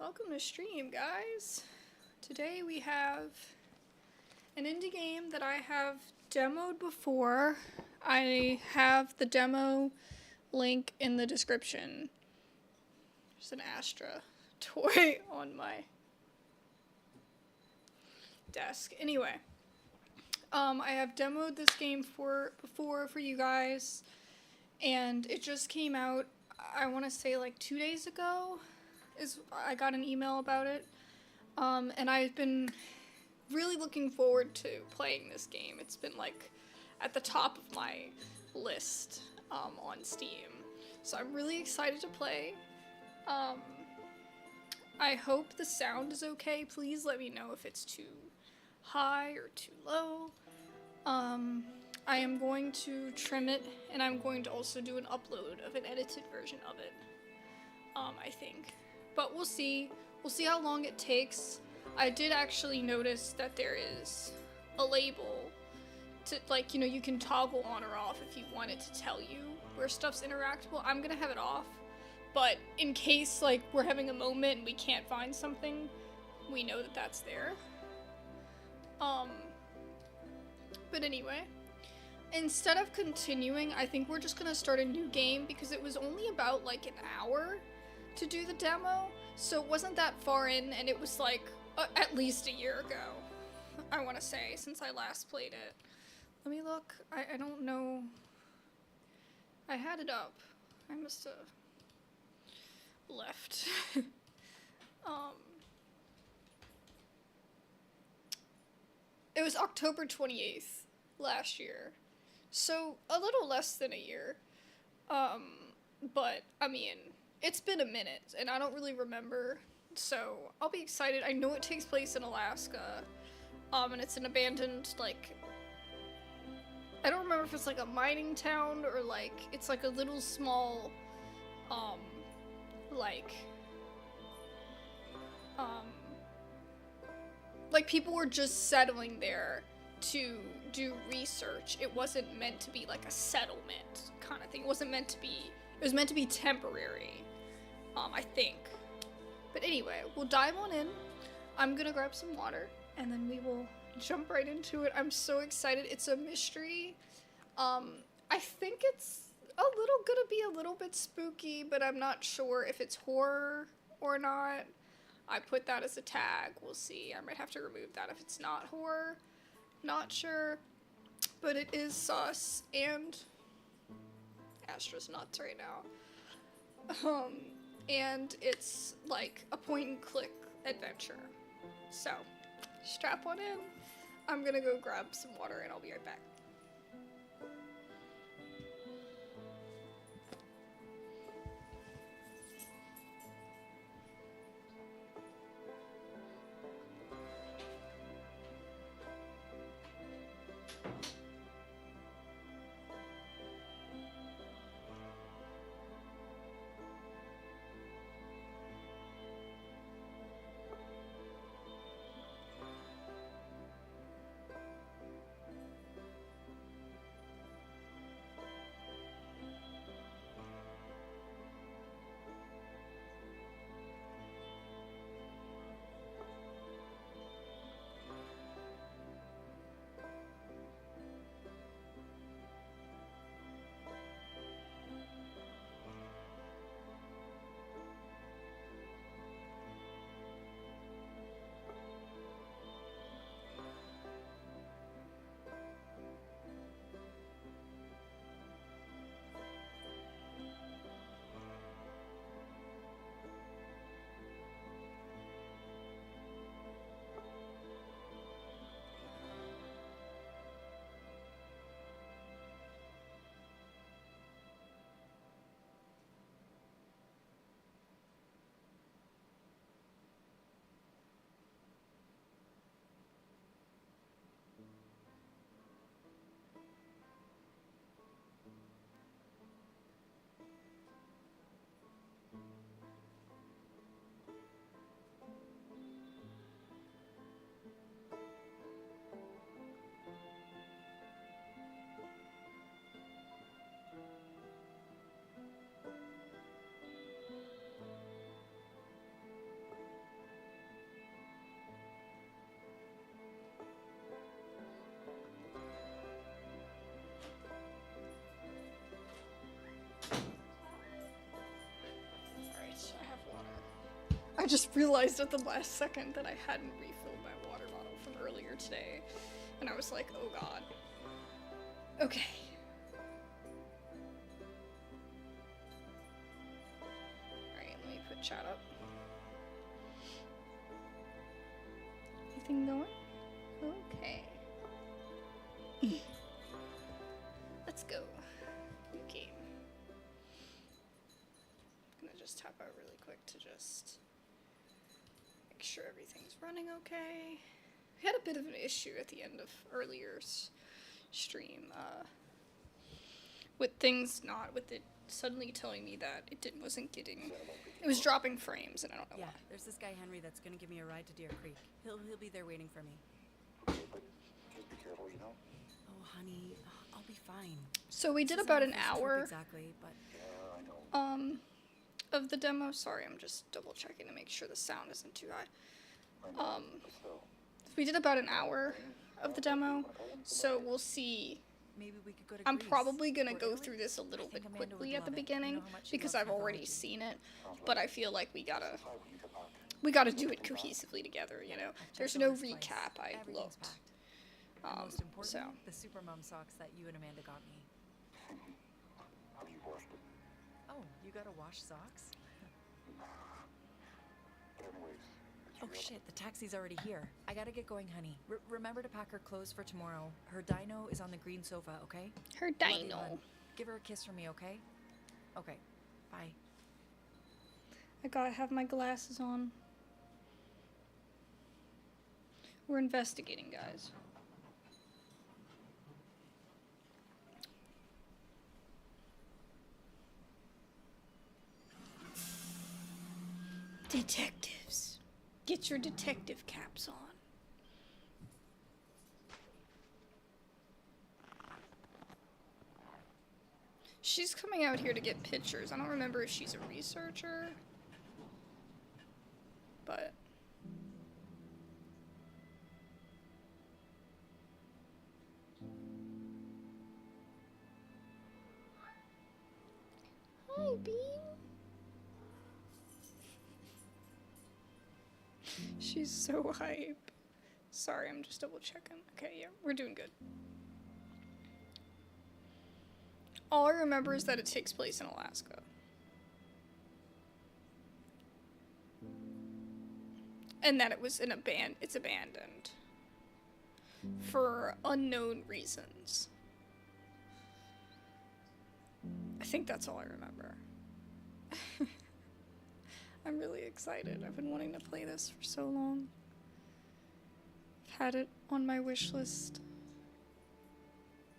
Welcome to stream, guys. Today we have an indie game that I have demoed before. I have the demo link in the description. There's an Astra toy on my desk. Anyway, I have demoed this game before for you guys, and it just came out, I want to say like 2 days ago. I got an email about it, and I've been really looking forward to playing this game. It's been like at the top of my list on Steam, so I'm really excited to play. I hope the sound is okay. Please let me know if it's too high or too low. I am going to trim it, and I'm going to also do an upload of an edited version of it, I think. But we'll see. We'll see how long it takes. I did actually notice that there is a label to, like, you know, you can toggle on or off if you want it to tell you where stuff's interactable. I'm gonna have it off, but in case, like, we're having a moment and we can't find something, we know that that's there. But anyway, instead of continuing, I think we're just gonna start a new game because it was only about, like, an hour to do the demo, so it wasn't that far in, and it was like at least a year ago, I want to say, since I last played it. Let me look. I don't know. I had it up. I must have left. It was October 28th last year, so a little less than a year. But I mean, it's been a minute, and I don't really remember, so I'll be excited. I know it takes place in Alaska, and it's an abandoned, like, I don't remember if it's like a mining town, or like, it's like a little small, like people were just settling there to do research. It wasn't meant to be like a settlement kind of thing. It wasn't meant to be, it was meant to be temporary. I think. But anyway, we'll dive on in. I'm gonna grab some water, and then we will jump right into it. I'm so excited. It's a mystery. I think it's gonna be a little bit spooky, but I'm not sure if it's horror or not. I put that as a tag. We'll see. I might have to remove that if it's not horror. Not sure. But it is sus, and Astra's nuts right now. And it's like a point and click adventure. So, strap on in. I'm gonna go grab some water and I'll be right back. I just realized at the last second that I hadn't refilled my water bottle from earlier today. And I was like, oh god. Okay. Alright, let me put chat up. Anything going? Okay. Let's go. Okay. I'm gonna just tap out really quick to just make sure everything's running okay. We had a bit of an issue at the end of earlier's stream, with things not, with it suddenly telling me that it wasn't getting, it was dropping frames, and I don't know why. There's this guy Henry that's gonna give me a ride to Deer Creek. He'll be there waiting for me. Just be careful, you know? Oh, honey, I'll be fine. So we did about an hour exactly, but I know. of the demo. Sorry, I'm just double checking to make sure the sound isn't too high. So, We did about an hour of the demo, so we'll see. maybe we could go to I'm Greece probably gonna or go Italy. through this a little I think bit Amanda would quickly at the love it. You beginning know how much she because loves I've already mythology. seen it, but I feel like we gotta do it cohesively together, you know? I've There's checked no all this twice. recap, I Everything's looked. packed. And most important, So. the super mom socks that you and Amanda got me. have you washed it? Oh, you gotta wash socks? But anyways, it's Oh real. shit, the taxi's already here. I gotta get going, honey. Remember to pack her clothes for tomorrow. Her dino is on the green sofa, okay? Her Love you, dino. hon. Give her a kiss for me, okay? Okay. Bye. I gotta have my glasses on. We're investigating, guys. Detectives. Get your detective caps on. She's coming out here to get pictures. I don't remember if she's a researcher. But hi, Bean. She's so hype. Sorry, I'm just double checking. Okay, yeah, we're doing good. All I remember is that it takes place in Alaska. And that it was it's abandoned. For unknown reasons. I think that's all I remember. I'm really excited. I've been wanting to play this for so long. I've had it on my wish list.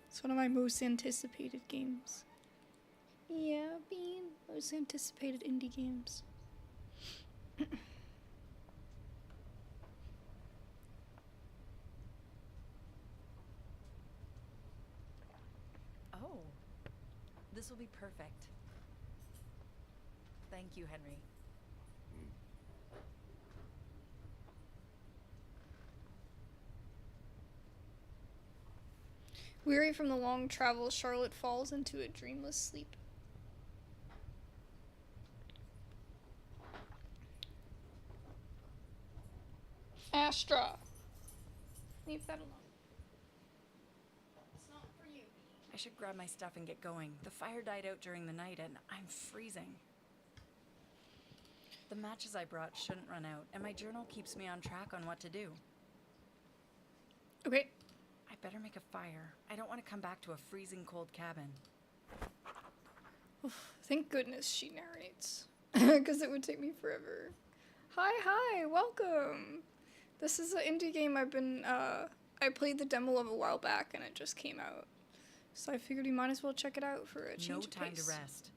It's one of my most anticipated games. Yeah, Bean. Most anticipated indie games. Oh. This will be perfect. Thank you, Henry. Weary from the long travel, Charlotte falls into a dreamless sleep. Astra! Leave that alone. It's not for you. I should grab my stuff and get going. The fire died out during the night and I'm freezing. The matches I brought shouldn't run out, and my journal keeps me on track on what to do. Okay. I better make a fire. I don't want to come back to a freezing cold cabin. Thank goodness she narrates. Because it would take me forever. Hi, welcome! This is an indie game I've been, I played the demo of a while back and it just came out. So I figured we might as well check it out for a change No of time pace. to rest.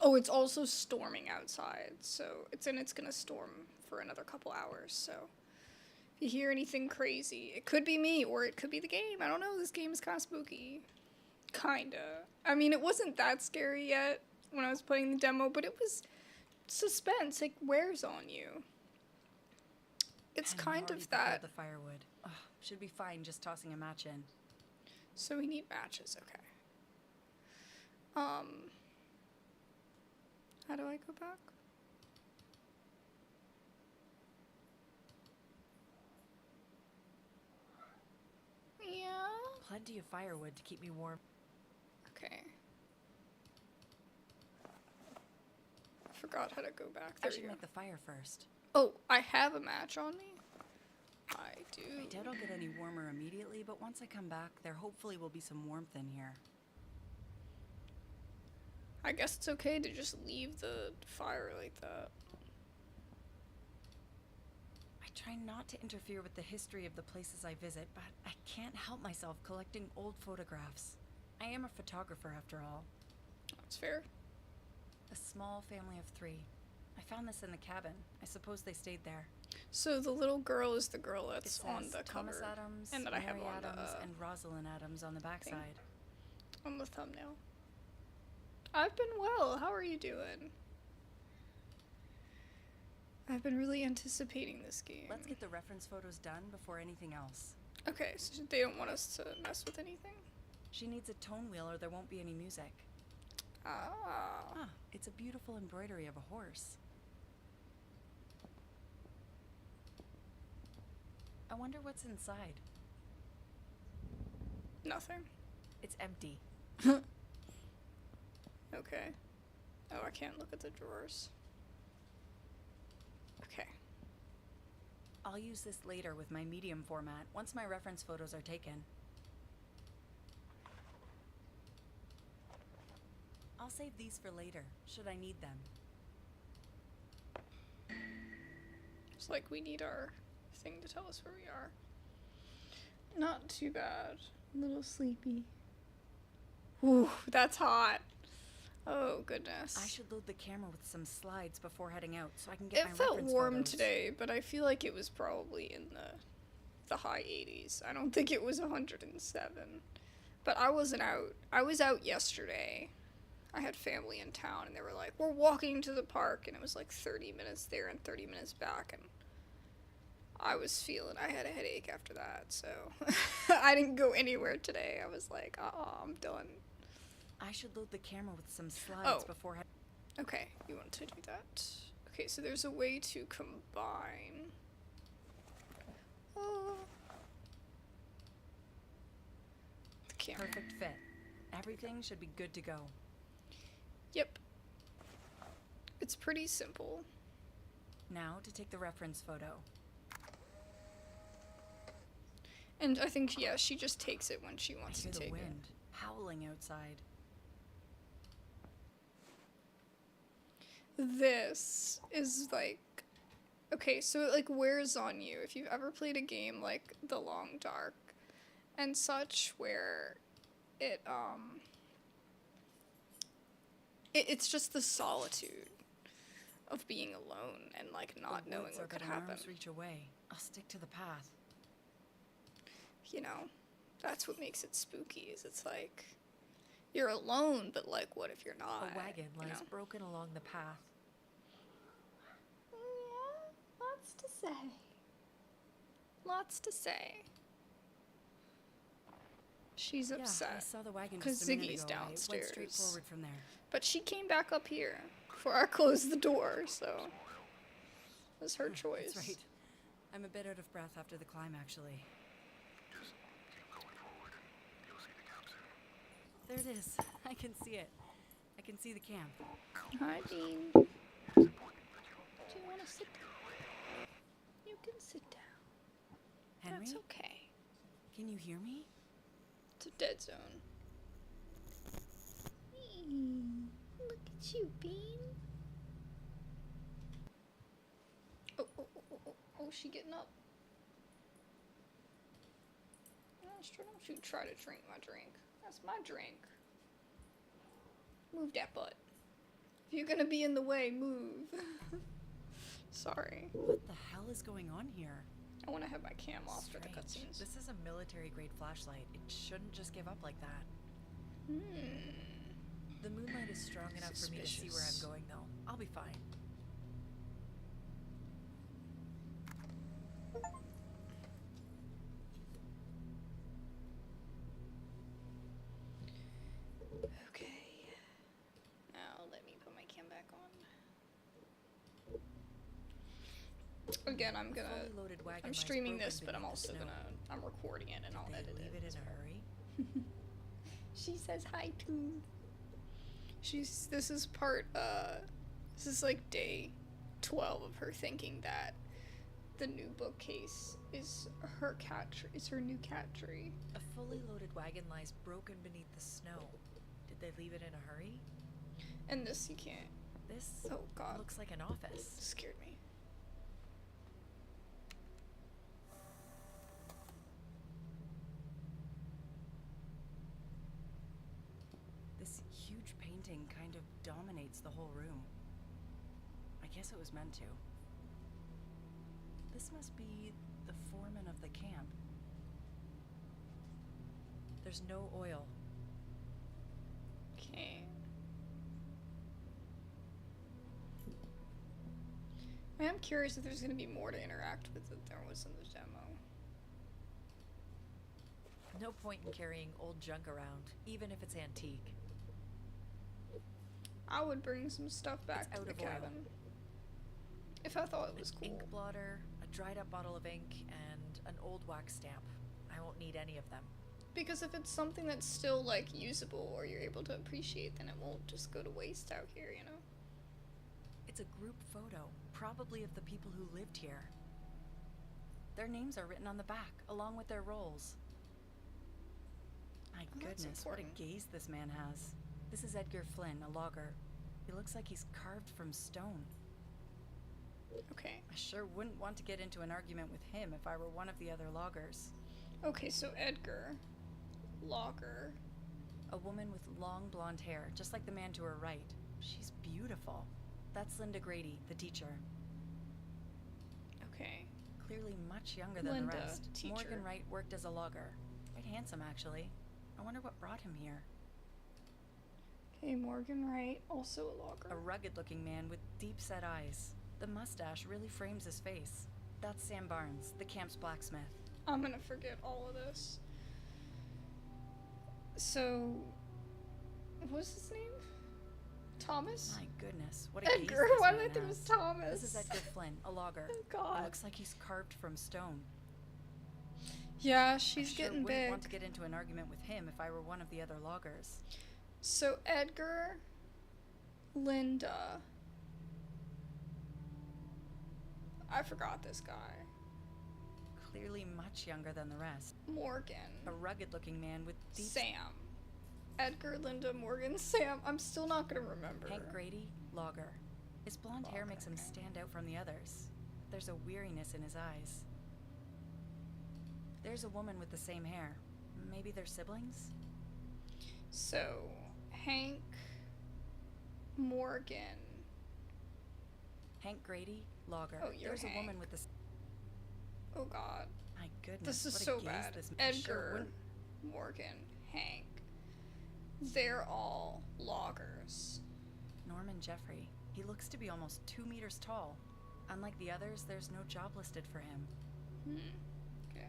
Oh, it's also storming outside, so it's gonna storm for another couple hours, so if you hear anything crazy, it could be me or it could be the game. I don't know, this game is kind of spooky. Kinda. I mean, it wasn't that scary yet when I was playing the demo, but it was suspense. It wears on you. It's And I've kind already of that. prepared the firewood. Ugh, should be fine just tossing a match in. So we need matches, okay. How do I go back? plenty of firewood to keep me warm. Okay. I forgot how to go back. I There should you go. make the fire first. Oh, I have a match on me? I do. I doubt I'll get any warmer immediately, but once I come back, there hopefully will be some warmth in here. I guess it's okay to just leave the fire like that. I try not to interfere with the history of the places I visit, but I can't help myself collecting old photographs. I am a photographer after all. That's fair. A small family of 3. I found this in the cabin. I suppose they stayed there. So the little girl is the girl It that's says on the Thomas cover Adams, and that I have Mary on Adams, the and Rosalind Adams on the backside. on the thumbnail. I've been well. How are you doing? I've been really anticipating this game. Let's get the reference photos done before anything else. Okay, so they don't want us to mess with anything? She needs a tone wheel or there won't be any music. Ah. It's a beautiful embroidery of a horse. I wonder what's inside. Nothing. It's empty. Okay. Oh, I can't look at the drawers. Okay. I'll use this later with my medium format once my reference photos are taken. I'll save these for later, should I need them. It's like we need our thing to tell us where we are. Not too bad. A little sleepy. Ooh, that's hot. Oh, goodness. I should load the camera with some slides before heading out so I can get my It felt reference warm photos. today, but I feel like it was probably in the high 80s. I don't think it was 107. But I wasn't out. I was out yesterday. I had family in town, and they were like, we're walking to the park, and it was like 30 minutes there and 30 minutes back, and I had a headache after that, so I didn't go anywhere today. I was like, I'm done. I should load the camera with some slides before Okay, you want to do that. Okay, so there's a way to combine. The camera. Perfect fit. Everything should be good to go. Yep. It's pretty simple. Now to take the reference photo. And I think, yeah, she just takes it when she I wants hear to the take wind howling outside. it. This is like, okay, so it like wears on you. If you've ever played a game like The Long Dark and such, where it's just the solitude of being alone and like not The knowing woods what are could but an happen. arm's reach away. I'll stick to the path. You know, that's what makes it spooky, is it's like you're alone, but like what if you're not? A wagon you lies know? broken along the path. Yeah, lots to say. Lots to say. She's Yeah, I upset. saw the wagon 'Cause just a minute Ziggy's ago. I downstairs. went straight forward from there. But she came back up here before I closed the door, so it was her choice. That's right. I'm a bit out of breath after the climb, actually. Just keep going forward. You'll see the camp soon. There it is. I can see it. I can see the camp. Hi, Dean. It's important that you Do you want to sit down? You can sit down. Henry, That's okay. can you hear me? It's a dead zone. Look at you, Bean. Oh, she getting up. Don't you try to drink my drink. That's my drink. Move that butt. If you're gonna be in the way, move. Sorry. What the hell is going on here? I want to have my cam off for the Strange. cutscenes. This is a military-grade flashlight. It shouldn't just give up like that. The moonlight is strong enough for me to see where I'm Suspicious. going, though. I'll be fine. Okay. Now let me put my cam back on. Again, Fully loaded wagon I'm lies streaming broken this, but I'm beneath the also snow. I'm recording it and I'll Did they edit leave it. it in a hurry? She says hi too. This is this is like day 12 of her thinking that the new bookcase is her new cat tree. A fully loaded wagon lies broken beneath the snow. Did they leave it in a hurry? And this you can't. This Oh god. looks like an office. Scared me. This huge painting kind of dominates the whole room. I guess it was meant to. This must be the foreman of the camp. There's no oil. Okay. I am curious if there's going to be more to interact with than there was in the demo. No point in carrying old junk around, even if it's antique. I would bring some stuff back It's to out the of oil. cabin. If I thought it was An cool. ink blotter, a dried up bottle of ink, and an old wax stamp. I won't need any of them. Because if it's something that's still, like, usable or you're able to appreciate, then it won't just go to waste out here, you know? It's a group photo, probably of the people who lived here. Their names are written on the back, along with their roles. My Oh, that's goodness, what a important. gaze this man has. This is Edgar Flynn, a logger. He looks like he's carved from stone. Okay. I sure wouldn't want to get into an argument with him if I were one of the other loggers. Okay, so Edgar. Logger. A woman with long blonde hair, just like the man to her right. She's beautiful. That's Linda Grady, the teacher. Okay. Clearly much younger than Linda, the rest. teacher. Morgan Wright worked as a logger. Quite handsome, actually. I wonder what brought him here. Okay, Morgan Wright, also a A logger. rugged-looking man with deep-set eyes. The mustache really frames his face. That's Sam Barnes, the camp's blacksmith. I'm gonna forget all of this. So, what was his name? Thomas? My goodness, what a gaze Edgar, this why did man I think it was has. Thomas? This is Edgar Flynn, a logger. Oh It god. looks like he's carved from stone. Yeah, she's I sure getting wouldn't big. want to get into an argument with him if I were one of the other loggers. So Edgar, Linda. I forgot this guy. Clearly much younger than the rest. Morgan. A rugged-looking man with deep... Sam. Edgar, Linda, Morgan, Sam. I'm still not gonna remember. Hank Grady, logger. His blonde hair makes him Okay. stand out from the others. There's a weariness in his eyes. There's a woman with the same hair. Maybe they're siblings? So, Hank, Morgan. Hank Grady, logger. Oh, you're There's a woman Hank. with the... Oh god. My goodness, This is what a so gaze bad. this man sure Edgar, wouldn't- Morgan, Hank. They're all loggers. Norman Jeffrey. He looks to be almost 2 meters tall. Unlike the others, there's no job listed for him. Okay.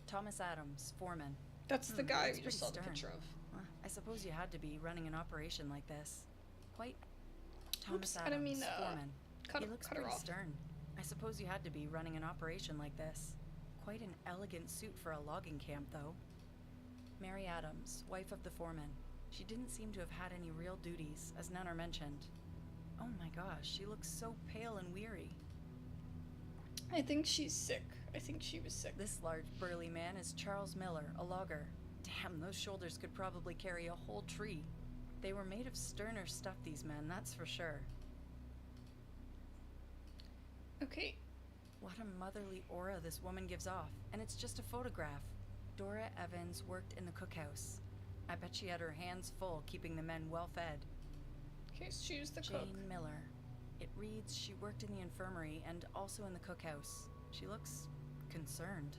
Thomas Adams, foreman. That's the Hmm, guy looks we just saw pretty the stern. picture of. I suppose you had to be running an operation like this. Quite... Thomas Oops, I Adams, didn't mean to foreman. cut He her- looks cut her pretty off. stern. I suppose you had to be running an operation like this. Quite an elegant suit for a logging camp, though. Mary Adams, wife of the foreman. She didn't seem to have had any real duties, as none are mentioned. Oh my gosh, she looks so pale and weary. I think she's sick. I think she was sick. This large, burly man is Charles Miller, a logger. Damn, those shoulders could probably carry a whole tree. They were made of sterner stuff, these men, that's for sure. Okay. What a motherly aura this woman gives off, and it's just a photograph. Dora Evans worked in the cookhouse. I bet she had her hands full keeping the men well fed. Okay, so she was the Jane cook. Miller. It reads she worked in the infirmary and also in the cookhouse. She looks concerned.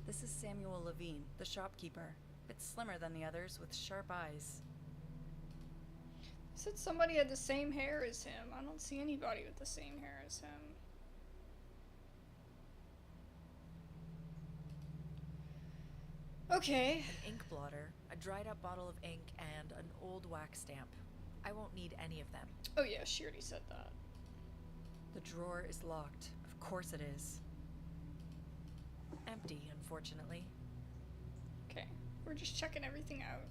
This is Samuel Levine, the shopkeeper. Bit slimmer than the others with sharp eyes. Said somebody had the same hair as him. I don't see anybody with the same hair as him. Okay. An ink blotter, a dried up bottle of ink, and an old wax stamp. I won't need any of them. Oh yeah, she already said that. The drawer is locked. Of course it is. Empty, unfortunately. We're just checking everything out.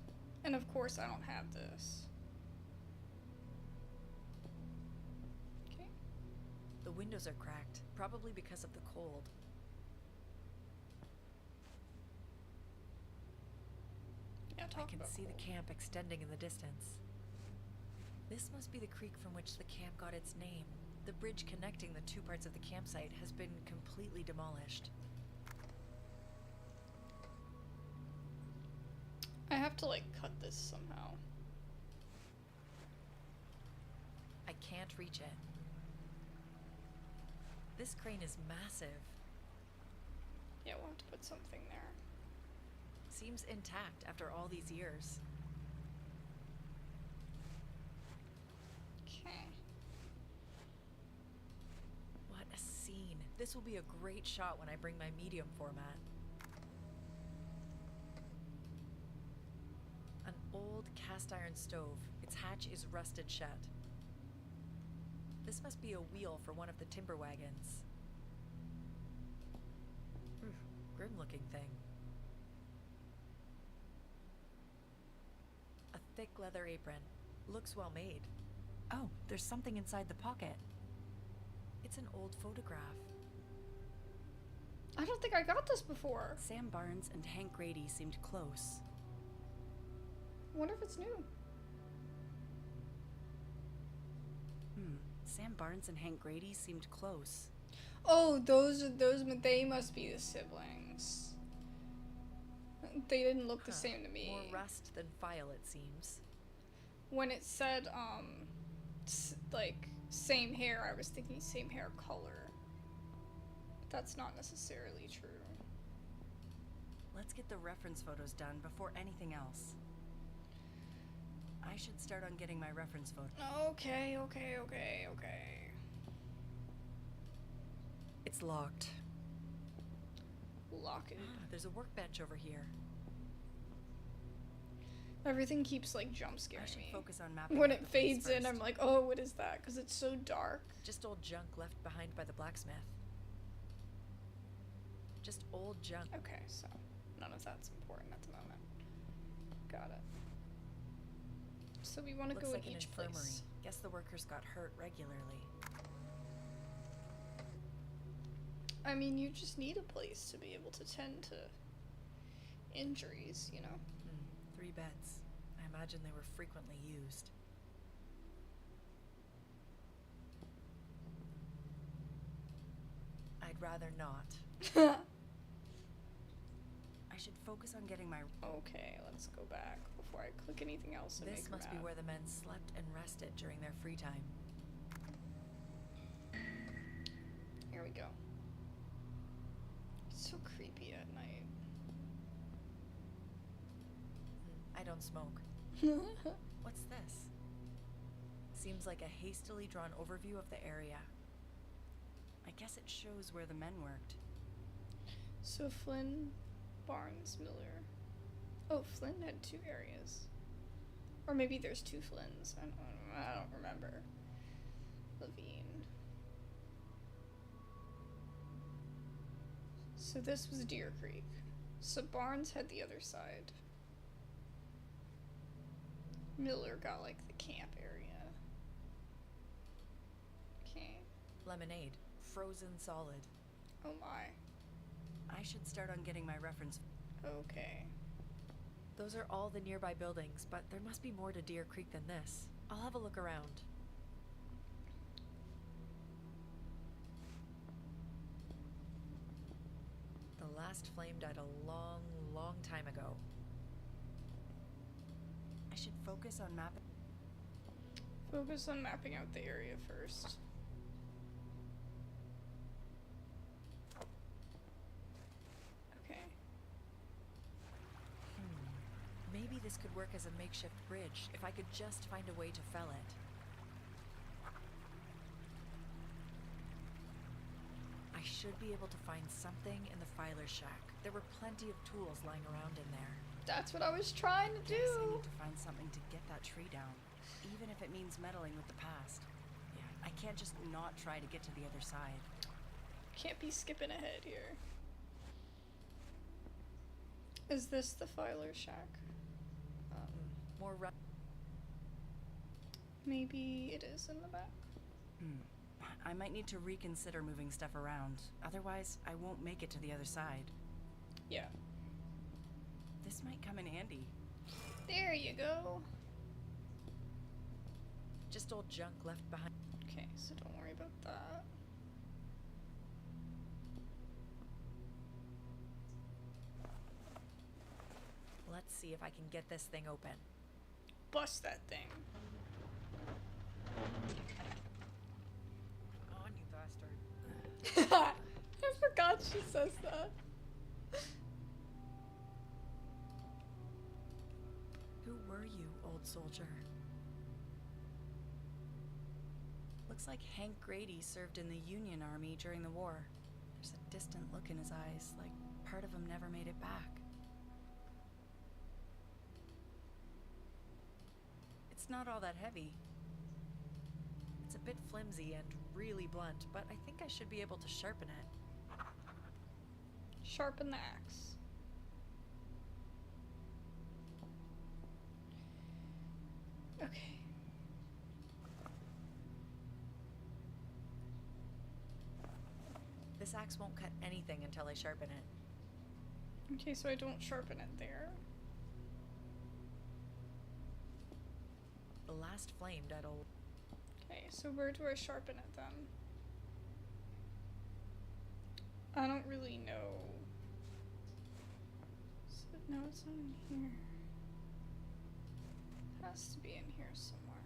And of course I don't have this. Okay. The windows are cracked, probably because of the cold. Yeah, I talk can about see cold. the camp extending in the distance. This must be the creek from which the camp got its name. The bridge connecting the two parts of the campsite has been completely demolished. I have to like cut this somehow. I can't reach it. This crane is massive. Yeah, we'll have to put something there. Seems intact after all these years. Okay. What a scene. This will be a great shot when I bring my medium format. An old cast iron stove. Its hatch is rusted shut. This must be a wheel for one of the timber wagons. Grim looking thing. A thick leather apron. Looks well made. Oh, there's something inside the pocket. It's an old photograph. I don't think I got this before. Sam Barnes and Hank Grady seemed close. I wonder if it's new. Sam Barnes and Hank Grady seemed close. Oh, they must be the siblings. They didn't look the same to me. More rust than file, it seems. When it said, like, same hair, I was thinking same hair color. But that's not necessarily true. Let's get the reference photos done before anything else. I should start on getting my reference photo. Okay. It's locked. Lock it. There's a workbench over here. Everything keeps, like, jump I scaring should me. focus on mapping When out it the place fades in, first. I'm like, oh, what is that? Because it's so dark. Just old junk left behind by the blacksmith. Just old junk. Okay, so none of that's important at the moment. Got it. So we want to Looks go like in an each infirmary. place. Guess the workers got hurt regularly. I mean, you just need a place to be able to tend to injuries, you know? 3 beds. I imagine they were frequently used. I'd rather not. I should focus on getting my... Okay, let's go back before I click anything else and This make a must be map. where the men slept and rested during their free time. Here we go. It's so creepy at night. I don't smoke. What's this? Seems like a hastily drawn overview of the area. I guess it shows where the men worked. So Flynn, Barnes, Miller. Oh, Flynn had 2 areas. Or maybe there's 2 Flynns. I don't remember. Levine. So this was Deer Creek. So Barnes had the other side. Miller got like the camp area. Okay. Lemonade. Frozen solid. Oh my. I should start on getting my reference. Okay. Those are all the nearby buildings, but there must be more to Deer Creek than this. I'll have a look around. The last flame died a long, long time ago. I should focus on mapping. Focus on mapping out the area first. Okay. Maybe this could work as a makeshift bridge if I could just find a way to fell it. I should be able to find something in the filer's shack. There were plenty of tools lying around in there. That's what I was trying to Guess I do. need to find something to get that tree down, even if it means meddling with the past. Yeah, I can't just not try to get to the other side. Can't be skipping ahead here. Is this the filer shack? More Maybe it is in the back. I might need to reconsider moving stuff around. Otherwise, I won't make it to the other side. Yeah. This might come in handy. There you go. Just old junk left behind. Okay, so don't worry about that. Let's see if I can get this thing open. Bust that thing. On, you bastard. I forgot she says that. Who were you, old soldier? Looks like Hank Grady served in the Union Army during the war. There's a distant look in his eyes, like part of him never made it back. It's not all that heavy. It's a bit flimsy and really blunt, but I think I should be able to sharpen it. Sharpen the axe. Okay. This axe won't cut anything until I sharpen it. Okay, so I don't sharpen it there. The last flame died old. Okay, so where do I sharpen it then? I don't really know. So, no, it's not in here. It has to be in here somewhere.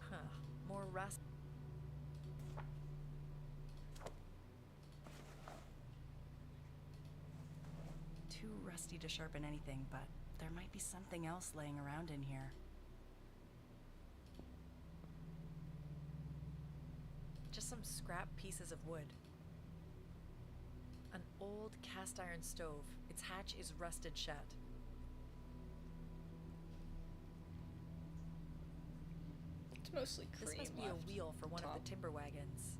Huh. More rust. Too rusty to sharpen anything, but there might be something else laying around in here. Just some scrap pieces of wood. An old cast iron stove. Its hatch is rusted shut. It's mostly cream. This must be left. a wheel for one Top. of the timber wagons.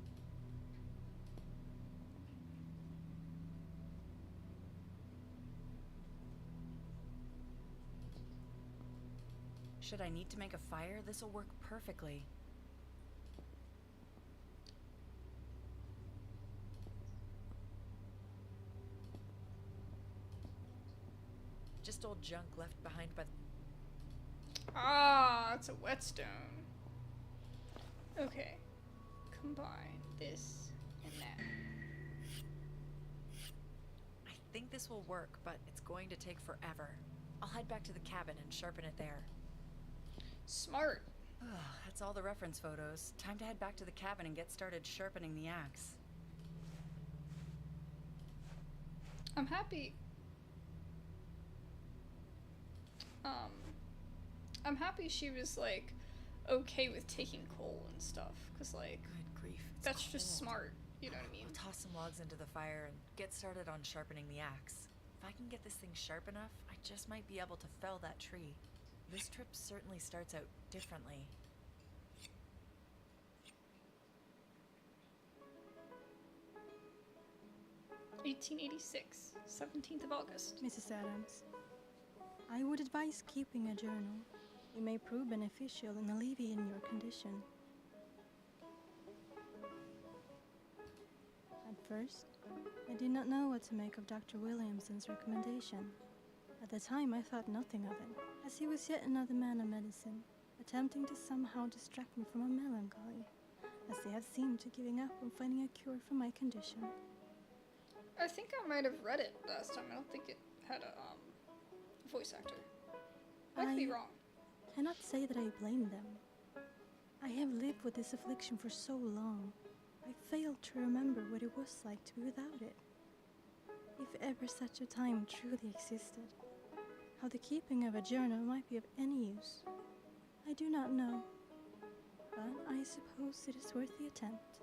Should I need to make a fire? This'll work perfectly. Just old junk left behind by Ah, it's a whetstone. Okay. Combine this and that. I think this will work, but it's going to take forever. I'll head back to the cabin and sharpen it there. Smart. That's all the reference photos. Time to head back to the cabin and get started sharpening the axe. I'm happy. I'm happy she was like okay with taking coal and stuff, cause like Good grief. It's that's just cold. smart. You know what I mean? I'll toss some logs into the fire and get started on sharpening the axe. If I can get this thing sharp enough, I just might be able to fell that tree. This trip certainly starts out differently. (1886), 17th of August. Mrs. Adams, I would advise keeping a journal. It may prove beneficial in alleviating your condition. At first, I did not know what to make of Dr. Williamson's recommendation. At the time, I thought nothing of it, as he was yet another man of medicine, attempting to somehow distract me from my melancholy, as they have seemed to giving up on finding a cure for my condition. I think I might have read it last time. I don't think it had a voice actor. I could be I- wrong. Cannot say that I blame them. I have lived with this affliction for so long, I failed to remember what it was like to be without it. If ever such a time truly existed, how the keeping of a journal might be of any use, I do not know, but I suppose it is worth the attempt.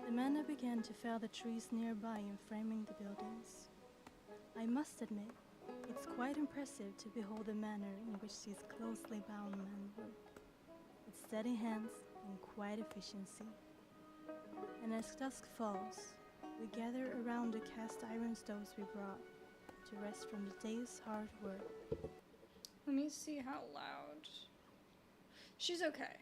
The men began to fell the trees nearby and framing the buildings. I must admit, it's quite impressive to behold the manner in which these closely bound men work, with steady hands and quiet efficiency. And as dusk falls, We gather around the cast iron stoves we brought to rest from the day's hard work. Let me see how loud. She's okay.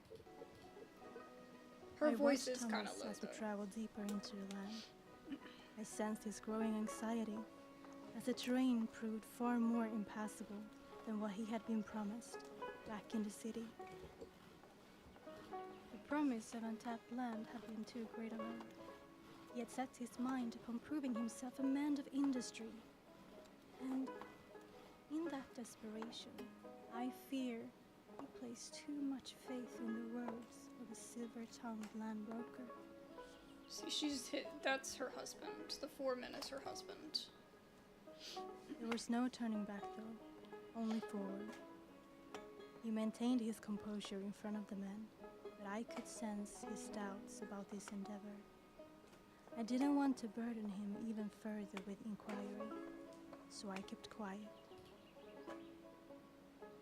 Her My voice watch is kind of tumbles low as we though. travel deeper into the land. I sensed his growing anxiety, as the terrain proved far more impassable than what he had been promised back in the city. The promise of untapped land had been too great a one. He had set his mind upon proving himself a man of industry. And in that desperation, I fear he placed too much faith in the words of a silver-tongued land broker. See, she's hit. That's her husband. The foreman is her husband. There was no turning back though, only forward. He maintained his composure in front of the men, but I could sense his doubts about this endeavor. I didn't want to burden him even further with inquiry, so I kept quiet.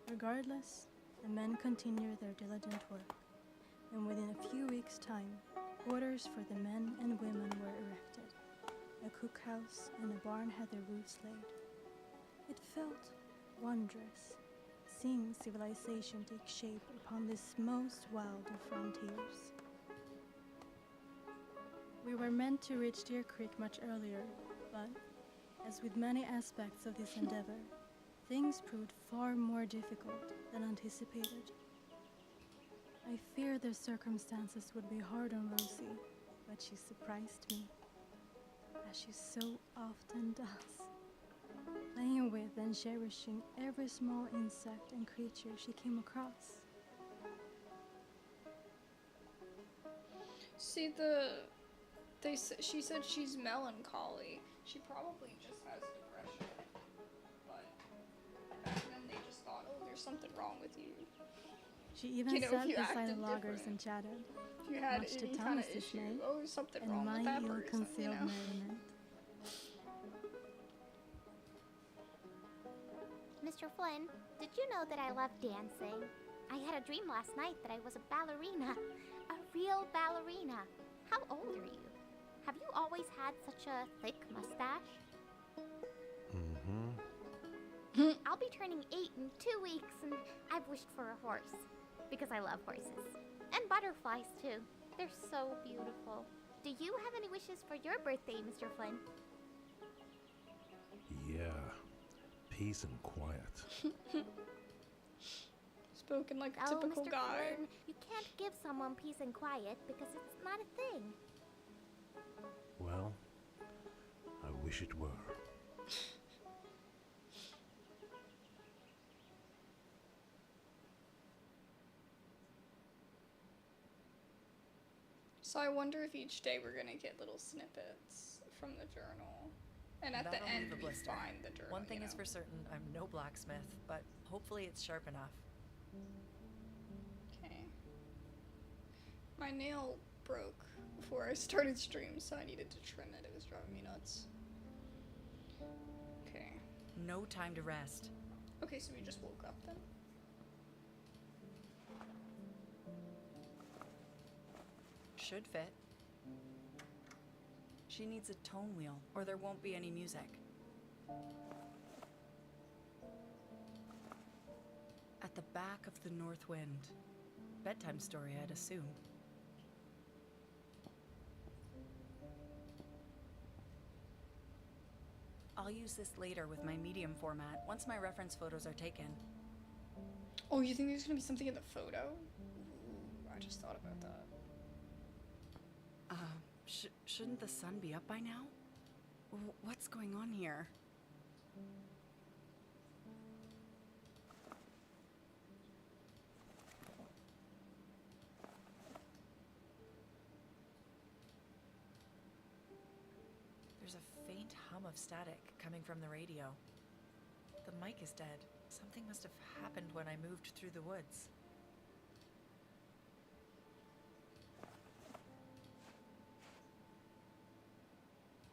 Regardless, the men continued their diligent work, and within a few weeks' time, quarters for the men and women were erected. A cookhouse and a barn had their roofs laid. It felt wondrous, seeing civilization take shape upon this most wild of frontiers. We were meant to reach Deer Creek much earlier, but, as with many aspects of this endeavor, things proved far more difficult than anticipated. I feared the circumstances would be hard on Rosie, but she surprised me, as she so often does, playing with and cherishing every small insect and creature she came across. See, she said she's melancholy. She probably just has depression. But back then they just thought, oh, there's something wrong with you. She even You know, if sat you beside acted the loggers different. and chatted, If you had much to any kind Thomas' of issue, dismay, oh, there's something and wrong my with that person, ill-concealed you know? merriment. Mr. Flynn, did you know that I love dancing? I had a dream last night that I was a ballerina. A real ballerina. How old are you? Have you always had such a thick mustache? Mm-hmm. I'll be turning 8 in 2 weeks, and I've wished for a horse. Because I love horses. And butterflies, too. They're so beautiful. Do you have any wishes for your birthday, Mr. Flynn? Yeah. Peace and quiet. Spoken like a Oh, typical Mr. guy. Flynn, you can't give someone peace and quiet because it's not a thing. Well, I wish it were. So I wonder if each day we're gonna get little snippets from the journal. And at That'll the end leave a we blister. find the journal. One thing you is know? for certain, I'm no blacksmith, but hopefully it's sharp enough. Okay. My nail broke before I started stream, so I needed to trim it. It was driving me nuts. Okay. No time to rest. Okay, so we just woke up then? Should fit. She needs a tone wheel, or there won't be any music. At the back of the North Wind. Bedtime story, I'd assume. I'll use this later with my medium format, once my reference photos are taken. Oh, you think there's gonna be something in the photo? Ooh, I just thought about that. Shouldn't the sun be up by now? What's going on here? There's a faint hum of static coming from the radio. The mic is dead. Something must have happened when I moved through the woods.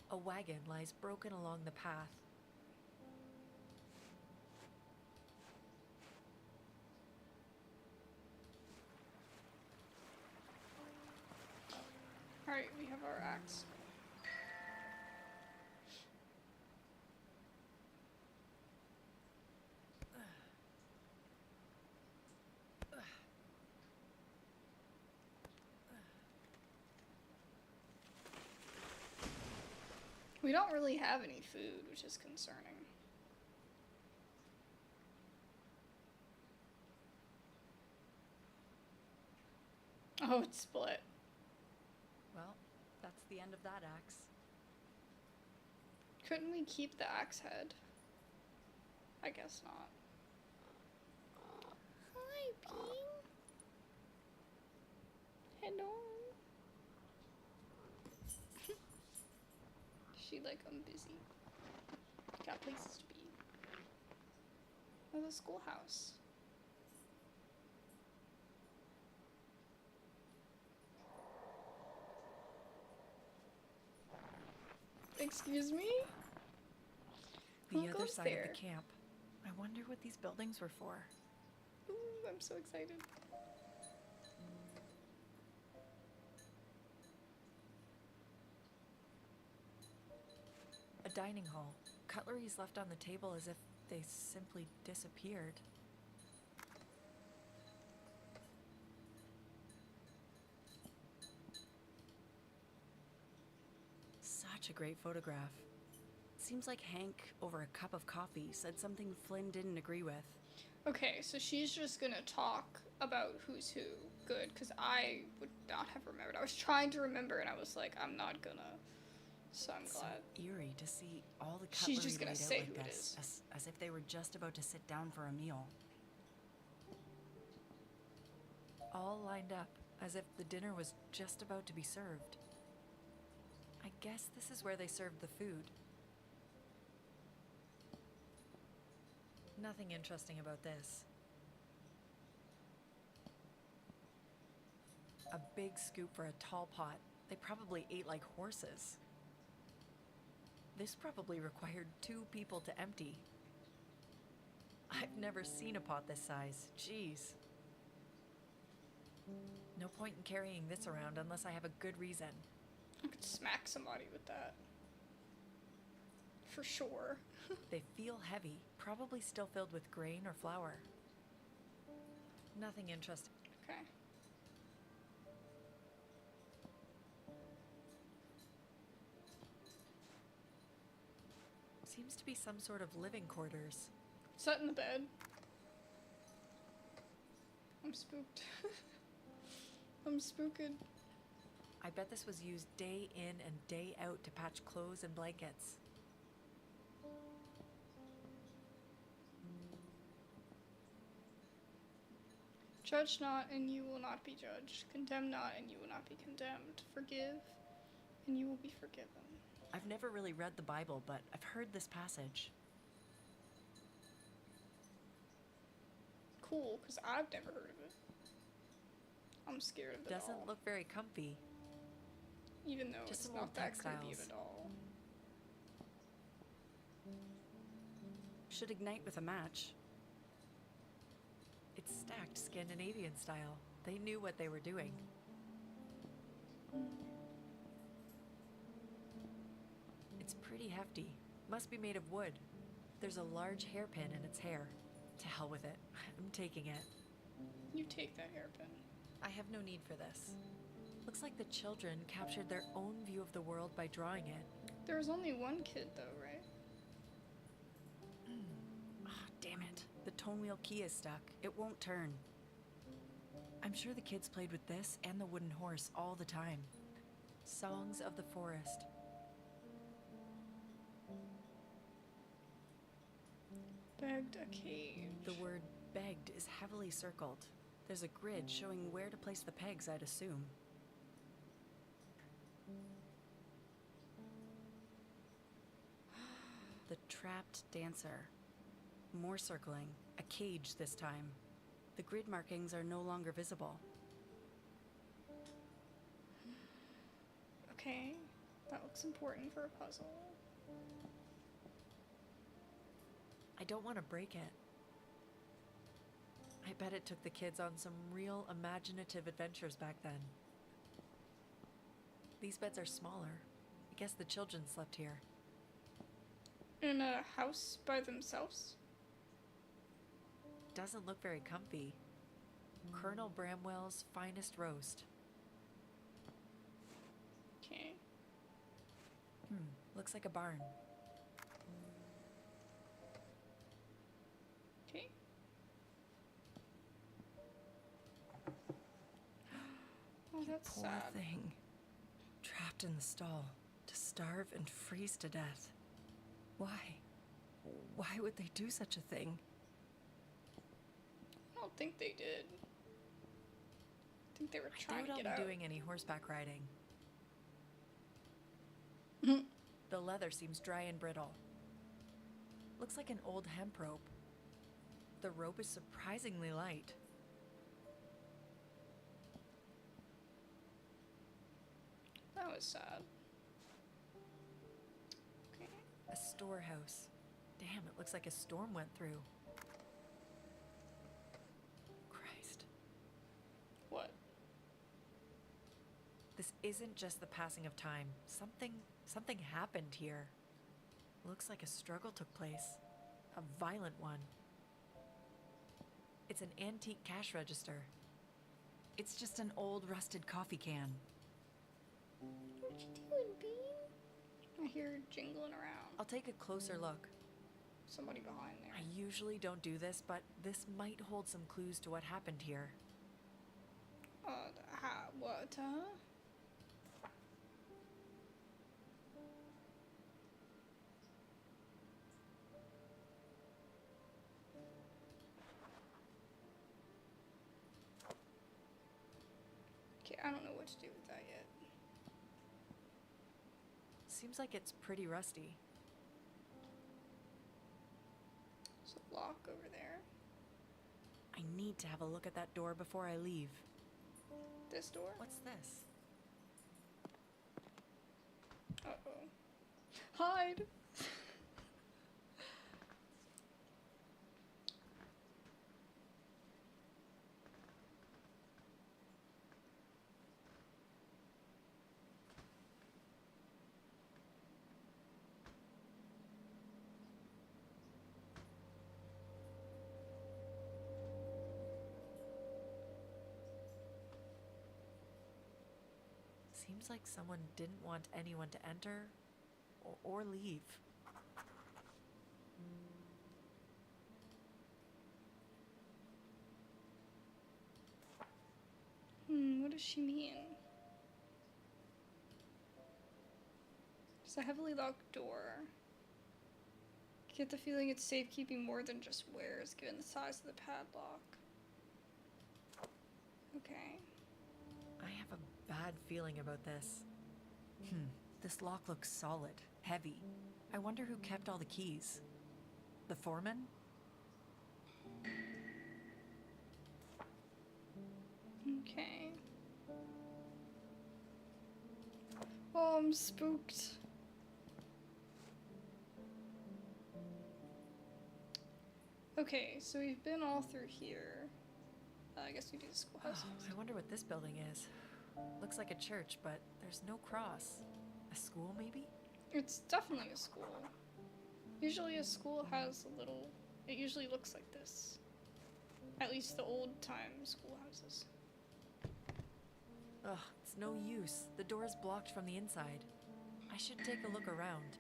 A wagon lies broken along the path. Alright, we have our axe. We don't really have any food, which is concerning. Oh, it's split. Well, that's the end of that axe. Couldn't we keep the axe head? I guess not. Hi, Bean. Hello. She like, I'm busy. Got places to be. Oh, the schoolhouse. Excuse me? The Who other goes side there? of the camp. I wonder what these buildings were for. Ooh, I'm so excited. A dining hall. Cutlery's left on the table as if they simply disappeared. Such a great photograph. Seems like Hank, over a cup of coffee, said something Flynn didn't agree with. Okay, so she's just gonna talk about who's who. Good, because I would not have remembered. I was trying to remember and I was like, I'm not gonna. So I'm So glad. eerie to see all the cutlery She's just gonna laid say out who like it this, is. as if they were just about to sit down for a meal. All lined up, as if the dinner was just about to be served. I guess this is where they served the food. Nothing interesting about this. A big scoop for a tall pot. They probably ate like horses. This probably required 2 people to empty. I've never seen a pot this size. Jeez. No point in carrying this around unless I have a good reason. I could smack somebody with that. For sure. They feel heavy, probably still filled with grain or flour. Nothing interesting. Okay. Seems to be some sort of living quarters. Set in the bed. I'm spooked. I'm spooked. I bet this was used day in and day out to patch clothes and blankets. Judge not, and you will not be judged. Condemn not, and you will not be condemned. Forgive, and you will be forgiven. I've never really read the Bible, but I've heard this passage. Cool, because I've never heard of it. I'm scared of it all. Doesn't look very comfy. Even though Just it's some not old that creepy textiles. at all. Should ignite with a match. It's stacked Scandinavian style. They knew what they were doing. It's pretty hefty. Must be made of wood. There's a large hairpin in its hair. To hell with it. I'm taking it. You take that hairpin. I have no need for this. Looks like the children captured their own view of the world by drawing it. There was only one kid though, right? Damn it. The tone wheel key is stuck. It won't turn. I'm sure the kids played with this and the wooden horse all the time. Songs of the Forest. Begged a cage. The word begged is heavily circled. There's a grid showing where to place the pegs, I'd assume. The trapped dancer. More circling. A cage this time. The grid markings are no longer visible. Okay, that looks important for a puzzle. I don't want to break it. I bet it took the kids on some real imaginative adventures back then. These beds are smaller. I guess the children slept here. In a house by themselves? Doesn't look very comfy. Colonel Bramwell's finest roast. Okay. Looks like a barn. Okay. Oh, that's Poor sad. thing. Trapped in the stall, to starve and freeze to death. Why? Why would they do such a thing? I don't think they did. I think they were I trying doubt to I'll get be out. doing any horseback riding. The leather seems dry and brittle. Looks like an old hemp rope. The rope is surprisingly light. That was sad. Okay. A storehouse. Damn, it looks like a storm went through. Christ. What? This isn't just the passing of time. Something happened here. Looks like a struggle took place. A violent one. It's an antique cash register. It's just an old rusted coffee can. What you doing, Bean? I hear jingling around. I'll take a closer look. Somebody behind there. I usually don't do this, but this might hold some clues to what happened here. What, huh? Okay, I don't know what to do with that yet. Seems like it's pretty rusty. There's a lock over there. I need to have a look at that door before I leave. This door? What's this? Uh-oh. Hide! Seems like someone didn't want anyone to enter or leave. What does she mean? It's a heavily locked door. Get the feeling it's safekeeping more than just wares, given the size of the padlock. Okay. I have a bad feeling about this. This lock looks solid, heavy. I wonder who kept all the keys. The foreman? Okay. Oh, I'm spooked. Okay, so we've been all through here. I guess we do the schoolhouse. I wonder what this building is. Looks like a church, but there's no cross. A school, maybe? It's definitely a school. Usually a school has a little... It usually looks like this. At least the old-time schoolhouses. Ugh, it's no use. The door is blocked from the inside. I should take a look around.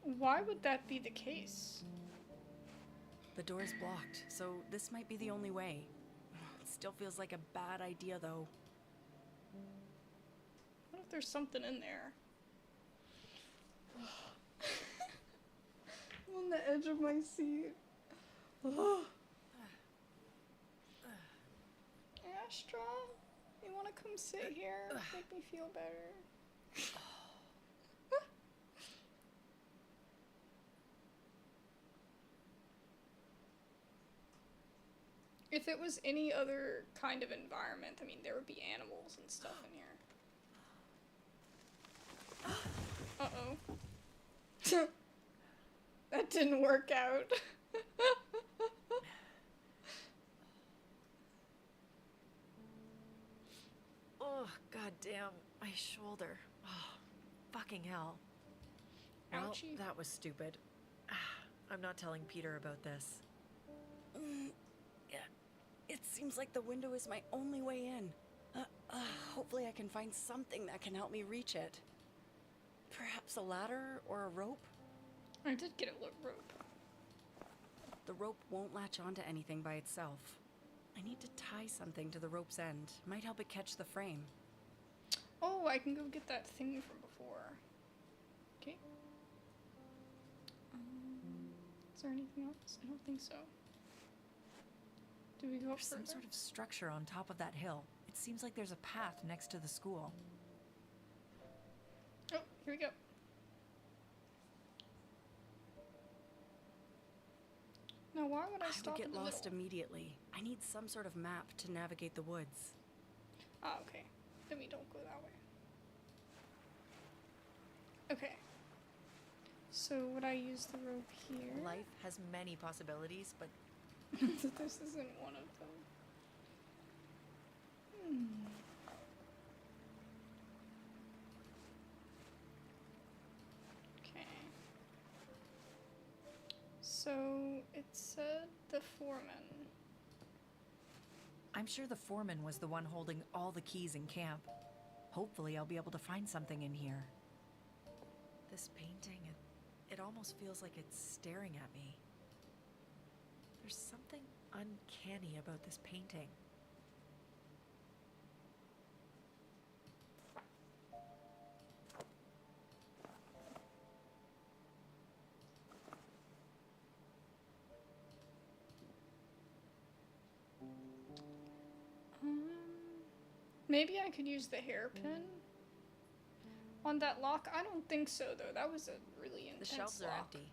Why would that be the case? The door is blocked, so this might be the only way. It still feels like a bad idea, though. What if there's something in there? I'm on the edge of my seat. Astra, you want to come sit here? Make me feel better. If it was any other kind of environment, I mean, there would be animals and stuff in here. Uh-oh. That didn't work out. Oh, goddamn, my shoulder. Oh, fucking hell. Well, Ouchie. that was stupid. I'm not telling Peter about this. Yeah, it seems like the window is my only way in. Hopefully I can find something that can help me reach it. Perhaps a ladder or a rope? I did get a rope. The rope won't latch onto anything by itself. I need to tie something to the rope's end. Might help it catch the frame. Oh, I can go get that thing from before. Okay. Is there anything else? I don't think so. Do we go up There's further? some sort of structure on top of that hill. It seems like there's a path next to the school. Oh, here we go. Now, why would I I stop would in get the lost middle? immediately. I need some sort of map to navigate the woods. Ah, okay. Then we don't go that way. Okay. So would I use the rope here? Life has many possibilities, but This isn't one of them. Okay. So it said the foreman. I'm sure the foreman was the one holding all the keys in camp. Hopefully I'll be able to find something in here. This painting, it almost feels like it's staring at me. There's something uncanny about this painting. Maybe I could use the hairpin on that lock. I don't think so, though. That was a really The intense shelves are lock. empty.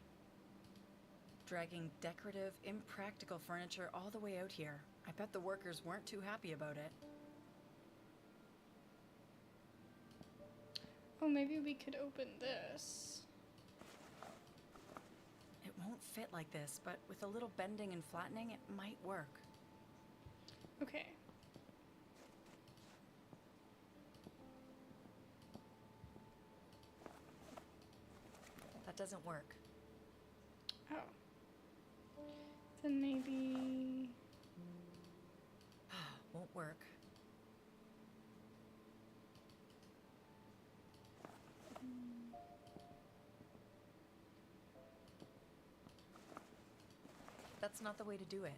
Dragging decorative, impractical furniture all the way out here. I bet the workers weren't too happy about it. Oh, maybe we could open this. It won't fit like this, but with a little bending and flattening, it might work. Okay. That doesn't work. Oh. Then maybe... Won't work. That's not the way to do it.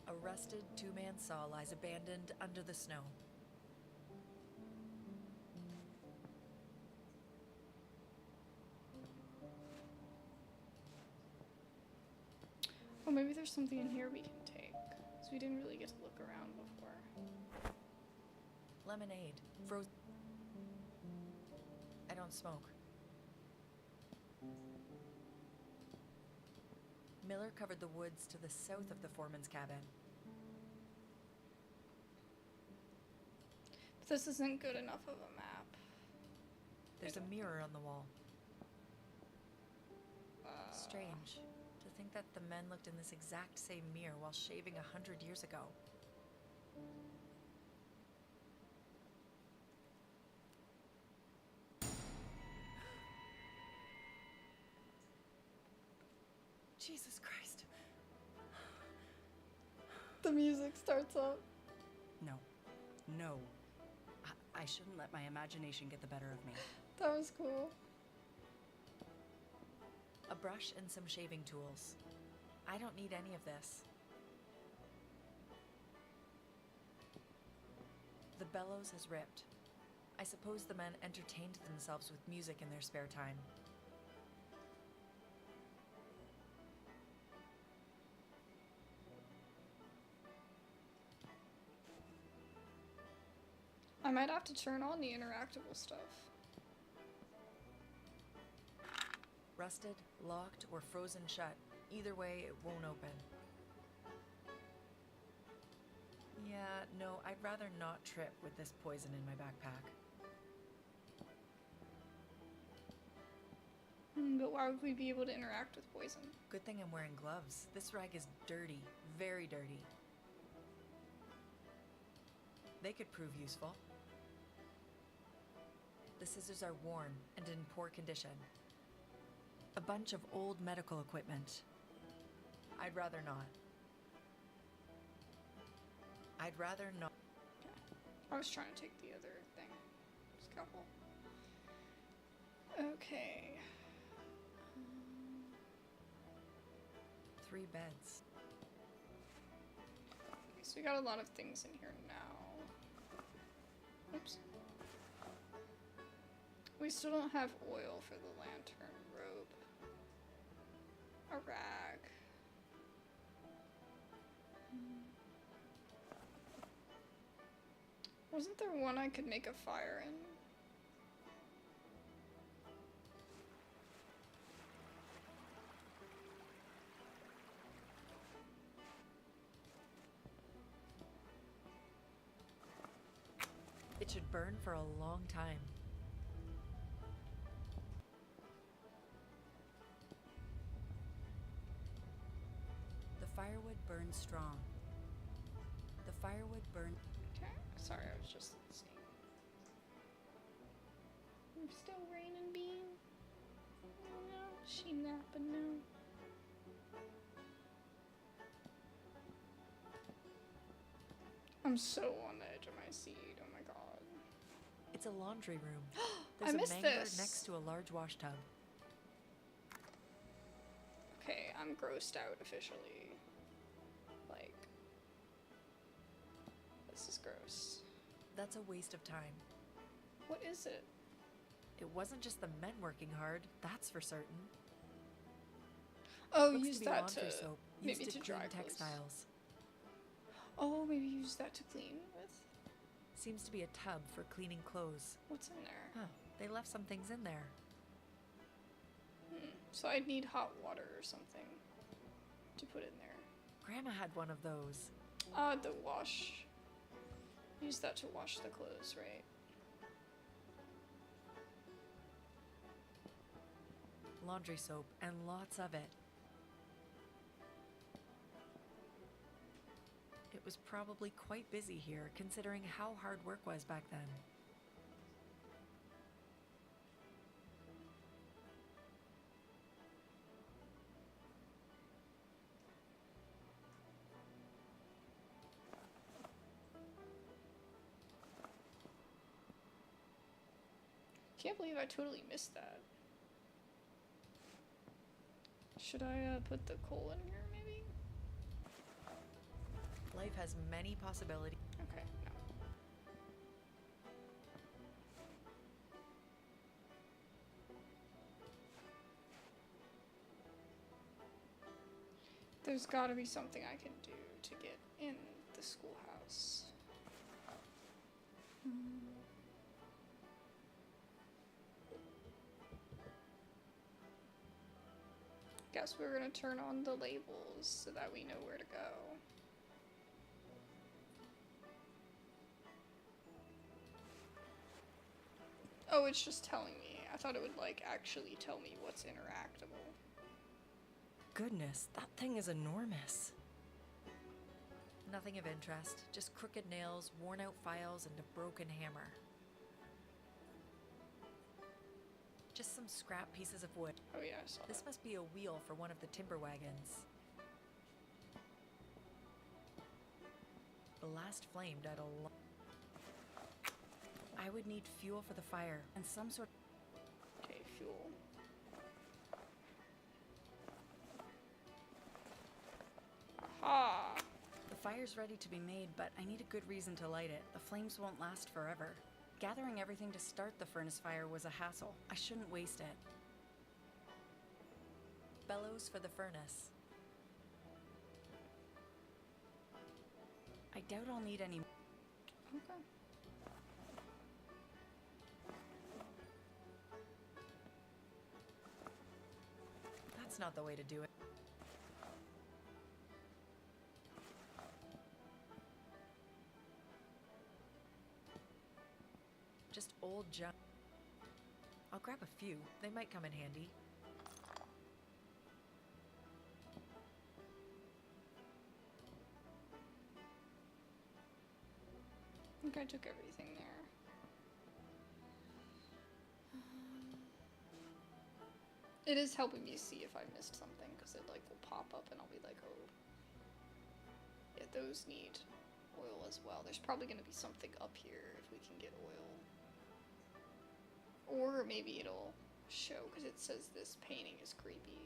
A rusted two-man saw lies abandoned under the snow. Oh, maybe there's something in here we can take. So we didn't really get to look around before. Lemonade. I don't smoke. Miller covered the woods to the south of the foreman's cabin. But this isn't good enough of a map. There's a mirror on the wall. Strange to think that the men looked in this exact same mirror while shaving 100 years ago. Jesus Christ. The music starts up. No. No. I shouldn't let my imagination get the better of me. That was cool. A brush and some shaving tools. I don't need any of this. The bellows has ripped. I suppose the men entertained themselves with music in their spare time. I might have to turn on the interactable stuff. Rusted, locked, or frozen shut. Either way, it won't open. Yeah, no, I'd rather not trip with this poison in my backpack. But why would we be able to interact with poison? Good thing I'm wearing gloves. This rag is dirty, very dirty. They could prove useful. The scissors are worn and in poor condition. A bunch of old medical equipment. I'd rather not. I'd rather not. I was trying to take the other thing. Scalpel. Okay. 3 beds. Okay, so we got a lot of things in here now. Oops. We still don't have oil for the lantern, rope, a rag. Wasn't there one I could make a fire in? It should burn for a long time. The firewood burns strong. The firewood burns. Okay, sorry, I was just seeing. I'm still raining bean. Oh no, she napping now. I'm so on the edge of my seat. Oh my god. It's a laundry room. I There's missed a manger this. next to a large wash tub. Okay, I'm grossed out officially. Like, this is gross. That's a waste of time. What is it? It wasn't just the men working hard, that's for certain. Oh, Looks use to be that laundry to soap maybe used to to dry clean clothes. textiles. Oh, maybe use that to clean with. Seems to be a tub for cleaning clothes. What's in there? Huh, they left some things in there. So I'd need hot water or something to put in there. Grandma had one of those. The wash. Use that to wash the clothes, right? Laundry soap, and lots of it. It was probably quite busy here, considering how hard work was back then. Can't believe I totally missed that. Should I put the coal in here, maybe? Life has many possibilities. Okay, no. There's gotta be something I can do to get in the schoolhouse. Guess we're gonna turn on the labels so that we know where to go. Oh, it's just telling me. I thought it would, like, actually tell me what's interactable. Goodness, that thing is enormous. Nothing of interest, just crooked nails, worn out files, and a broken hammer. Just some scrap pieces of wood. Oh yeah, I saw This that. must be a wheel for one of the timber wagons. The last flame died a lot. I would need fuel for the fire and some sort. Okay, fuel. Aha! The fire's ready to be made, but I need a good reason to light it. The flames won't last forever. Gathering everything to start the furnace fire was a hassle. I shouldn't waste it. Bellows for the furnace. I doubt I'll need any. Okay. That's not the way to do it. junk. I'll grab a few. They might come in handy. I think I took everything there. It is helping me see if I missed something, because it like will pop up and I'll be like, oh. Yeah, those need oil as well. There's probably going to be something up here if we can get oil. Or maybe it'll show, because it says this painting is creepy.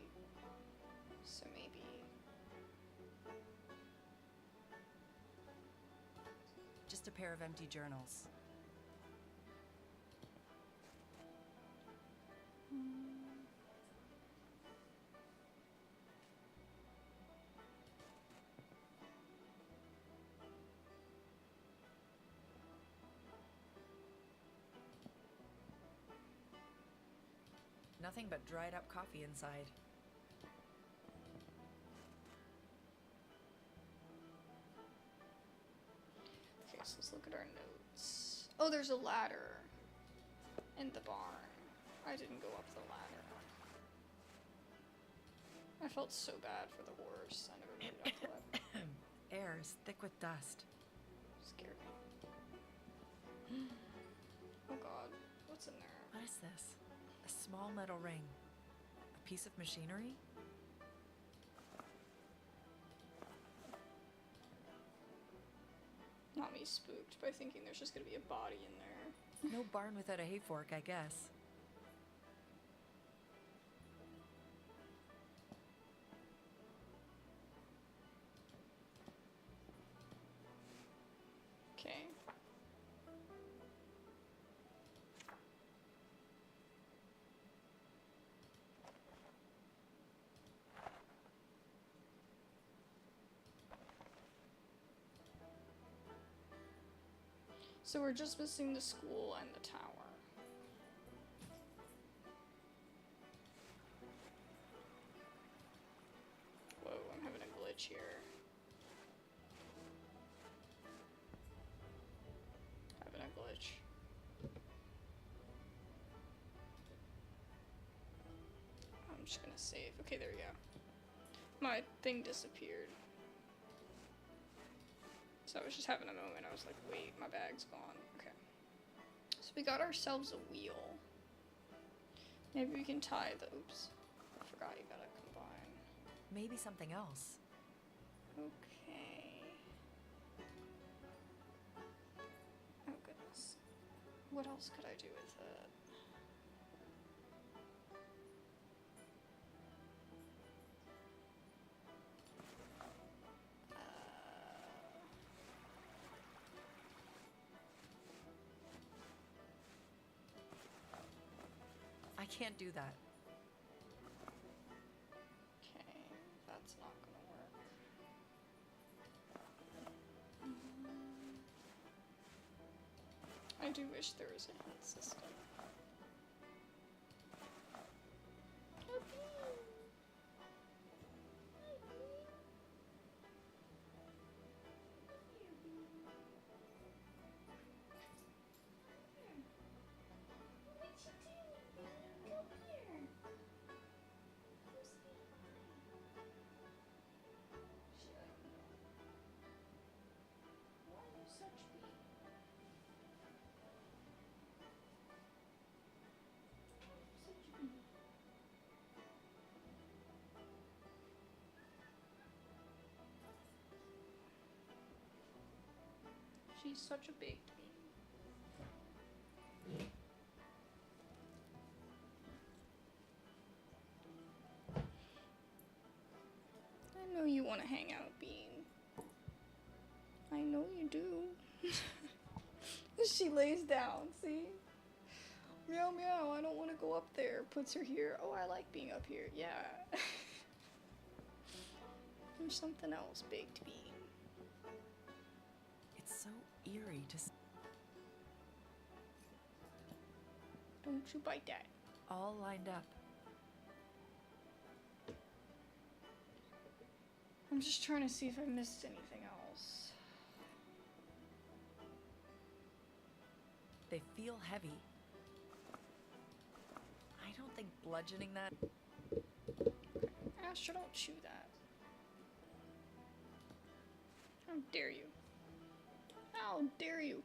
So maybe... Just a pair of empty journals. Nothing but dried up coffee inside. Okay, so let's look at our notes. Oh, there's a ladder in the barn. I didn't go up the ladder. I felt so bad for the horse. I never made it up the ladder. Air is thick with dust. Scared me. Oh god, what's in there? What is this? A small metal ring. A piece of machinery? Not me spooked by thinking there's just gonna be a body in there. No barn without a hay fork, I guess. Okay. So we're just missing the school and the tower. Whoa, I'm having a glitch here. Having a glitch. I'm just gonna save. Okay, there we go. My thing disappeared. So I was just having a moment. I was like, wait, my bag's gone. Okay. So we got ourselves a wheel. Maybe we can tie the... Oops. I forgot you gotta combine. Maybe something else. Okay. Oh, goodness. What else could I do with it? I can't do that. Okay, that's not gonna work. I do wish there was a hint system. She's such a big bee. I know you want to hang out, Bean. I know you do. She lays down, see? Meow meow, I don't want to go up there. Puts her here. Oh, I like being up here. Yeah. There's something else, baked bean. It's so eerie to Don't you bite that. all lined up. I'm just trying to see if I missed anything else. They feel heavy. think bludgeoning that. Astra, don't chew that. How dare you? How dare you?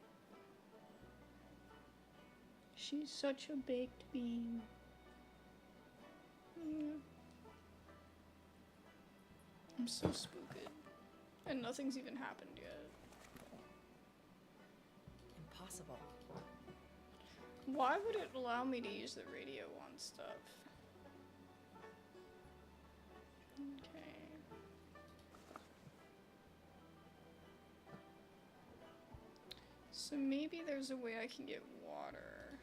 She's such a baked bean. I'm so spooked. And nothing's even happened yet. Impossible. Why would it allow me to use the radio on stuff? Okay. So maybe there's a way I can get water.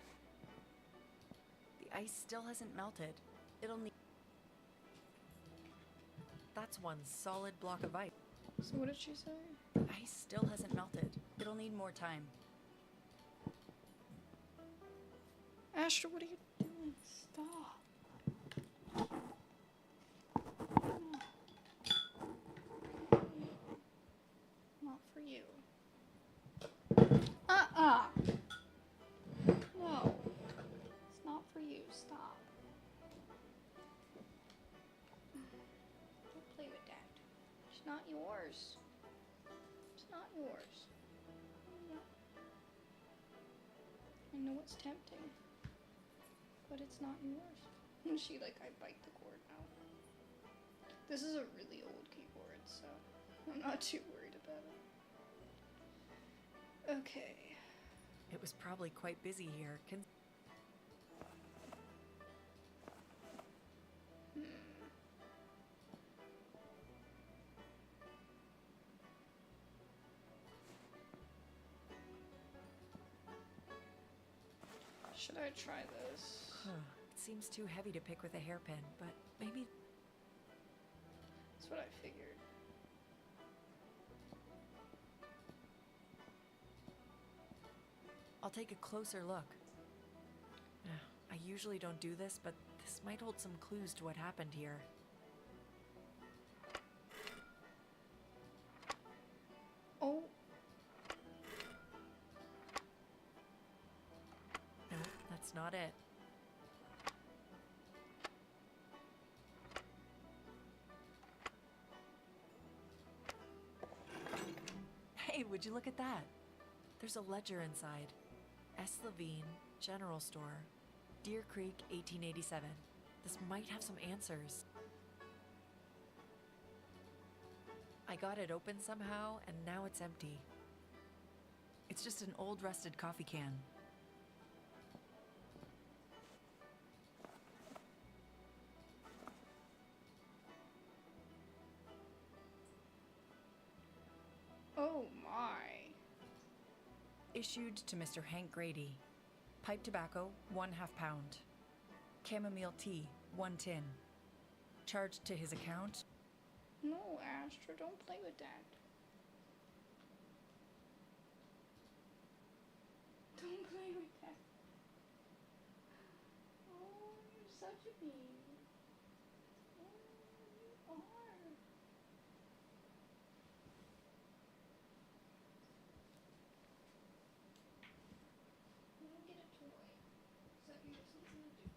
The ice still hasn't melted. It'll need. That's one solid block of ice. So what did she say? The ice still hasn't melted. It'll need more time. Astra, what are you doing? Stop. Not for you. No. It's not for you. Stop. Don't play with that. It's not yours. It's not yours. I know it's tempting, but it's not yours. And she I bite the cord now. This is a really old keyboard, so I'm not too worried about it. Okay. It was probably quite busy here. Should I try this? It seems too heavy to pick with a hairpin, but maybe. That's what I figured. I'll take a closer look. I usually don't do this, but this might hold some clues to what happened here. Oh. No, that's not it. Hey, would you look at that? There's a ledger inside. S. Levine, General Store, Deer Creek, 1887. This might have some answers. I got it open somehow, and now it's empty. It's just an old rusted coffee can. Oh my. Issued to Mr. Hank Grady. Pipe tobacco, 1/2 pound. Chamomile tea, 1 tin. Charged to his account. No, Astra, don't play with that. Don't play with that. Oh, you're such a baby. Oh, you are. Let me get a toy. So that you have something to do.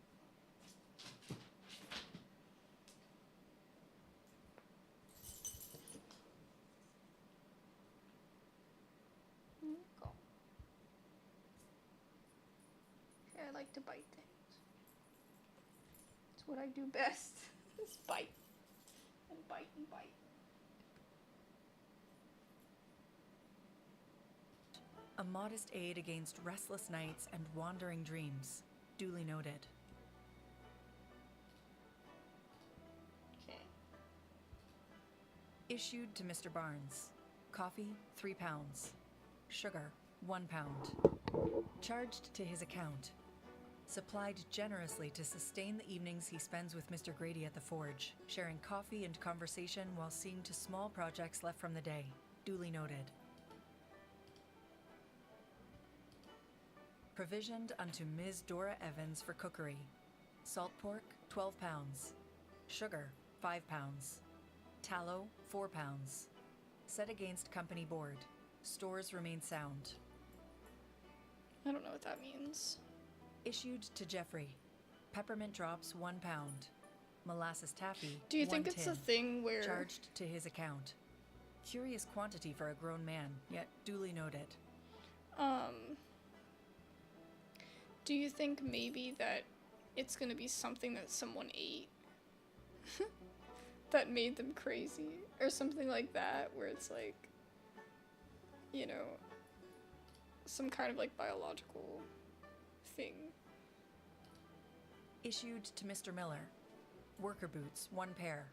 There you go. Okay, I like to bite things. It's what I do best. Is bite. And bite and bite. A modest aid against restless nights and wandering dreams. Duly noted. Okay. Issued to Mr. Barnes. Coffee, 3 pounds. Sugar, 1 pound. Charged to his account. Supplied generously to sustain the evenings he spends with Mr. Grady at the forge, sharing coffee and conversation while seeing to small projects left from the day. Duly noted. Provisioned unto Ms. Dora Evans for cookery. Salt pork, 12 pounds. Sugar, 5 pounds. Tallow, 4 pounds. Set against company board. Stores remain sound. I don't know what that means. Issued to Jeffrey. Peppermint drops 1 pound. Molasses taffy Do you 1 think it's a tin. thing where Charged to his account. Curious quantity for a grown man, yet duly noted. do you think maybe that it's gonna be something that someone ate that made them crazy or something like that, where it's like, you know, some kind of like biological thing? Issued to Mr. Miller. Worker boots 1 pair.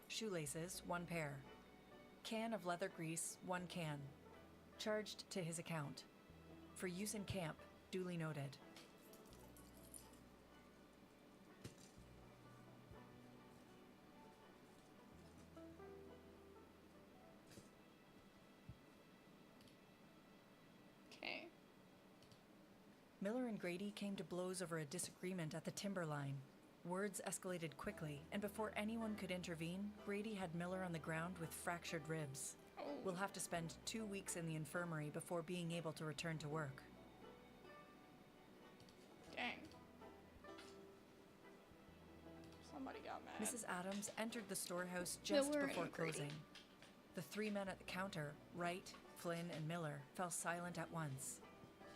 Shoelaces 1 pair. Can of leather grease 1 can. Charged to his account. For use in camp, duly noted. Okay. Miller and Grady came to blows over a disagreement at the timber line. Words escalated quickly, and before anyone could intervene, Grady had Miller on the ground with fractured ribs. Oh, We'll have to spend 2 weeks in the infirmary before being able to return to work. dang. Somebody got mad. Mrs. Adams entered the storehouse just Miller before and Grady. closing. The 3 men at the counter, Wright, Flynn, and Miller, fell silent at once.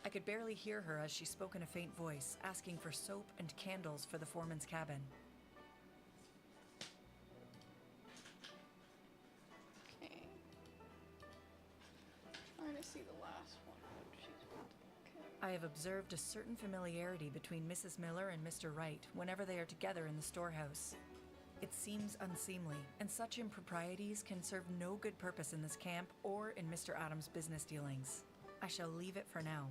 I could barely hear her as she spoke in a faint voice, asking for soap and candles for the foreman's cabin. Okay. Trying to see the last one. Okay. I have observed a certain familiarity between Mrs. Miller and Mr. Wright whenever they are together in the storehouse. It seems unseemly, and such improprieties can serve no good purpose in this camp or in Mr. Adams' business dealings. I shall leave it for now.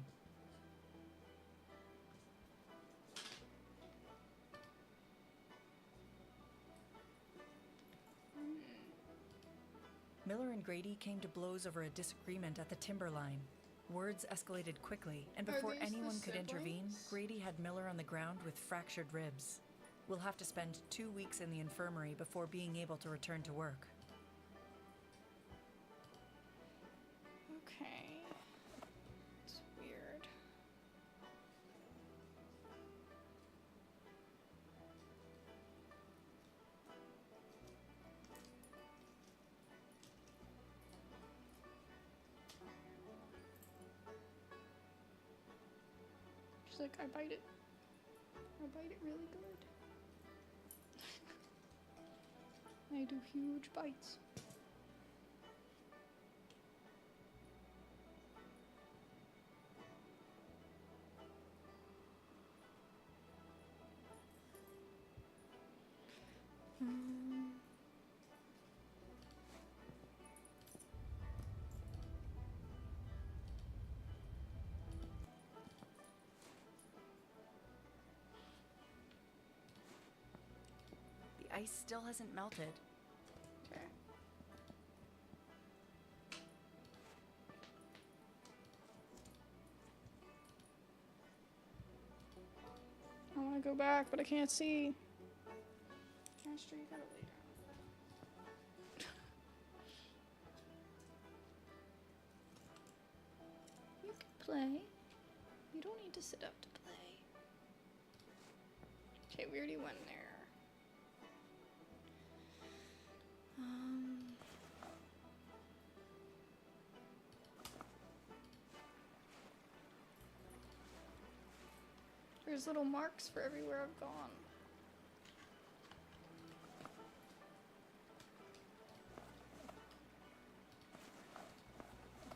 Miller and Grady came to blows over a disagreement at the timber line. Words escalated quickly, and Are before these the anyone could intervene, siblings? Grady had Miller on the ground with fractured ribs. We'll have to spend 2 weeks in the infirmary before being able to return to work. Okay. It's weird. She's like, I bite it. I bite it really good. I do huge bites. The ice still hasn't melted. Okay. I want to go back, but I can't see. Master, you gotta lay down. You can play. You don't need to sit up to play. Okay, we already went there. There's little marks for everywhere I've gone.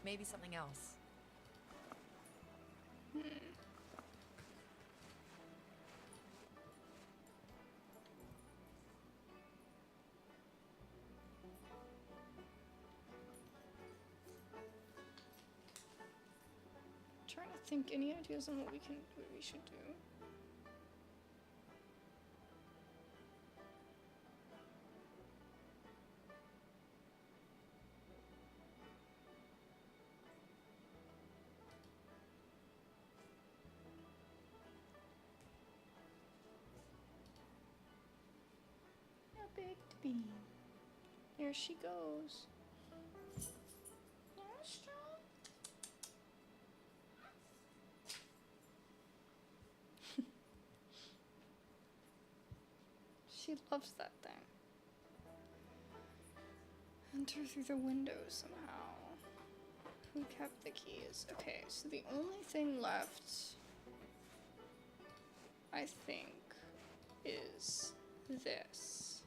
Maybe something else. Trying to think, any ideas on what we should do? A baked bean. There she goes. Nostra? She loves that thing. Enter through the window somehow. Who kept the keys? Okay, so the only thing left, I think, is this.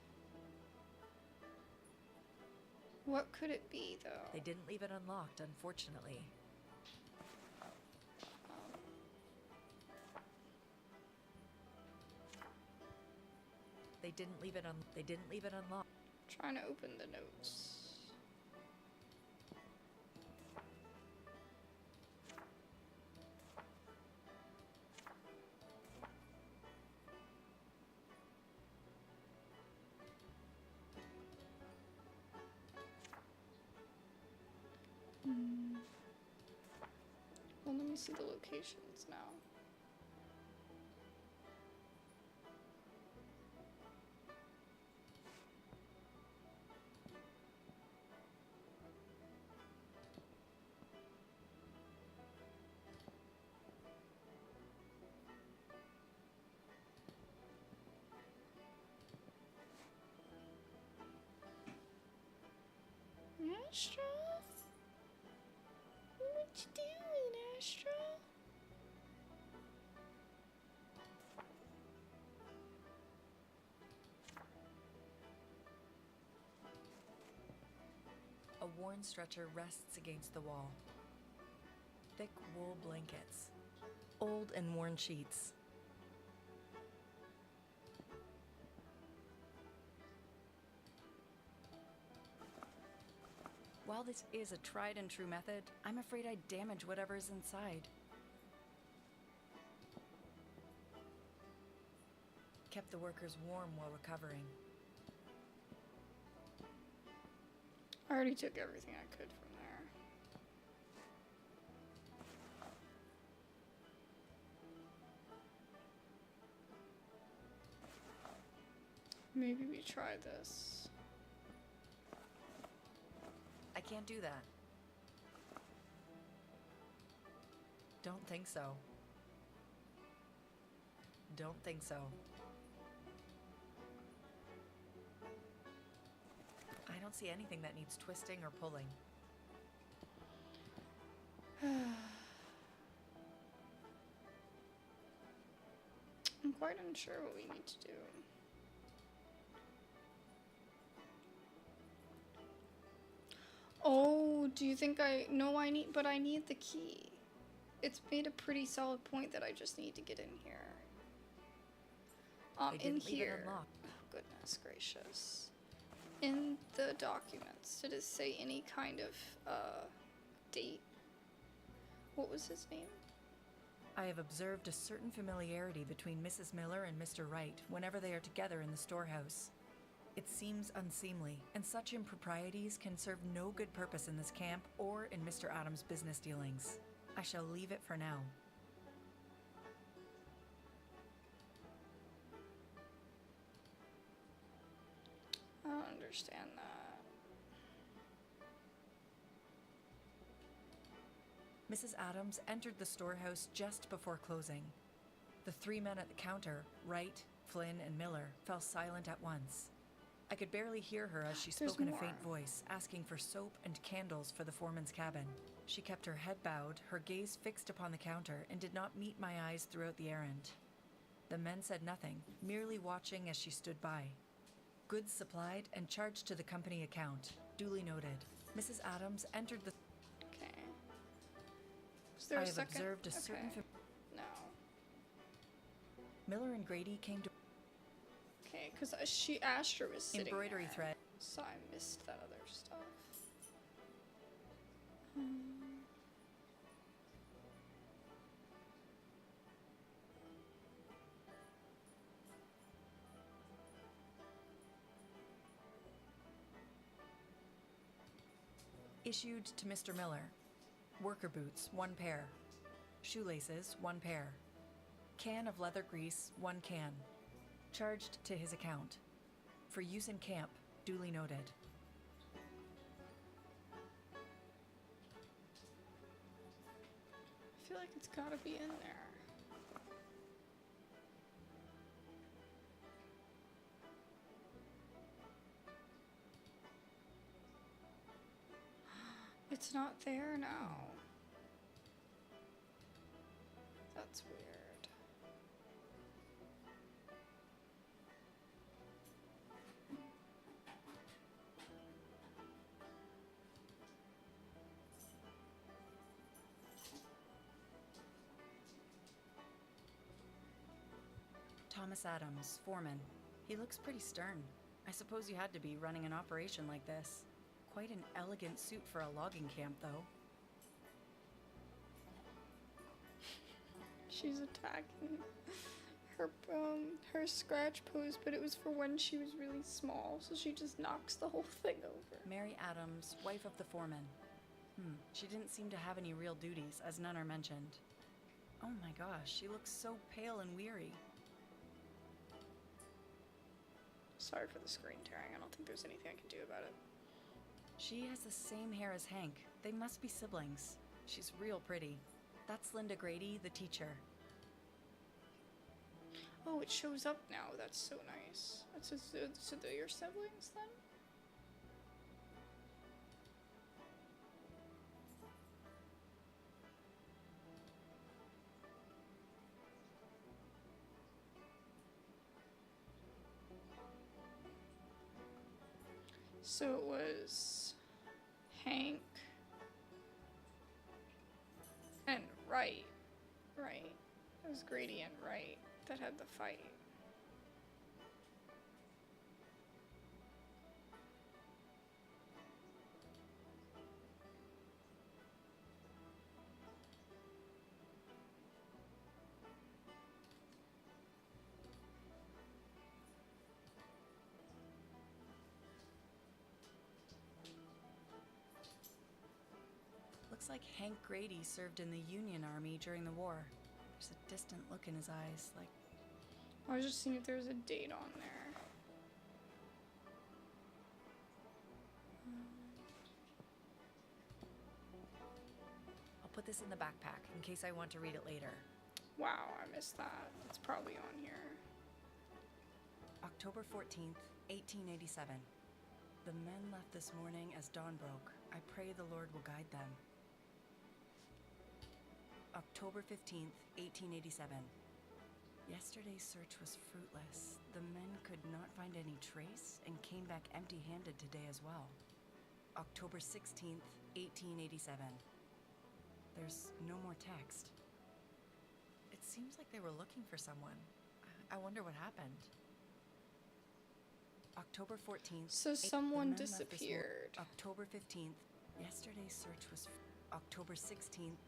What could it be, though? They didn't leave it unlocked, unfortunately. They didn't leave it unlocked. Trying to open the notes. Well, let me see the locations now. Astra? What you doing, Astra? A worn stretcher rests against the wall. Thick wool blankets. Old and worn sheets. While this is a tried and true method, I'm afraid I'd damage whatever's inside. Kept the workers warm while recovering. I already took everything I could from there. Maybe we try this. I can't do that. Don't think so. Don't think so. I don't see anything that needs twisting or pulling. I'm quite unsure what we need to do. Oh, do you think no, I need the key. It's made a pretty solid point that I just need to get in here. They In didn't leave it here. unlocked. Oh, goodness gracious. In the documents, did it say any kind of, date? What was his name? I have observed a certain familiarity between Mrs. Miller and Mr. Wright whenever they are together in the storehouse. It seems unseemly, and such improprieties can serve no good purpose in this camp or in Mr. Adams' business dealings. I shall leave it for now. I don't understand that. Mrs. Adams entered the storehouse just before closing. The three men at the counter, Wright, Flynn, and Miller, fell silent at once. I could barely hear her as she There's spoke in a more. faint voice, asking for soap and candles for the foreman's cabin. She kept her head bowed, her gaze fixed upon the counter, and did not meet my eyes throughout the errand. The men said nothing, merely watching as she stood by. Goods supplied and charged to the company account. Duly noted. Mrs. Adams entered the... Okay. Was there I a have second? observed a certain... Okay. No. Miller and Grady came to... Okay, because Astra was sitting Embroidery there, thread. so I missed that other stuff. Issued to Mr. Miller. Worker boots, 1 pair. Shoelaces, 1 pair. Can of leather grease, 1 can. Charged to his account. For use in camp, duly noted. I feel like it's gotta be in there. it's not there now. That's weird. Thomas Adams, foreman. He looks pretty stern. I suppose you had to be running an operation like this. Quite an elegant suit for a logging camp, though. She's attacking her scratch pose, but it was for when she was really small, so she just knocks the whole thing over. Mary Adams, wife of the foreman. She didn't seem to have any real duties, as none are mentioned. Oh my gosh, she looks so pale and weary. Sorry for the screen tearing. I don't think there's anything I can do about it. She has the same hair as Hank. They must be siblings. She's real pretty. That's Linda Grady, the teacher. Oh, it shows up now. That's so nice. So they're your siblings then? So it was Hank and Wright, right? It was Grady and Wright that had the fight. Looks like Hank Grady served in the Union Army during the war. There's a distant look in his eyes, like... I was just seeing if there was a date on there. I'll put this in the backpack in case I want to read it later. Wow, I missed that. It's probably on here. October 14th, 1887. The men left this morning as dawn broke. I pray the Lord will guide them. October 15th, 1887. Yesterday's search was fruitless. The men could not find any trace and came back empty-handed today as well. October 16th, 1887. There's no more text. It seems like they were looking for someone. I wonder what happened. October 14th. So someone disappeared. October 15th. Yesterday's search was October 16th.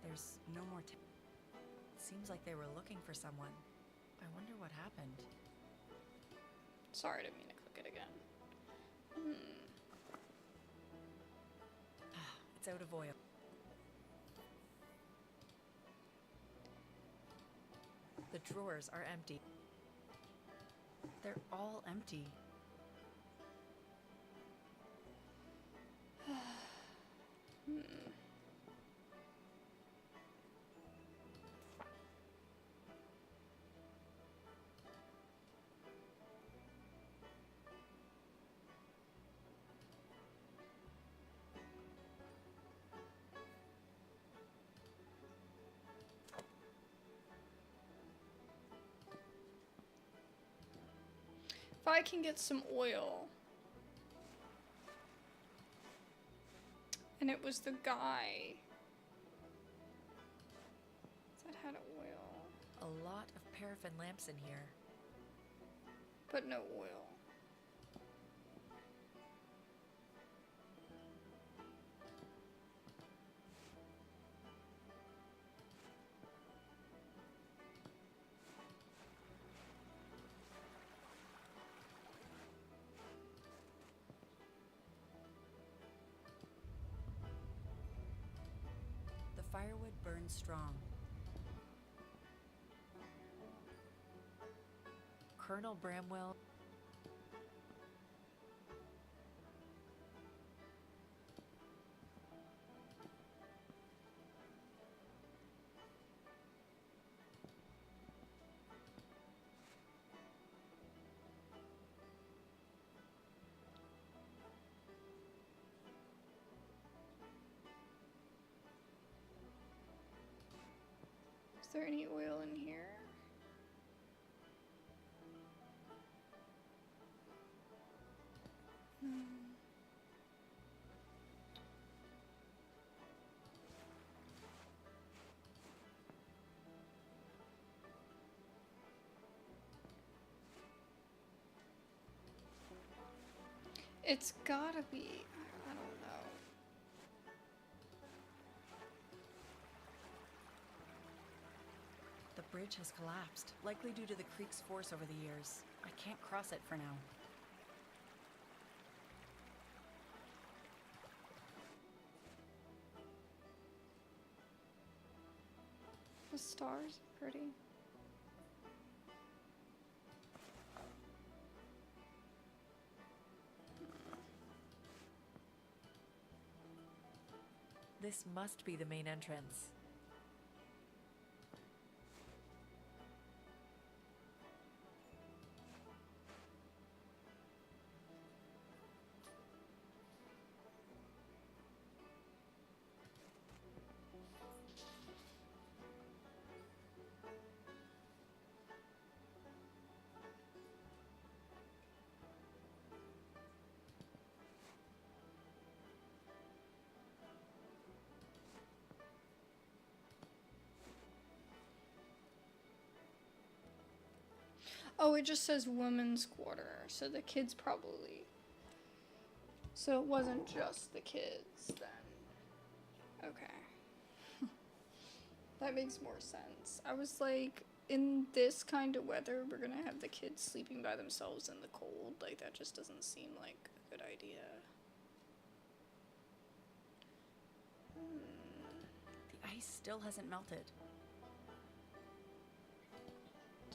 There's no more text. Seems like they were looking for someone. I wonder what happened. Sorry, I didn't mean to click it again. It's out of oil. The drawers are empty. They're all empty. If I can get some oil. And it was the guy that had oil. A lot of paraffin lamps in here. But no oil. The firewood burns strong. Colonel Bramwell. there any oil in here? No. It's gotta be, I don't know. The bridge has collapsed, likely due to the creek's force over the years. I can't cross it for now. The stars are pretty. This must be the main entrance. Oh, it just says women's quarter, so the kids probably. So it wasn't just the kids then. Okay. That makes more sense. I was like, in this kind of weather, we're gonna have the kids sleeping by themselves in the cold. Like, that just doesn't seem like a good idea. The ice still hasn't melted.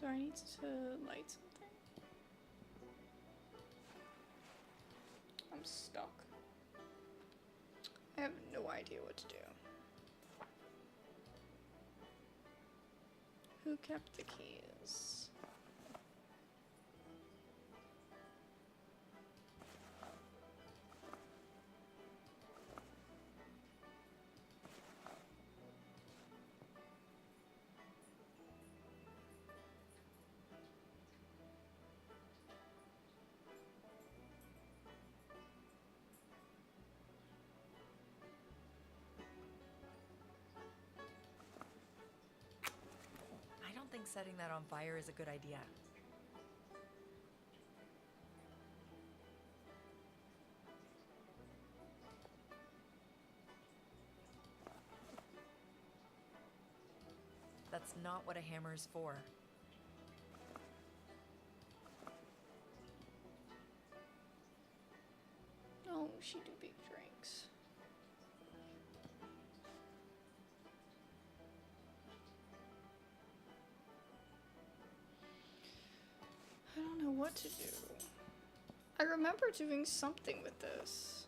Do I need to light something? I'm stuck. I have no idea what to do. Who kept the keys? I don't think setting that on fire is a good idea. That's not what a hammer is for. Oh, she do big drinks. I don't know what to do. I remember doing something with this,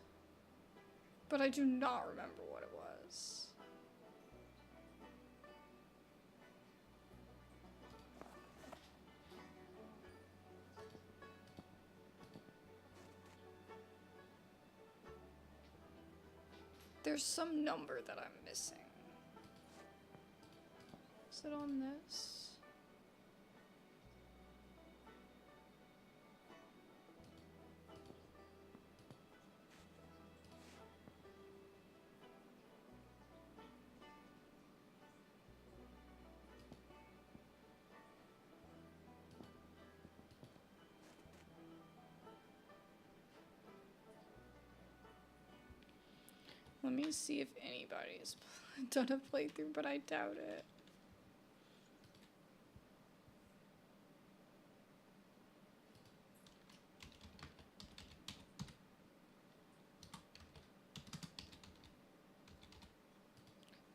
but I do not remember what it was. There's some number that I'm missing. Is it on this? Let me see if anybody's done a playthrough, but I doubt it.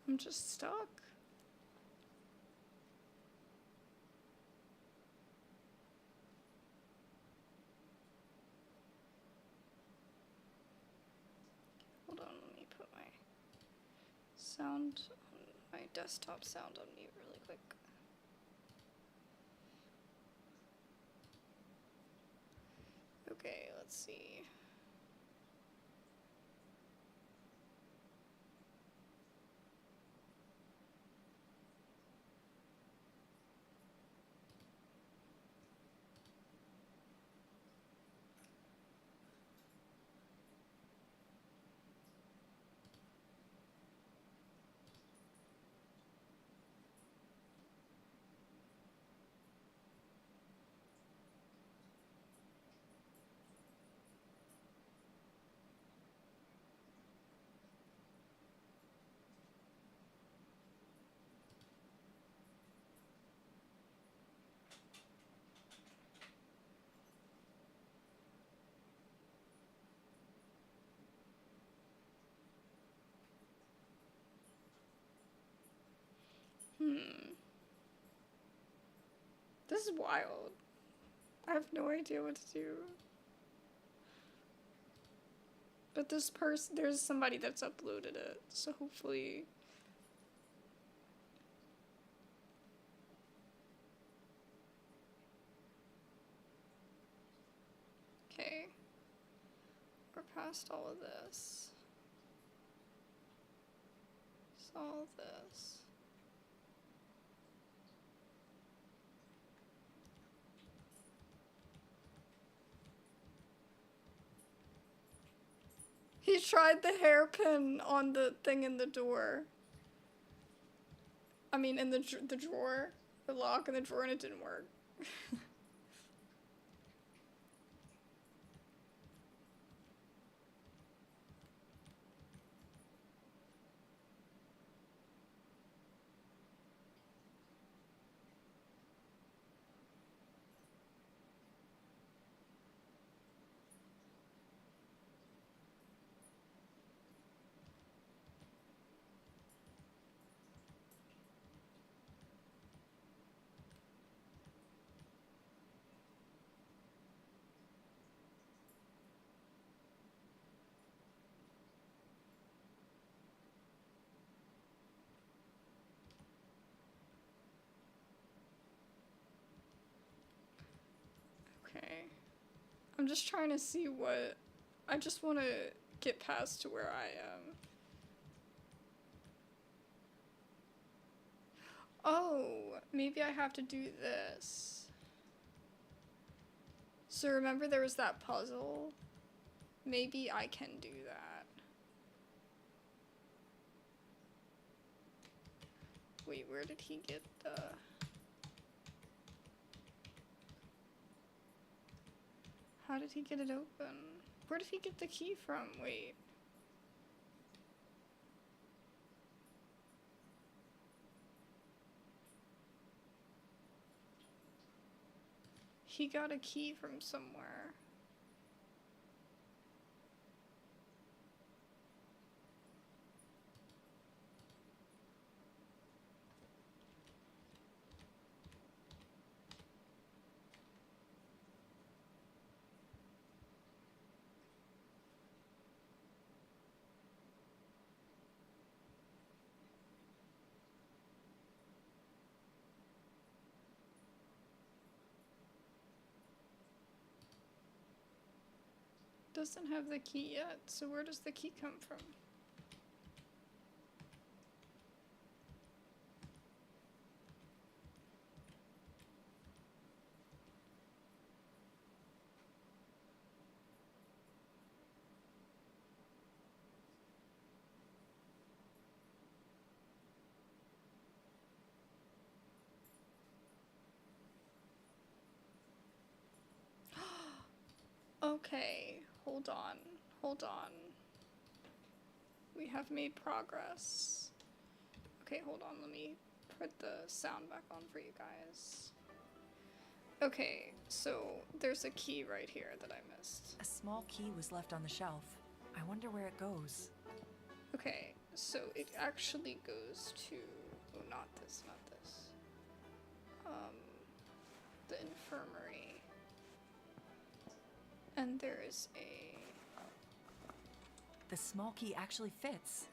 I'm just stuck. Hold on, let me put my sound on my desktop sound on mute really quick. Okay, let's see. This is wild. I have no idea what to do. But this person, there's somebody that's uploaded it, so hopefully... Okay. We're past all of this. All this. He tried the hairpin on the thing in the door. I mean, in the drawer. The lock in the drawer, and it didn't work. Okay. I'm just trying to see what... I just want to get past to where I am. Oh, maybe I have to do this. So remember there was that puzzle? Maybe I can do that. Wait, where did he get the... How did he get it open? Where did he get the key from? Wait. He got a key from somewhere. Doesn't have the key yet, so where does the key come from? Okay, hold on, hold on. We have made progress. Okay, hold on, let me put the sound back on for you guys. Okay, so there's a key right here that I missed. A small key was left on the shelf. I wonder where it goes. Okay, so it actually goes to... Oh, not this, not this. The infirmary. And there is a... The small key actually fits.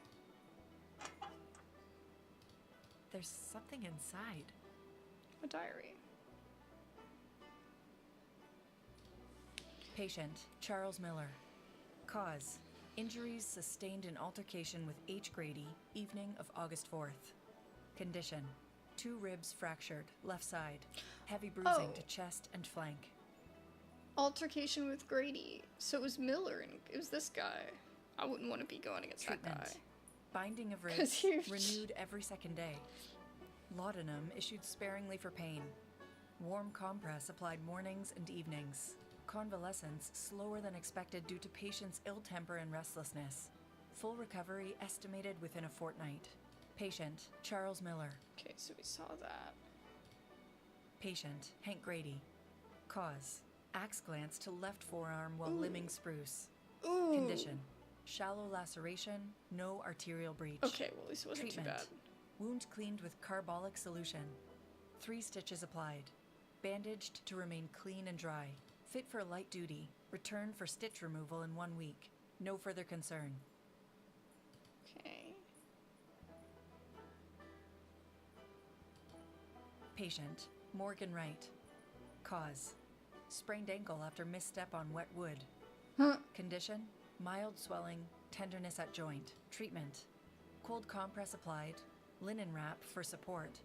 There's something inside. a diary. Patient, Charles Miller. Cause, injuries sustained in altercation with H. Grady, evening of August 4th. Condition, 2 ribs fractured, left side. Heavy bruising to chest and flank. Altercation with Grady. So it was Miller and it was this guy. I wouldn't want to be going against Treatment. that guy. Binding of 'Cause ribs, you're- renewed every second day. Laudanum issued sparingly for pain. Warm compress applied mornings and evenings. Convalescence slower than expected due to patient's ill temper and restlessness. Full recovery estimated within a fortnight. Patient, Charles Miller. Okay, so we saw that. Patient, Hank Grady. Cause, axe glance to left forearm while limbing spruce. Ooh. Condition, shallow laceration, no arterial breach. Okay, well at least it wasn't Treatment, too bad. wound cleaned with carbolic solution. 3 stitches applied. Bandaged to remain clean and dry. Fit for light duty. Return for stitch removal in 1 week. No further concern. Okay. Patient, Morgan Wright. Cause, sprained ankle after misstep on wet wood. Huh. Condition, mild swelling, tenderness at joint. Treatment, cold compress applied, linen wrap for support.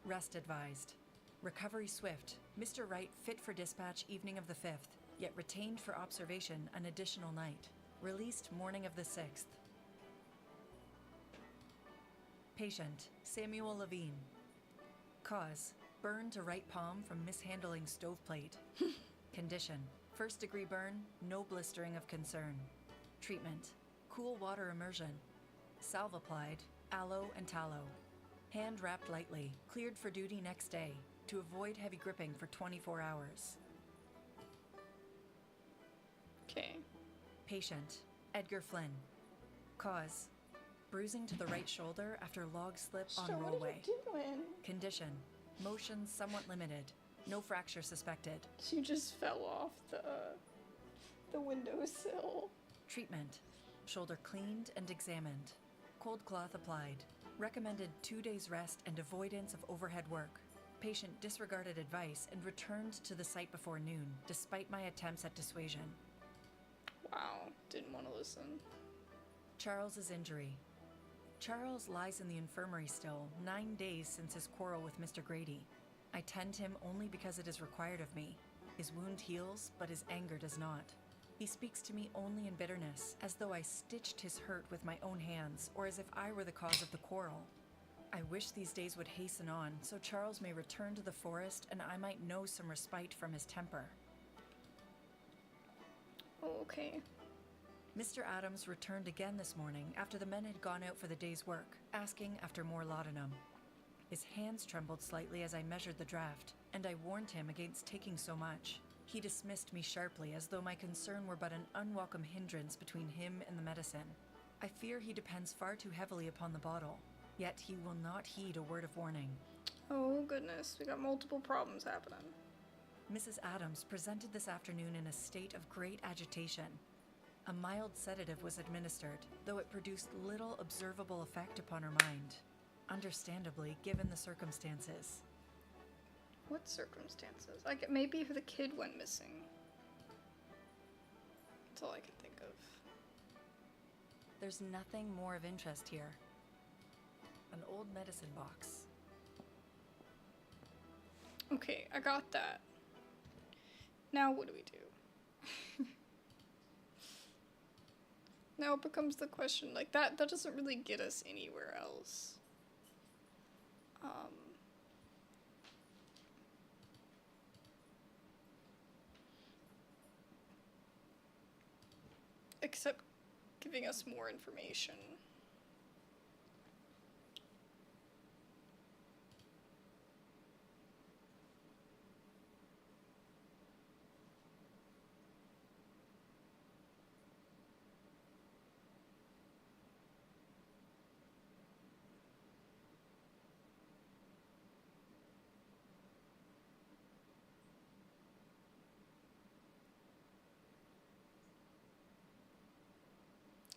Rest advised. Recovery swift. Mr. Wright fit for dispatch evening of the 5th, yet retained for observation an additional night. Released morning of the 6th. Patient, Samuel Levine. Cause, burn to right palm from mishandling stoveplate. Condition, first-degree burn, no blistering of concern. Treatment, cool water immersion. Salve applied, aloe and tallow. Hand wrapped lightly, cleared for duty next day, to avoid heavy gripping for 24 hours. Okay. Patient, Edgar Flynn. Cause, bruising to the right shoulder after log slip on So what are rollway. you doing? Condition, motion somewhat limited. No fracture suspected. You just fell off the windowsill. Treatment, shoulder cleaned and examined. Cold cloth applied. Recommended 2 days rest and avoidance of overhead work. Patient disregarded advice and returned to the site before noon, despite my attempts at dissuasion. Wow, didn't want to listen. Charles's injury. Charles lies in the infirmary still, 9 days since his quarrel with Mr. Grady. I tend him only because it is required of me. His wound heals, but his anger does not. He speaks to me only in bitterness, as though I stitched his hurt with my own hands, or as if I were the cause of the quarrel. I wish these days would hasten on, so Charles may return to the forest and I might know some respite from his temper. Oh, okay. Mr. Adams returned again this morning after the men had gone out for the day's work, asking after more laudanum. His hands trembled slightly as I measured the draft, and I warned him against taking so much. He dismissed me sharply as though my concern were but an unwelcome hindrance between him and the medicine. I fear he depends far too heavily upon the bottle, yet he will not heed a word of warning. Oh goodness, we got multiple problems happening. Mrs. Adams presented this afternoon in a state of great agitation. A mild sedative was administered, though it produced little observable effect upon her mind. Understandably, given the circumstances. What circumstances? Like, maybe if the kid went missing. That's all I can think of. There's nothing more of interest here. An old medicine box. Okay, I got that. Now what do we do? Now it becomes the question, like, that doesn't really get us anywhere else. Except giving us more information.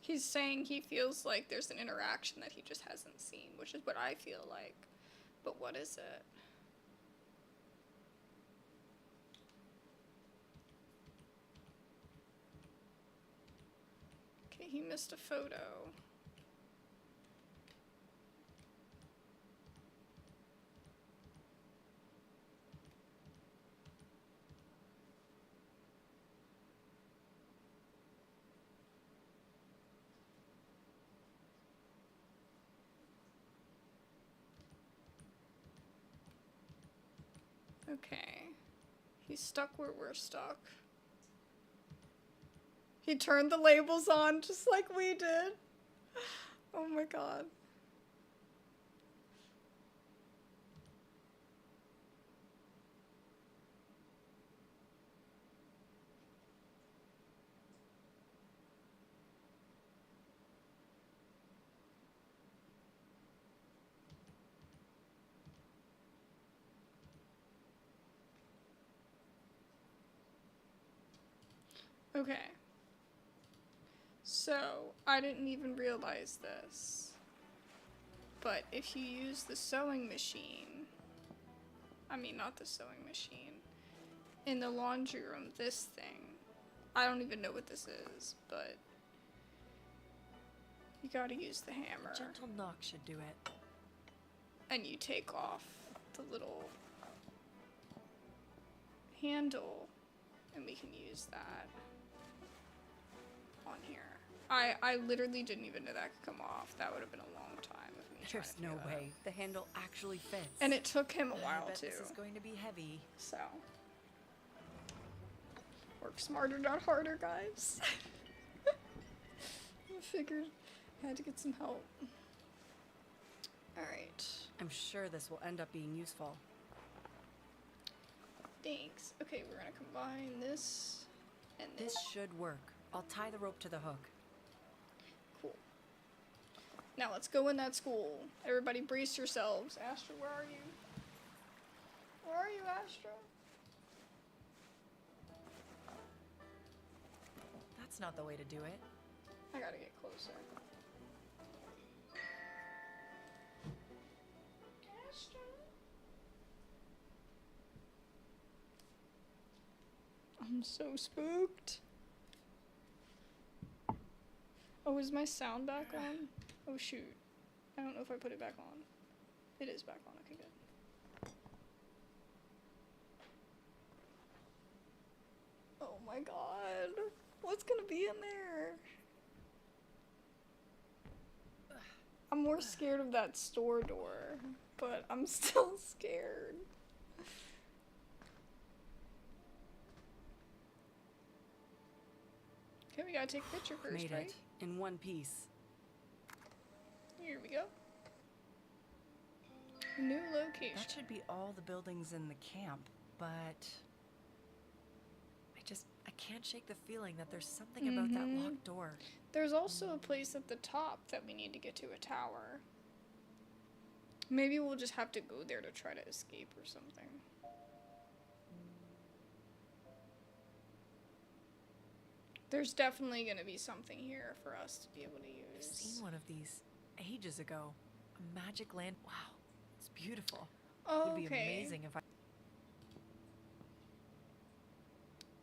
He's saying he feels like there's an interaction that he just hasn't seen, which is what I feel like. But what is it? Okay, he missed a photo. Okay. He's stuck where we're stuck. He turned the labels on just like we did. Oh my god. Okay. So, I didn't even realize this. But if you use the sewing machine, I mean, not the sewing machine, in the laundry room, this thing, I don't even know what this is, but you gotta use the hammer. A gentle knock should do it. And you take off the little handle, and we can use that on here. I literally didn't even know that could come off. That would have been a long time of me trying There's to no do that. way. The handle actually fits. And it took him a I while bet too. This is going to be heavy. So work smarter, not harder, guys. I figured I had to get some help. Alright. I'm sure this will end up being useful. Thanks. Okay, we're gonna combine this and This this. should work. I'll tie the rope to the hook. Cool. Now let's go in that school. Everybody brace yourselves. Astra, where are you? Where are you, Astra? That's not the way to do it. I gotta get closer. Astra? I'm so spooked. Oh, is my sound back on? Oh shoot. I don't know if I put it back on. It is back on, okay, good. Oh my god. What's gonna be in there? I'm more scared of that store door, but I'm still scared. Okay, we gotta take a picture first, Made right? it. In one piece. Here we go. New location. That should be all the buildings in the camp, but I can't shake the feeling that there's something about that locked door. There's also a place at the top that we need to get to, a tower. Maybe we'll just have to go there to try to escape or something. There's definitely gonna be something here for us to be able to I've use. seen one of these ages ago. A magic land. Wow, it's beautiful. Oh, It would be okay. amazing if I.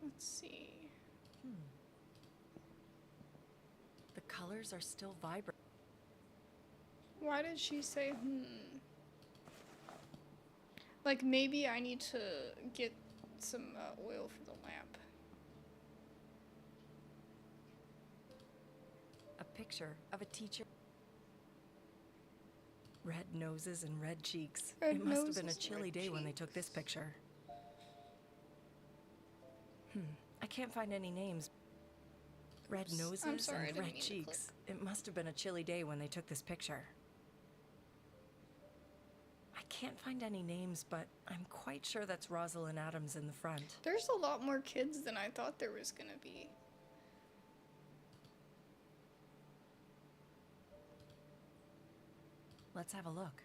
Let's see. The colors are still vibrant. Why did she say Like, maybe I need to get some oil for the lamp. A picture of a teacher. Red noses and red cheeks. Red It must have been a noses and chilly red day when they took this cheeks. picture. I can't find any names. Red Oops. noses I'm sorry, I and didn't red mean to cheeks. It must have been a chilly day when they took this picture. I can't find any names, but I'm quite sure that's Rosalind Adams in the front. There's a lot more kids than I thought there was gonna be. Let's have a look.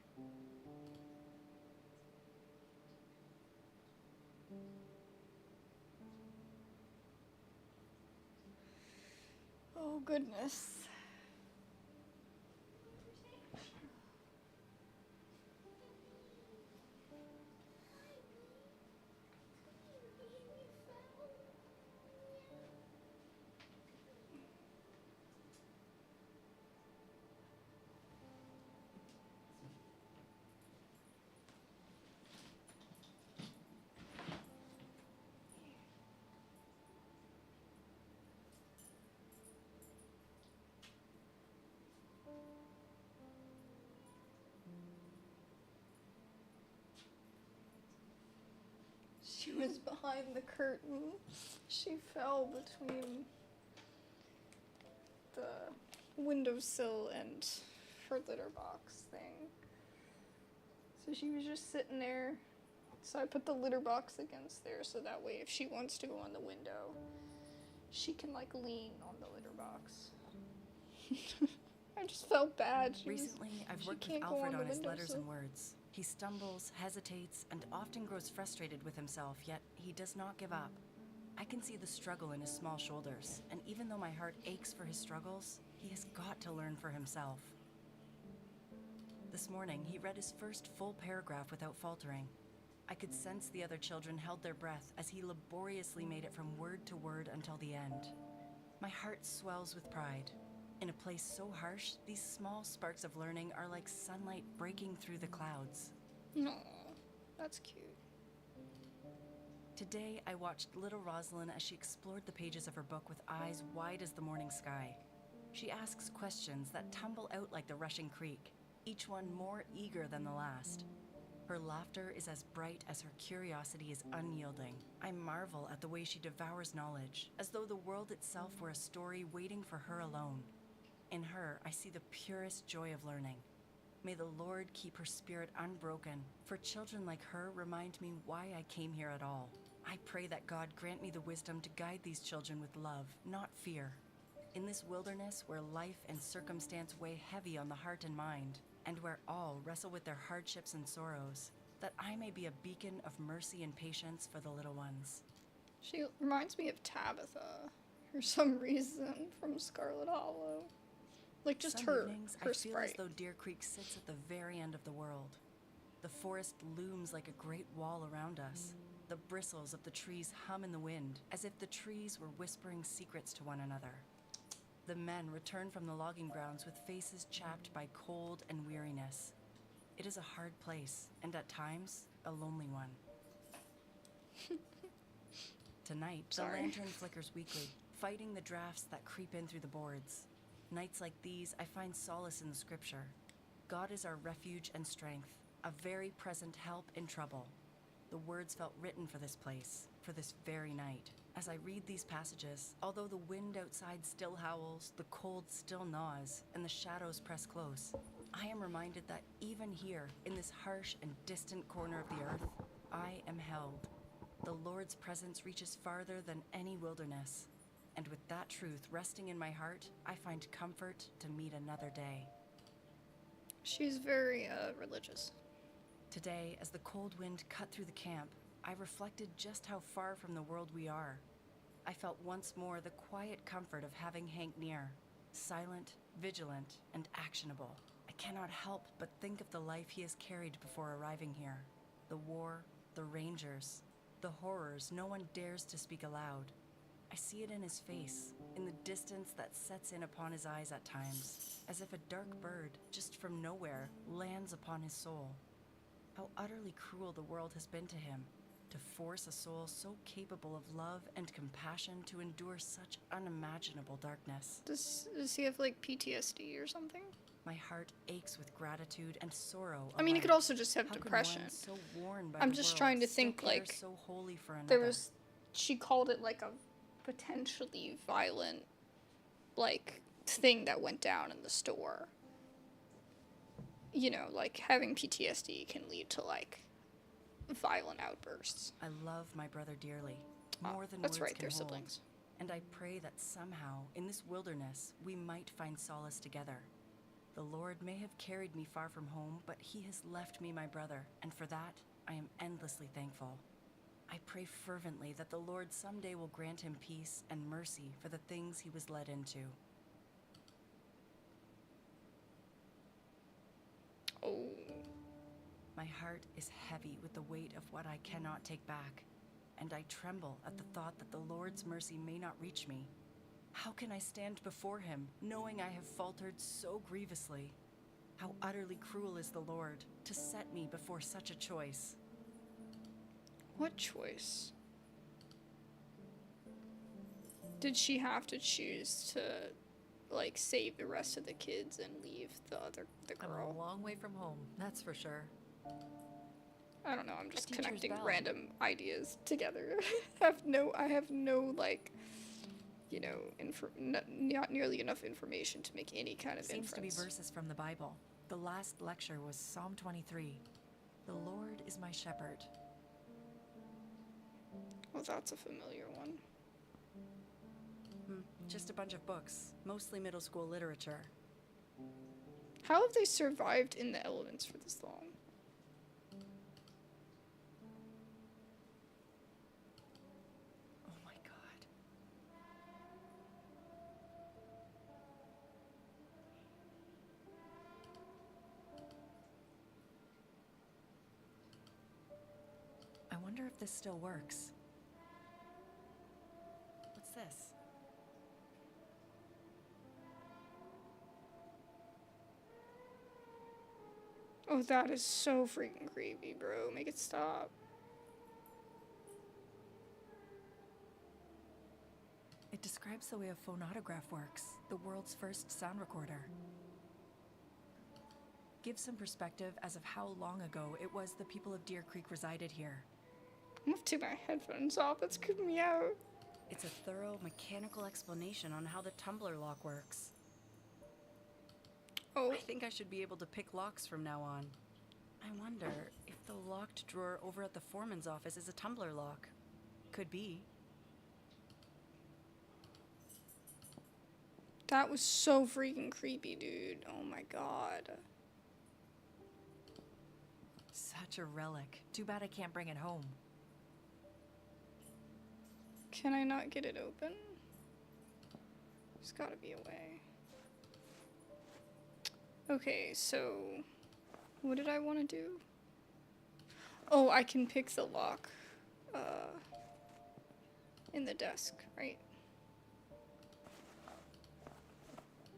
Oh, goodness. She was behind the curtain. She fell between the windowsill and her litter box thing. So she was just sitting there. So I put the litter box against there so that way if she wants to go on the window, she can like lean on the litter box. I just felt bad. Recently, I've she worked with can't go Alfred on on the his letters windowsill. and words. He stumbles, hesitates, and often grows frustrated with himself, yet he does not give up. I can see the struggle in his small shoulders, and even though my heart aches for his struggles, he has got to learn for himself. This morning, he read his first full paragraph without faltering. I could sense the other children held their breath as he laboriously made it from word to word until the end. My heart swells with pride. In a place so harsh, these small sparks of learning are like sunlight breaking through the clouds. No, that's cute. Today, I watched little Rosalind as she explored the pages of her book with eyes wide as the morning sky. She asks questions that tumble out like the rushing creek, each one more eager than the last. Her laughter is as bright as her curiosity is unyielding. I marvel at the way she devours knowledge, as though the world itself were a story waiting for her alone. In her, I see the purest joy of learning. May the Lord keep her spirit unbroken, for children like her remind me why I came here at all. I pray that God grant me the wisdom to guide these children with love, not fear. In this wilderness where life and circumstance weigh heavy on the heart and mind, and where all wrestle with their hardships and sorrows, that I may be a beacon of mercy and patience for the little ones. She reminds me of Tabitha for some reason from Scarlet Hollow. Like just Some her evenings, her I feel sprite. as though Deer Creek sits at the very end of the world. The forest looms like a great wall around us. The bristles of the trees hum in the wind, as if the trees were whispering secrets to one another. The men return from the logging grounds with faces chapped by cold and weariness. It is a hard place, and at times, a lonely one. Tonight, the Sorry. lantern flickers weakly, fighting the drafts that creep in through the boards. Nights like these, I find solace in the scripture. God is our refuge and strength, a very present help in trouble. The words felt written for this place, for this very night. As I read these passages, although the wind outside still howls, the cold still gnaws, and the shadows press close, I am reminded that even here, in this harsh and distant corner of the earth, I am held. The Lord's presence reaches farther than any wilderness. And with that truth resting in my heart, I find comfort to meet another day. She's very religious. Today, as the cold wind cut through the camp, I reflected just how far from the world we are. I felt once more the quiet comfort of having Hank near, silent, vigilant, and actionable. I cannot help but think of the life he has carried before arriving here. The war, the rangers, the horrors no one dares to speak aloud. I see it in his face, in the distance that sets in upon his eyes at times, as if a dark bird, just from nowhere, lands upon his soul. How utterly cruel the world has been to him, to force a soul so capable of love and compassion to endure such unimaginable darkness. Does he have like PTSD or something? My heart aches with gratitude and sorrow. I mean, he alike. could also just have How can depression. one so worn by I'm the just world trying to still think, care like, so wholly for another? There was, she called it like a potentially violent, like, thing that went down in the store. You know, like, having PTSD can lead to, like, violent outbursts. I love my brother dearly, more than That's words right, can they're hold. siblings. And I pray that somehow, in this wilderness, we might find solace together. The Lord may have carried me far from home, but he has left me my brother, and for that, I am endlessly thankful. I pray fervently that the Lord someday will grant him peace and mercy for the things he was led into. Oh. My heart is heavy with the weight of what I cannot take back, and I tremble at the thought that the Lord's mercy may not reach me. How can I stand before him, knowing I have faltered so grievously? How utterly cruel is the Lord to set me before such a choice. What choice? Did she have to choose to, like, save the rest of the kids and leave the I'm girl? a long way from home, that's for sure. I don't know, I'm just teacher's connecting bell. random ideas together. I have no, like, you know, not nearly enough information to make any kind of Seems to be inference. verses from the Bible. The last lecture was Psalm 23. The Lord is my shepherd. Well, that's a familiar one. Just a bunch of books, mostly middle school literature. How have they survived in the elements for this long? Oh my God. this still works. What's this? Oh, that is so freaking creepy, bro. Make it stop. It describes the way a phonautograph works, the world's first sound recorder. Gives some perspective as of how long ago it was the people of Deer Creek resided here. I'm gonna take my headphones off. That's creeping me out. It's a thorough mechanical explanation on how the tumbler lock works. Oh, I think I should be able to pick locks from now on. I wonder if the locked drawer over at the foreman's office is a tumbler lock. Could be. that was so freaking creepy, dude. Oh my god. Such a relic. Too bad I can't bring it home. Can I not get it open? There's gotta be a way. Okay, so what did I want to do? Oh, I can pick the lock in the desk, right?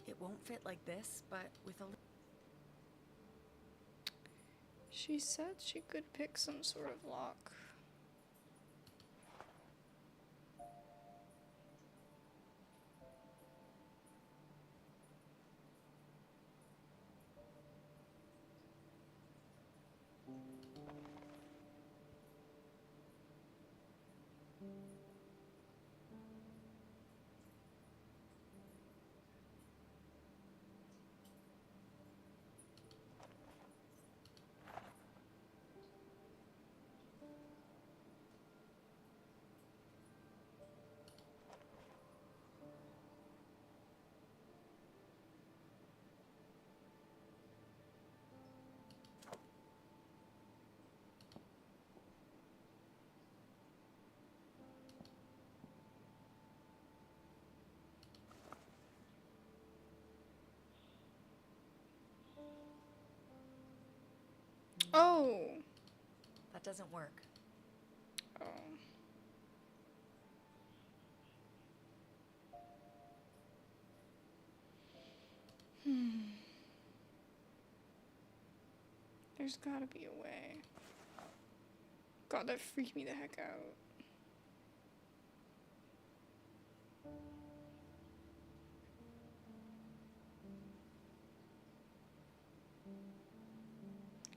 It won't fit like this, but with a She said she could pick some sort of lock. Oh. That doesn't work. Oh. There's gotta be a way. God, that freaked me the heck out.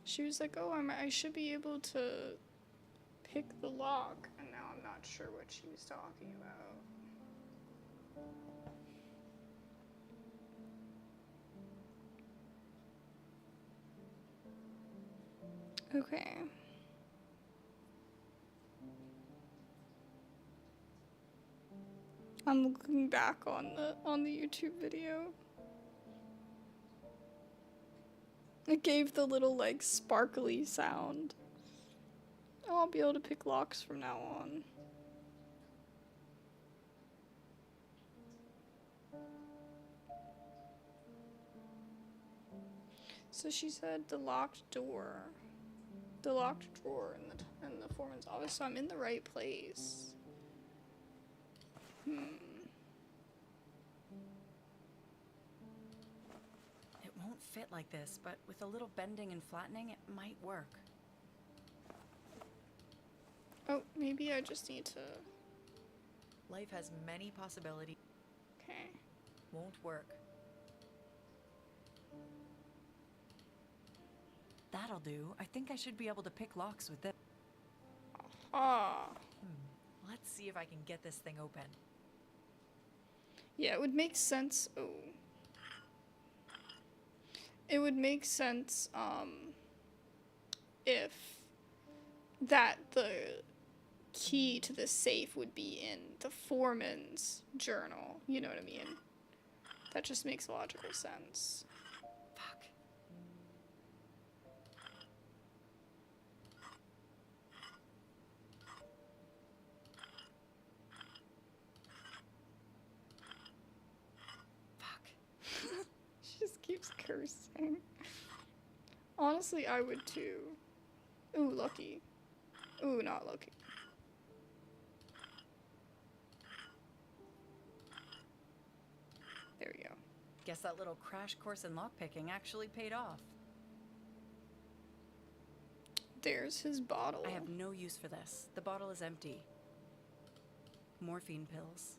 She was like, oh, I should be able to pick the lock. And now I'm not sure what she was talking about. Okay. I'm looking back on the YouTube video. It gave the little like sparkly sound. Oh, I'll be able to pick locks from now on. So she said the locked door, the locked drawer in the foreman's office. So I'm in the right place. It won't fit like this, but with a little bending and flattening, it might work. Oh, maybe I just need to. Life has many possibilities. Okay. Won't work. That'll do. I think I should be able to pick locks with this. Ah. Let's see if I can get this thing open. Yeah, it would make sense. Oh. It would make sense, if that the key to the safe would be in the foreman's journal. You know what I mean? That just makes logical sense. Fuck. She just keeps cursing. Honestly, I would too. Ooh, lucky. Ooh, not lucky. Guess that little crash course in lockpicking actually paid off. There's his bottle. I have no use for this. The bottle is empty. Morphine pills.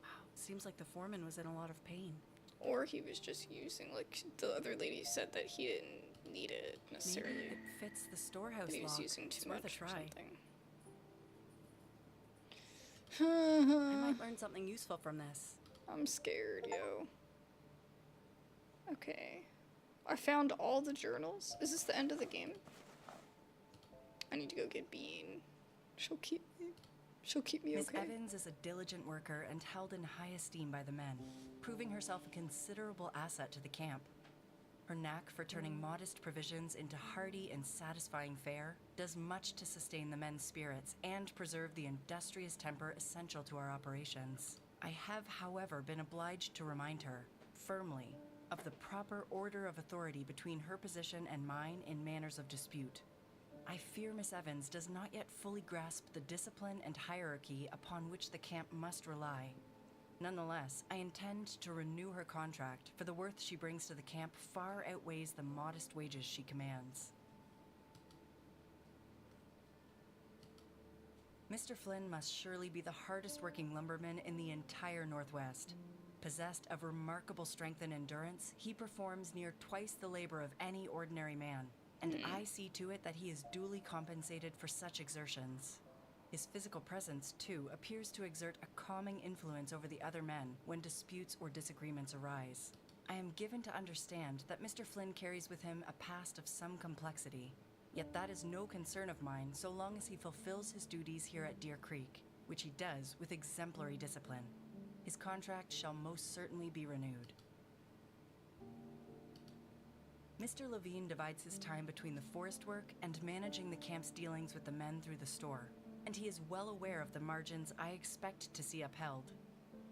Wow, seems like the foreman was in a lot of pain. Or he was just using, like the other lady said that he didn't need it necessarily. Maybe it fits the storehouse That he was lock. using It's too worth much a or try. something. I might learn something useful from this. I'm scared, yo. Okay. I found all the journals. Is this the end of the game? I need to go get Bean. She'll keep me Miss okay. Evans is a diligent worker and held in high esteem by the men, proving herself a considerable asset to the camp. Her knack for turning modest provisions into hearty and satisfying fare does much to sustain the men's spirits and preserve the industrious temper essential to our operations. I have, however, been obliged to remind her, firmly, of the proper order of authority between her position and mine in matters of dispute. I fear Miss Evans does not yet fully grasp the discipline and hierarchy upon which the camp must rely. Nonetheless, I intend to renew her contract, for the worth she brings to the camp far outweighs the modest wages she commands. Mr. Flynn must surely be the hardest working lumberman in the entire Northwest. Possessed of remarkable strength and endurance, he performs near twice the labor of any ordinary man, and I see to it that he is duly compensated for such exertions. His physical presence, too, appears to exert a calming influence over the other men when disputes or disagreements arise. I am given to understand that Mr. Flynn carries with him a past of some complexity, yet that is no concern of mine so long as he fulfills his duties here at Deer Creek, which he does with exemplary discipline. His contract shall most certainly be renewed. Mr. Levine divides his time between the forest work and managing the camp's dealings with the men through the store, and he is well aware of the margins I expect to see upheld.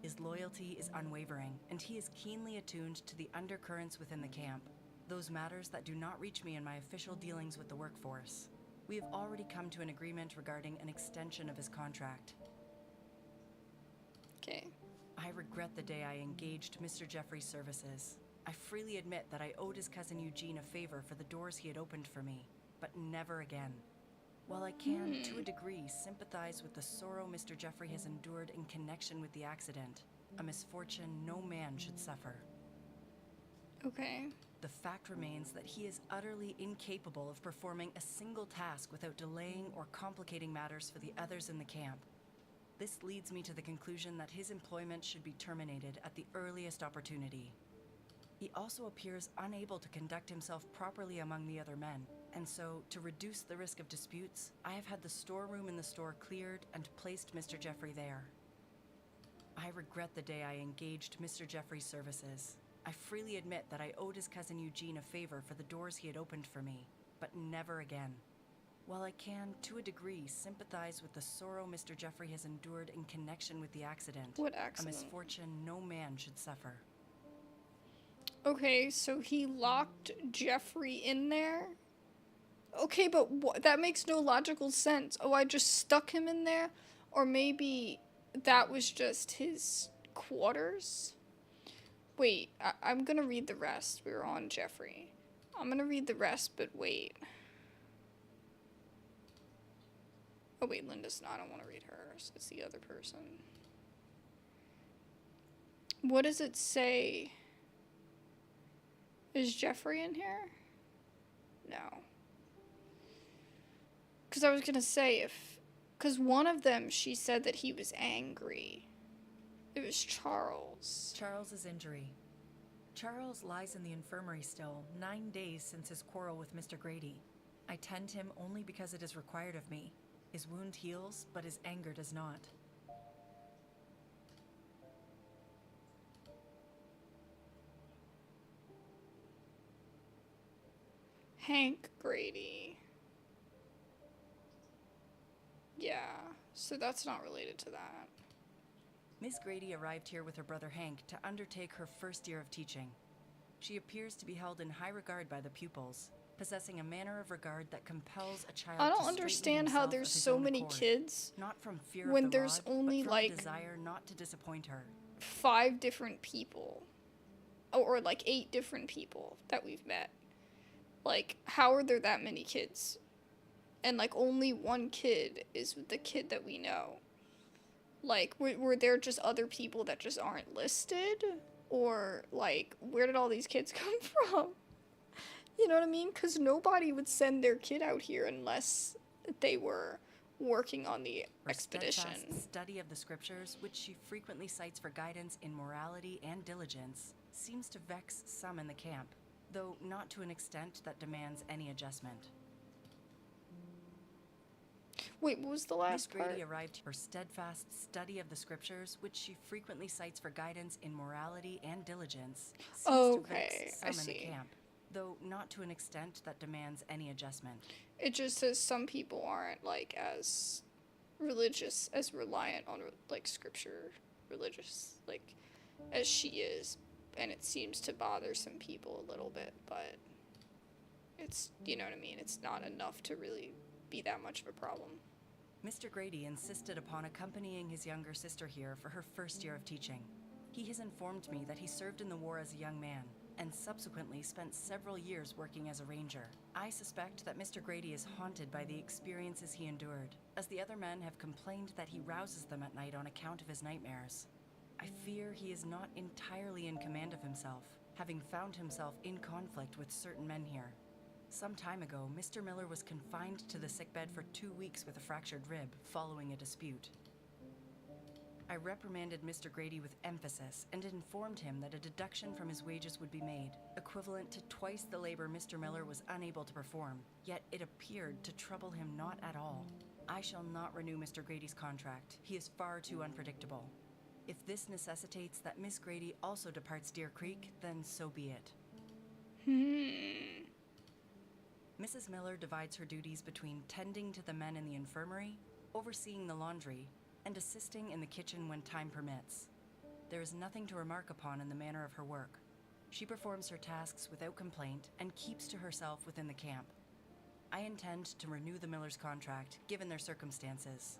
His loyalty is unwavering, and he is keenly attuned to the undercurrents within the camp, those matters that do not reach me in my official dealings with the workforce. We have already come to an agreement regarding an extension of his contract. Okay. I regret the day I engaged Mr. Jeffrey's services. I freely admit that I owed his cousin Eugene a favor for the doors he had opened for me, but never again. While I can, to a degree, sympathize with the sorrow Mr. Jeffrey has endured in connection with the accident, a misfortune no man should suffer. Okay. The fact remains that he is utterly incapable of performing a single task without delaying or complicating matters for the others in the camp. This leads me to the conclusion that his employment should be terminated at the earliest opportunity. He also appears unable to conduct himself properly among the other men, and so, to reduce the risk of disputes, I have had the storeroom in the store cleared and placed Mr. Jeffrey there. I regret the day I engaged Mr. Jeffrey's services. I freely admit that I owed his cousin Eugene a favor for the doors he had opened for me, but never again. While I can, to a degree, sympathize with the sorrow Mr. Jeffrey has endured in connection with the accident, What a accident? misfortune no man should suffer. Okay, so he locked Jeffrey in there? Okay, but that makes no logical sense. Oh, I just stuck him in there? Or maybe that was just his quarters? Wait, I'm gonna read the rest. We were on Jeffrey. I'm gonna read the rest, but wait. Oh wait, Linda's not. I don't want to read hers. It's the other person. What does it say? Is Jeffrey in here? No. Because I was going to say if... Because one of them, she said that he was angry. It was Charles. Charles's injury. Charles lies in the infirmary still, 9 days since his quarrel with Mr. Grady. I tend him only because it is required of me. His wound heals, but his anger does not. Hank Grady. Yeah, so that's not related to that. Miss Grady arrived here with her brother Hank to undertake her first year of teaching. She appears to be held in high regard by the pupils, possessing a manner of regard that compels a child I to don't straighten understand how himself there's of his so own many accord, kids not from fear when of the there's rod, only but from like a desire not to disappoint her. 5 different people. or like 8 different people that we've met. Like, how are there that many kids? And like only one kid is the kid that we know. Like, were there just other people that just aren't listed? Or like, where did all these kids come from? You know what I mean? Because nobody would send their kid out here unless they were working on the Her expedition. steadfast study of the scriptures, which she frequently cites for guidance in morality and diligence, seems to vex some in the camp, though not to an extent that demands any adjustment. Wait, what was the Miss last part? Grady arrived her steadfast study of the scriptures, which she frequently cites for guidance in morality and diligence, seems to Okay, vex I some in the see. camp, though not to an extent that demands any adjustment. It just says some people aren't like as religious, as reliant on like scripture, religious like as she is, and it seems to bother some people a little bit, but it's, you know what I mean, it's not enough to really be that much of a problem. Mr. Grady insisted upon accompanying his younger sister here for her first year of teaching. He has informed me that he served in the war as a young man, and subsequently spent several years working as a ranger. I suspect that Mr. Grady is haunted by the experiences he endured, as the other men have complained that he rouses them at night on account of his nightmares. I fear he is not entirely in command of himself, having found himself in conflict with certain men here. Some time ago, Mr. Miller was confined to the sickbed for 2 weeks with a fractured rib following a dispute. I reprimanded Mr. Grady with emphasis and informed him that a deduction from his wages would be made, equivalent to twice the labor Mr. Miller was unable to perform, yet it appeared to trouble him not at all. I shall not renew Mr. Grady's contract. He is far too unpredictable. If this necessitates that Miss Grady also departs Deer Creek, then so be it. Mrs. Miller divides her duties between tending to the men in the infirmary, overseeing the laundry, and assisting in the kitchen when time permits. There is nothing to remark upon in the manner of her work. She performs her tasks without complaint and keeps to herself within the camp. I intend to renew the Millers' contract, given their circumstances.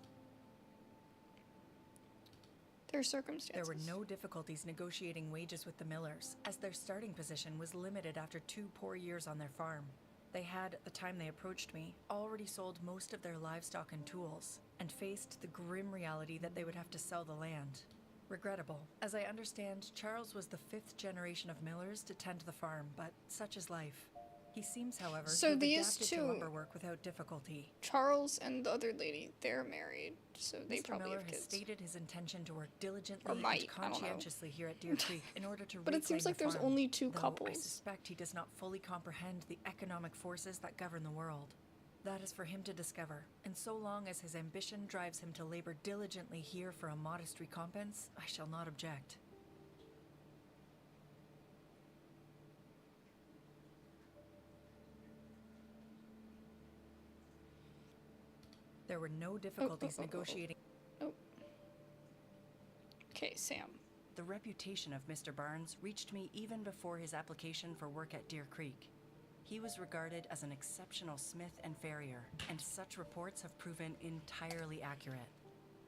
Their circumstances. There were no difficulties negotiating wages with the Millers, as their starting position was limited after 2 poor years on their farm. They had, at the time they approached me, already sold most of their livestock and tools, and faced the grim reality that they would have to sell the land. Regrettable. As I understand, Charles was the 5th generation of Millers to tend the farm, but such is life. He seems, however, So to have these adapted two- to lumber work without difficulty. Charles and the other lady, they're married, so they Mr. probably Miller have has kids. stated his intention to work diligently Or might, and I don't know. conscientiously here at Deer Creek in order to But it seems reclaim like the there's farm, only 2 though I couples. suspect he does not fully comprehend the economic forces that govern the world. That is for him to discover, and so long as his ambition drives him to labor diligently here for a modest recompense, I shall not object. There were no difficulties negotiating. Okay, Sam. The reputation of Mr. Barnes reached me even before his application for work at Deer Creek. He was regarded as an exceptional smith and farrier, and such reports have proven entirely accurate.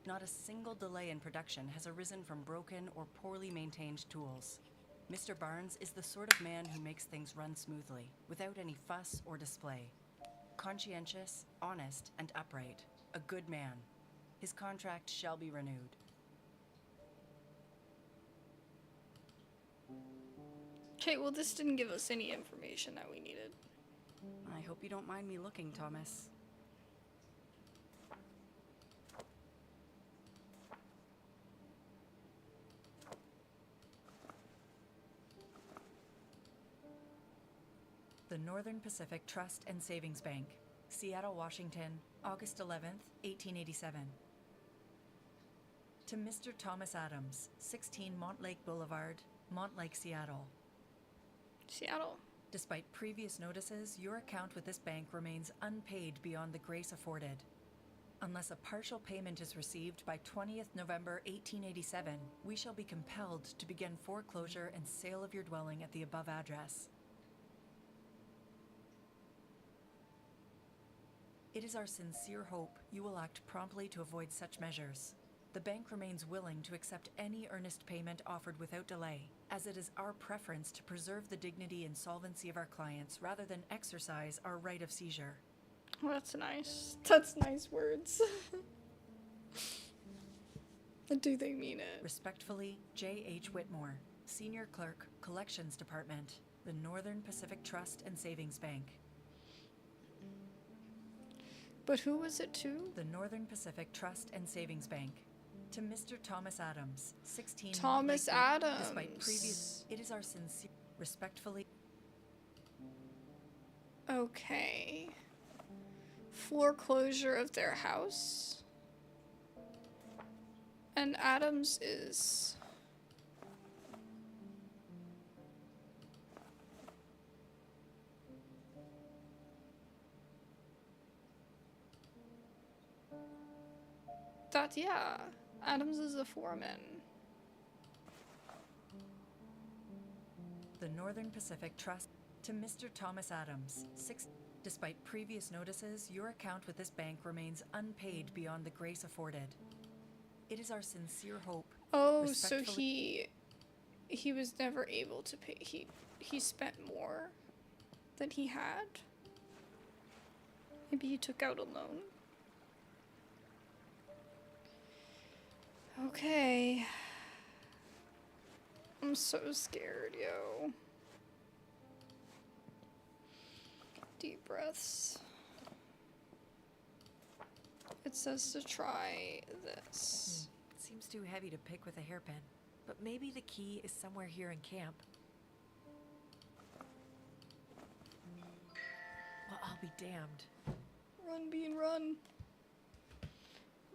Not a single delay in production has arisen from broken or poorly maintained tools. Mr. Barnes is the sort of man who makes things run smoothly, without any fuss or display. Conscientious, honest, and upright. A good man. His contract shall be renewed. Okay, well, this didn't give us any information that we needed. I hope you don't mind me looking, Thomas. The Northern Pacific Trust and Savings Bank, Seattle, Washington, August 11th, 1887. To Mr. Thomas Adams, 16 Montlake Boulevard, Montlake, Seattle. Seattle. Despite previous notices, your account with this bank remains unpaid beyond the grace afforded. Unless a partial payment is received by 20th November 1887, we shall be compelled to begin foreclosure and sale of your dwelling at the above address. It is our sincere hope you will act promptly to avoid such measures. The bank remains willing to accept any earnest payment offered without delay, as it is our preference to preserve the dignity and solvency of our clients rather than exercise our right of seizure. Well, that's nice. That's nice words. Do they mean it? Respectfully, J.H. Whitmore, Senior Clerk, Collections Department, the Northern Pacific Trust and Savings Bank. But who was it to? The Northern Pacific Trust and Savings Bank. To Mr. Thomas Adams, 16 Thomas Lakewood, Adams. Despite previous, it is our sincere, respectfully. Okay. Foreclosure of their house. And Adams is... That, yeah. Adams is the foreman. The Northern Pacific Trust. To Mr. Thomas Adams, 6. Despite previous notices, your account with this bank remains unpaid beyond the grace afforded. It is our sincere hope. Oh, so he was never able to pay. He spent more than he had. Maybe he took out a loan. Okay. I'm so scared, yo. Deep breaths. It says to try this. It seems too heavy to pick with a hairpin, but maybe the key is somewhere here in camp. Well, I'll be damned. Run, Bean, run.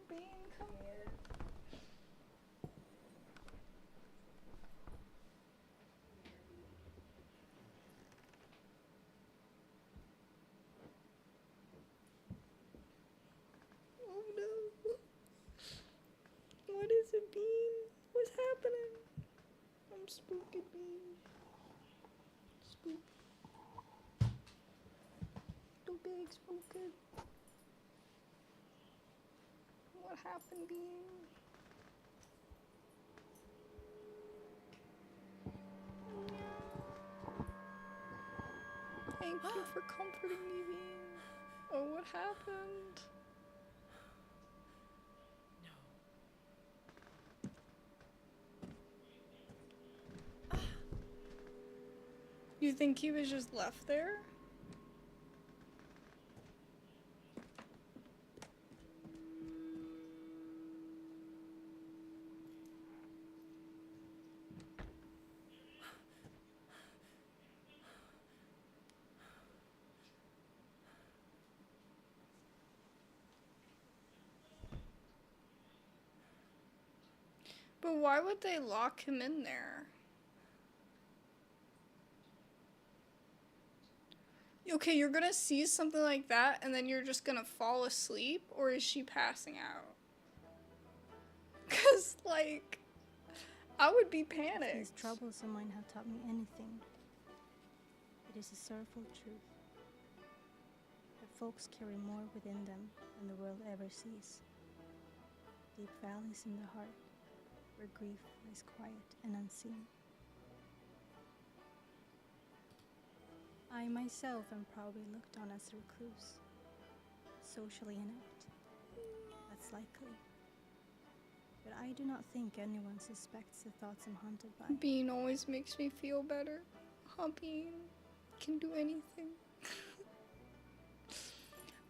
Bean, come here. Oh no. What is it, Bean? What's happening? I'm spooky, Bean. Spook. Too big, spooky. What happened, Bean? Thank you for comforting me, Bean. Oh, what happened? You think he was just left there? But why would they lock him in there? Okay, you're gonna see something like that and then you're just gonna fall asleep? Or is she passing out? Cause, like, I would be These panicked. troublesome mind have taught me anything. It is a sorrowful truth that folks carry more within them than the world ever sees. Deep valleys in the heart, where grief lies quiet and unseen. I myself am probably looked on as a recluse, socially inept. That's likely. But I do not think anyone suspects the thoughts I'm haunted by. Bean always makes me feel better. Huh, Bean? Can do anything.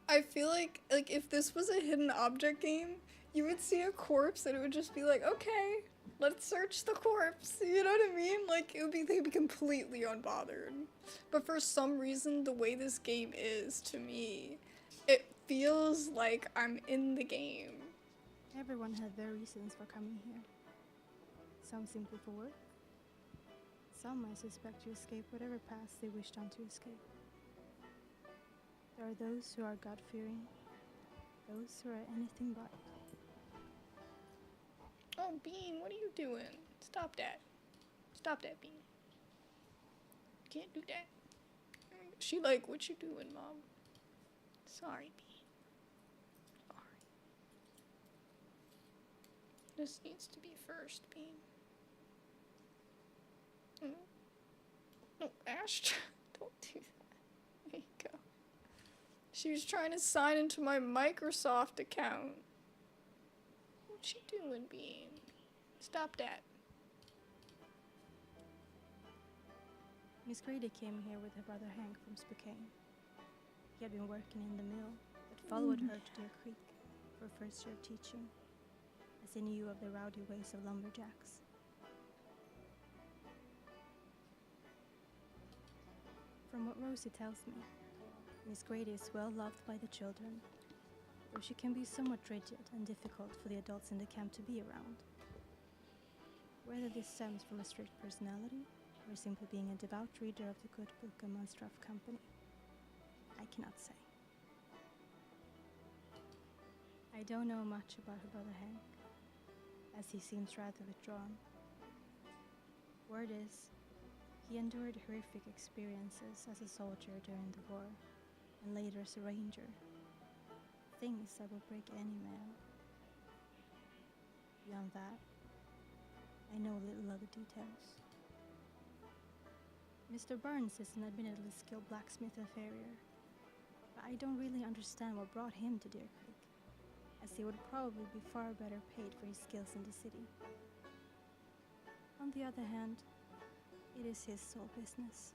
I feel like if this was a hidden object game, you would see a corpse and it would just be like, okay, let's search the corpse. You know what I mean? Like, they'd be completely unbothered. But for some reason, the way this game is, to me, it feels like I'm in the game. Everyone had their reasons for coming here. Some simply for work. Some I suspect to escape whatever past they wished on to escape. There are those who are God-fearing, those who are anything but. Oh, Bean, what are you doing? Stop that. Stop that, Bean. Can't do that. She like, what you doing, Mom? Sorry, Bean. Sorry. This needs to be first beam. No, Ash, don't do that. There you go. She was trying to sign into my Microsoft account. What's she doing, Beam? Stop that. Miss Grady came here with her brother Hank from Spokane. He had been working in the mill, but followed her to Deer Creek for first year of teaching, as he knew of the rowdy ways of lumberjacks. From what Rosie tells me, Miss Grady is well loved by the children, though she can be somewhat rigid and difficult for the adults in the camp to be around. Whether this stems from a strict personality or simply being a devout reader of the good book amongst rough company, I cannot say. I don't know much about her brother Hank, as he seems rather withdrawn. Word is, he endured horrific experiences as a soldier during the war, and later as a ranger. Things that will break any man. Beyond that, I know little other details. Mr. Burns is an admittedly skilled blacksmith and farrier, but I don't really understand what brought him to Deer Creek, as he would probably be far better paid for his skills in the city. On the other hand, it is his sole business.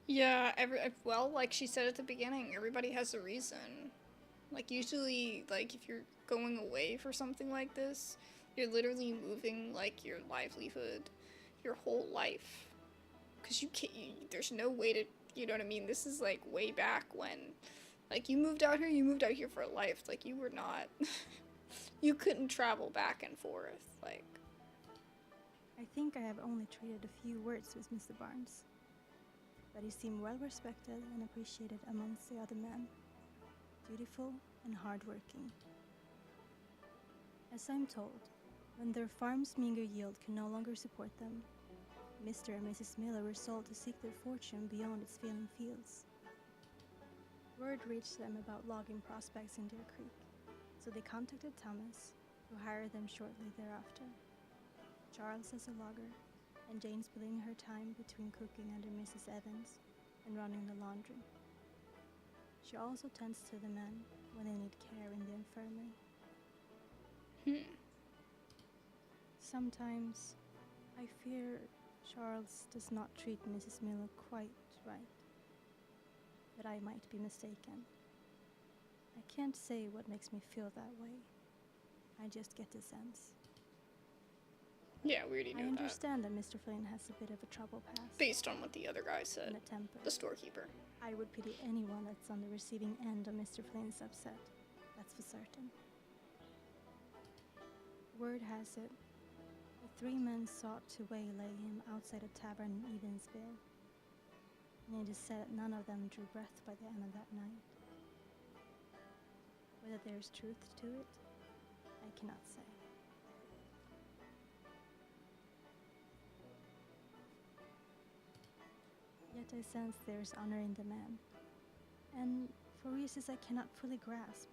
Yeah, well, like she said at the beginning, everybody has a reason. Like, usually, like, if you're going away for something like this, you're literally moving, like, your livelihood, your whole life. Because you can't, there's no way to, you know what I mean? This is, like, way back when, like, you moved out here for life. Like, you were not, you couldn't travel back and forth, like. I think I have only traded a few words with Mr. Barnes, but he seemed well respected and appreciated amongst the other men, dutiful and hardworking. As I'm told, when their farm's meager yield could no longer support them, Mr. and Mrs. Miller resolved to seek their fortune beyond its failing fields. Word reached them about logging prospects in Deer Creek, so they contacted Thomas, who hired them shortly thereafter. Charles as a logger, and Jane splitting her time between cooking under Mrs. Evans and running the laundry. She also tends to the men when they need care in the infirmary. Sometimes I fear Charles does not treat Mrs. Miller quite right, but I might be mistaken. I can't say what makes me feel that way. I just get the sense. Yeah, we already I knew that. understand that Mr. Flynn has a bit of a trouble past. Based on what the other guy said, And a temper. the storekeeper. I would pity anyone that's on the receiving end of Mr. Flynn's upset. That's for certain. Word has it, the three men sought to waylay him outside a tavern in Evansville, and it is said that none of them drew breath by the end of that night. Whether there's truth to it, I cannot say. Yet I sense there is honor in the man, and for reasons I cannot fully grasp,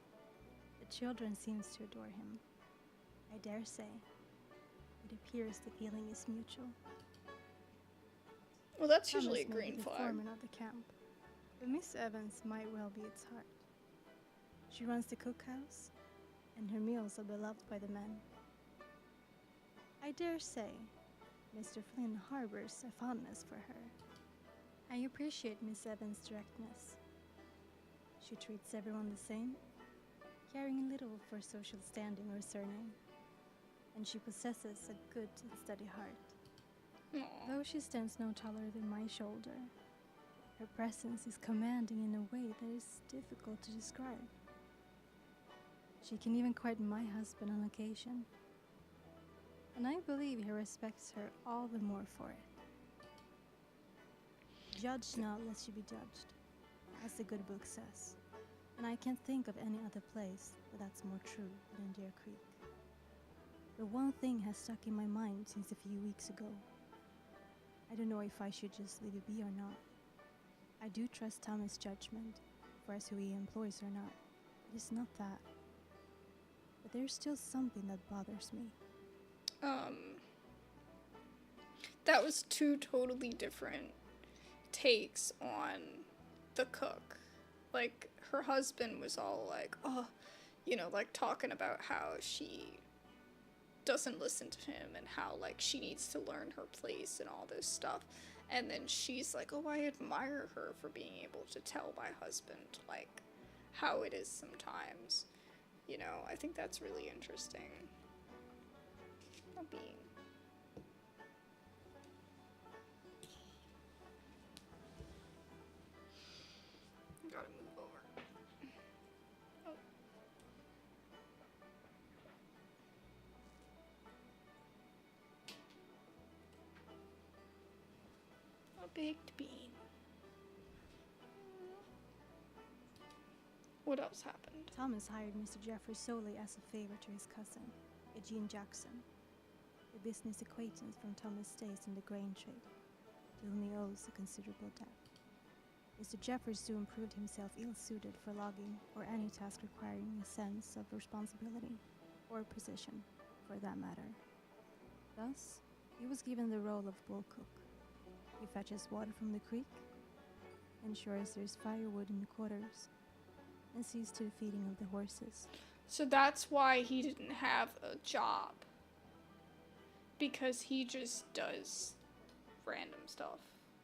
the children seems to adore him. I dare say, it appears the feeling is mutual. Well, that's Thomas usually a may green be the flag. foreman of the camp, but Miss Evans might well be its heart. She runs the cookhouse, and her meals are beloved by the men. I dare say, Mr. Flynn harbors a fondness for her. I appreciate Miss Evans' directness. She treats everyone the same, caring little for social standing or surname, and she possesses a good and steady heart. Aw. Though she stands no taller than my shoulder, her presence is commanding in a way that is difficult to describe. She can even quieten my husband on occasion, and I believe he respects her all the more for it. Judge not lest you be judged, as the good book says, and I can't think of any other place that's more true than Deer Creek. The one thing has stuck in my mind since a few weeks ago. I don't know if I should just leave it be or not. I do trust Thomas' judgment, for as who he employs or not, it is not that. but there's still something that bothers me. That was two totally different takes on the cook. Like, her husband was all like, oh, you know, like talking about how she doesn't listen to him and how, like, she needs to learn her place and all this stuff. And then she's like, oh, I admire her for being able to tell my husband, like, how it is sometimes. You know, I think that's really interesting. Not being. Gotta move over. Oh. A baked bean. What else happened? Thomas hired Mr. Jeffrey solely as a favor to his cousin, Eugene Jackson, a business acquaintance from Thomas' days in the grain trade, to whom he owes a considerable debt. Mr. Jeffrey soon proved himself ill-suited for logging or any task requiring a sense of responsibility, or precision, for that matter. Thus, he was given the role of bull cook. He fetches water from the creek, ensures there's firewood in the quarters, and sees to the feeding of the horses. So that's why he didn't have a job. Because he just does random stuff.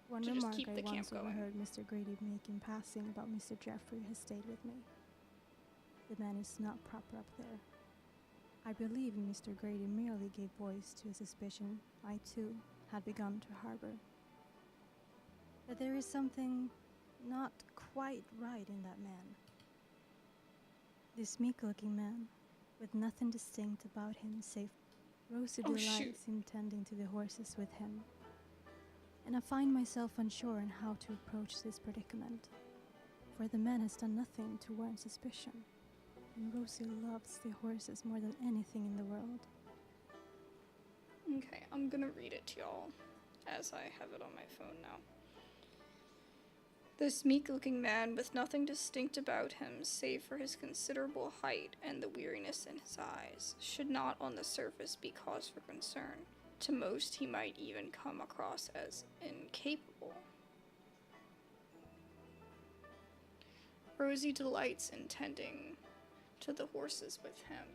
One to just remark keep I the camp once going. overheard Mr. Grady make in passing about Mr. Jeffrey has stayed with me. The man is not proper up there. I believe Mr. Grady merely gave voice to a suspicion I, too, had begun to harbor. That there is something not quite right in that man. This meek-looking man, with nothing distinct about him save Rosie Oh, delights shoot. in tending to the horses with him. And I find myself unsure on how to approach this predicament, for the man has done nothing to warrant suspicion, and Rosie loves the horses more than anything in the world. Okay, I'm gonna read it to y'all as I have it on my phone now. This meek-looking man, with nothing distinct about him save for his considerable height and the weariness in his eyes, should not on the surface be cause for concern. To most, he might even come across as incapable. Rosie delights in tending to the horses with him.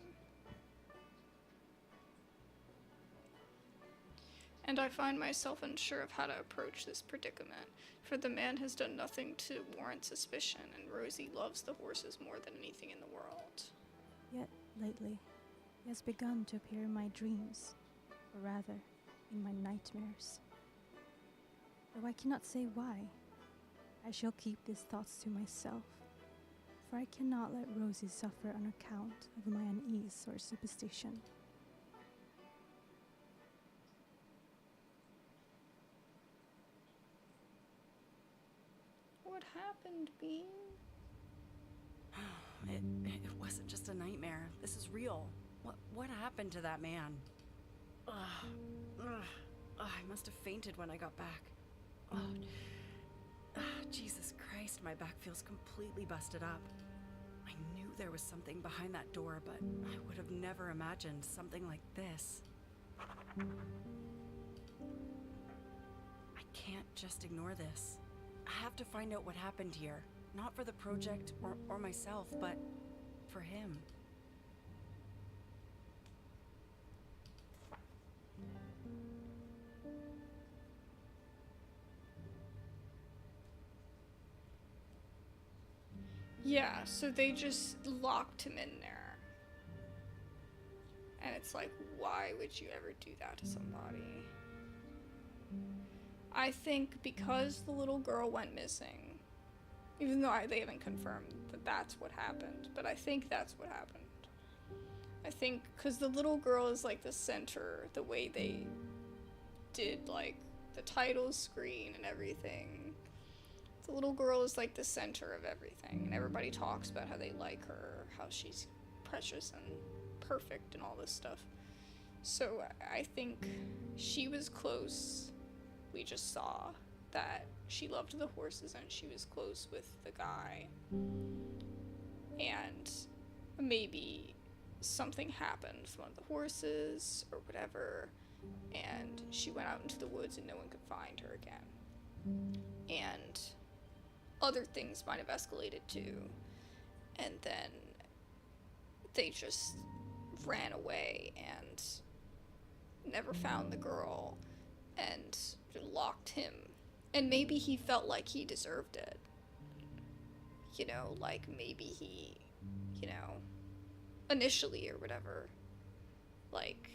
And I find myself unsure of how to approach this predicament, for the man has done nothing to warrant suspicion, and Rosie loves the horses more than anything in the world. Yet, lately, he has begun to appear in my dreams, or rather, in my nightmares. Though I cannot say why, I shall keep these thoughts to myself, for I cannot let Rosie suffer on account of my unease or superstition. What happened, Bean? It wasn't just a nightmare. This is real. What happened to that man? I must have fainted when I got back. Jesus Christ, my back feels completely busted up. I knew there was something behind that door, but I would have never imagined something like this. I can't just ignore this. I have to find out what happened here. Not for the project or myself, but for him. Yeah, so they just locked him in there. And it's like, why would you ever do that to somebody? I think because the little girl went missing, even though they haven't confirmed that that's what happened, but I think that's what happened. I think because the little girl is like the center, the way they did like the title screen and everything. The little girl is like the center of everything, and everybody talks about how they like her, how she's precious and perfect and all this stuff. So I think she was close. We just saw that she loved the horses and she was close with the guy. And maybe something happened with one of the horses or whatever, and she went out into the woods and no one could find her again. And other things might have escalated too. And then they just ran away and never found the girl and locked him. And maybe he felt like he deserved it. You know, like maybe he, you know, initially or whatever, like,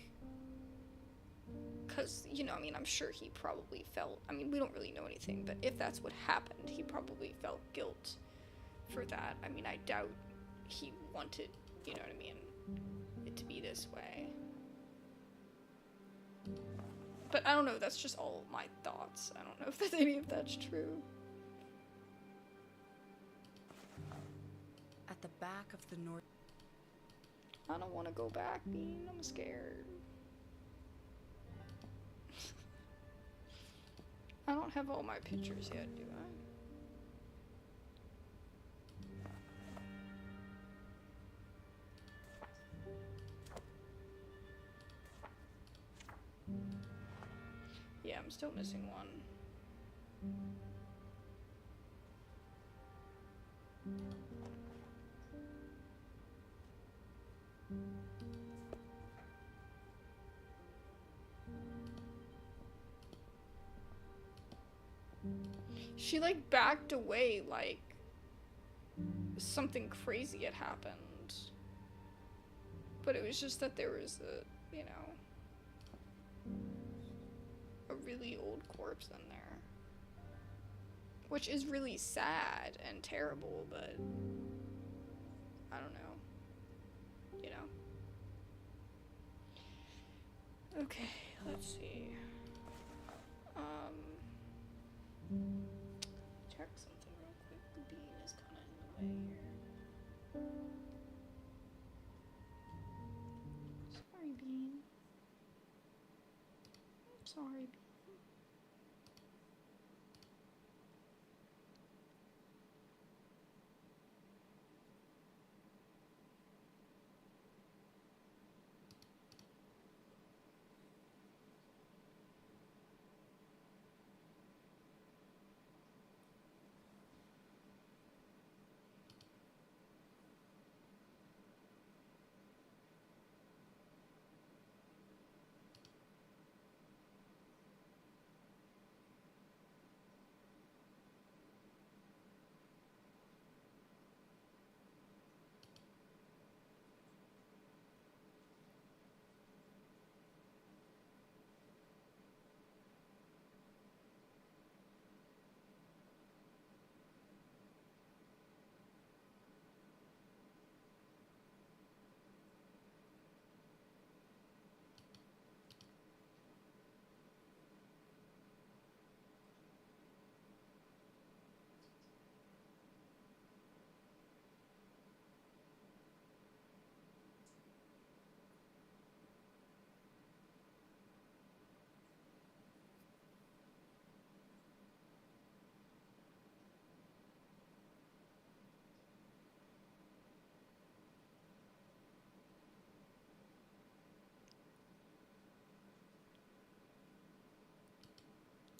because, you know, I mean, I'm sure he probably felt, I mean, we don't really know anything, but if that's what happened, he probably felt guilt for that. I mean, I doubt he wanted, you know what I mean, it to be this way. But I don't know, that's just all my thoughts. I don't know if any of that's true. At the back of the north. I don't want to go back, Bean. I'm scared. I don't have all my pictures yet, do I? Yeah, I'm still missing one. She like backed away like something crazy had happened. But it was just that there was a, you know, a really old corpse in there. Which is really sad and terrible, but I don't know. You know? Okay, let's see. Check something real quick. The bean is kind of in the way here. Sorry, Bean. I'm sorry, Bean.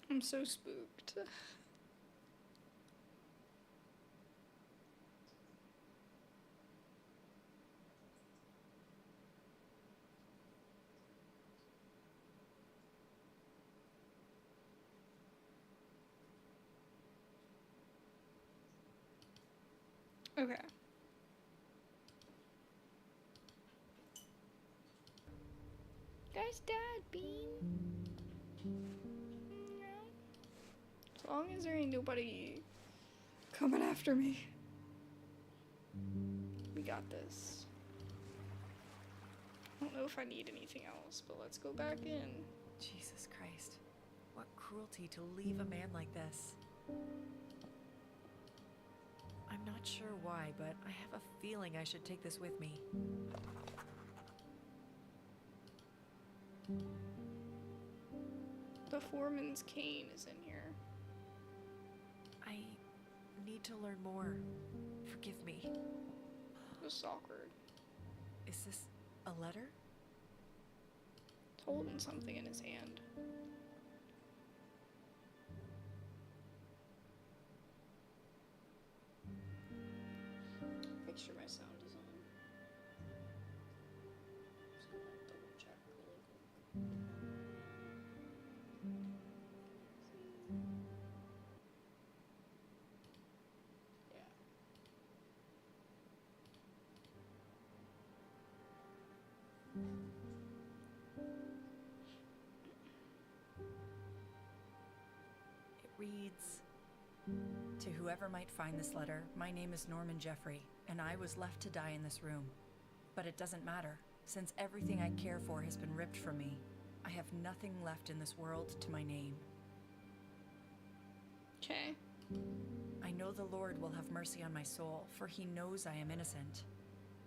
I'm so spooked. Okay. Guys, Dad, Bean. As long as there ain't nobody coming after me. We got this. I don't know if I need anything else, but let's go back in. Jesus Christ. What cruelty to leave a man like this. I'm not sure why, but I have a feeling I should take this with me. The foreman's cane is in here. I need to learn more. Forgive me. This is awkward. Is this A letter? Holding something in his hand. Make sure my sound is on. Just gonna double check really quick. Yeah. It reads, "To whoever might find this letter, my name is Norman Jeffrey, and I was left to die in this room. But it doesn't matter, since everything I care for has been ripped from me. I have nothing left in this world to my name. Okay. I know the Lord will have mercy on my soul, for he knows I am innocent.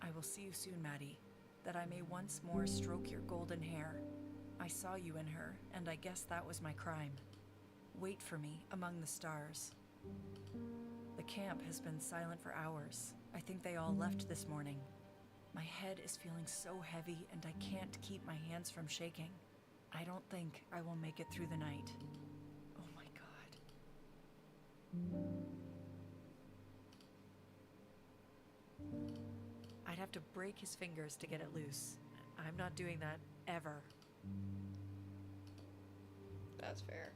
I will see you soon, Maddie, that I may once more stroke your golden hair. I saw you in her, and I guess that was my crime. Wait for me among the stars." The camp has been silent for hours. I think they all left this morning. My head is feeling so heavy, and I can't keep my hands from shaking. I don't think I will make it through the night. Oh my God. I'd have to break his fingers to get it loose. I'm not doing that ever. That's fair.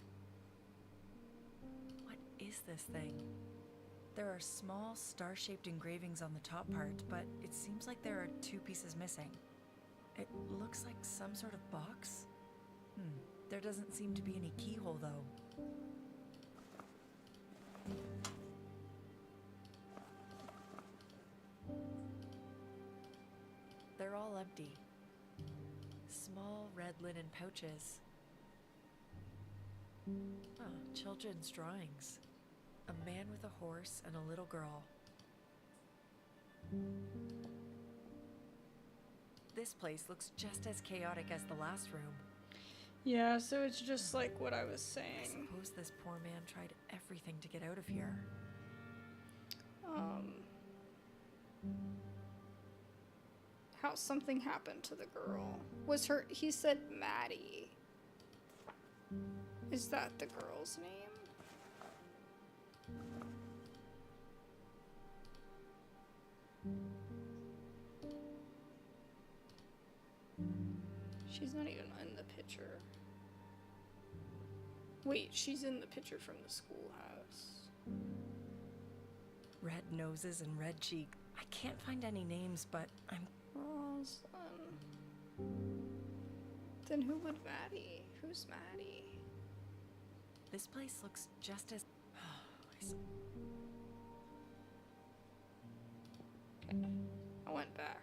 What is this thing? There are small star-shaped engravings on the top part, but it seems like there are 2 pieces missing. It looks like some sort of box. There doesn't seem to be any keyhole, though. They're all empty. Small red linen pouches. Children's drawings. A man with a horse and a little girl. This place looks just as chaotic as the last room. Yeah, so it's just like what I was I saying. suppose this poor man tried everything to get out of here. How something happened to the girl. Was her, he said Maddie. Is that the girl's name? She's not even in the picture. Wait, she's in the picture from the schoolhouse. Red noses and red cheek. I can't find any names, but I'm... Roslyn. Then who would Maddie? Who's Maddie? This place looks just as... Okay, I went back.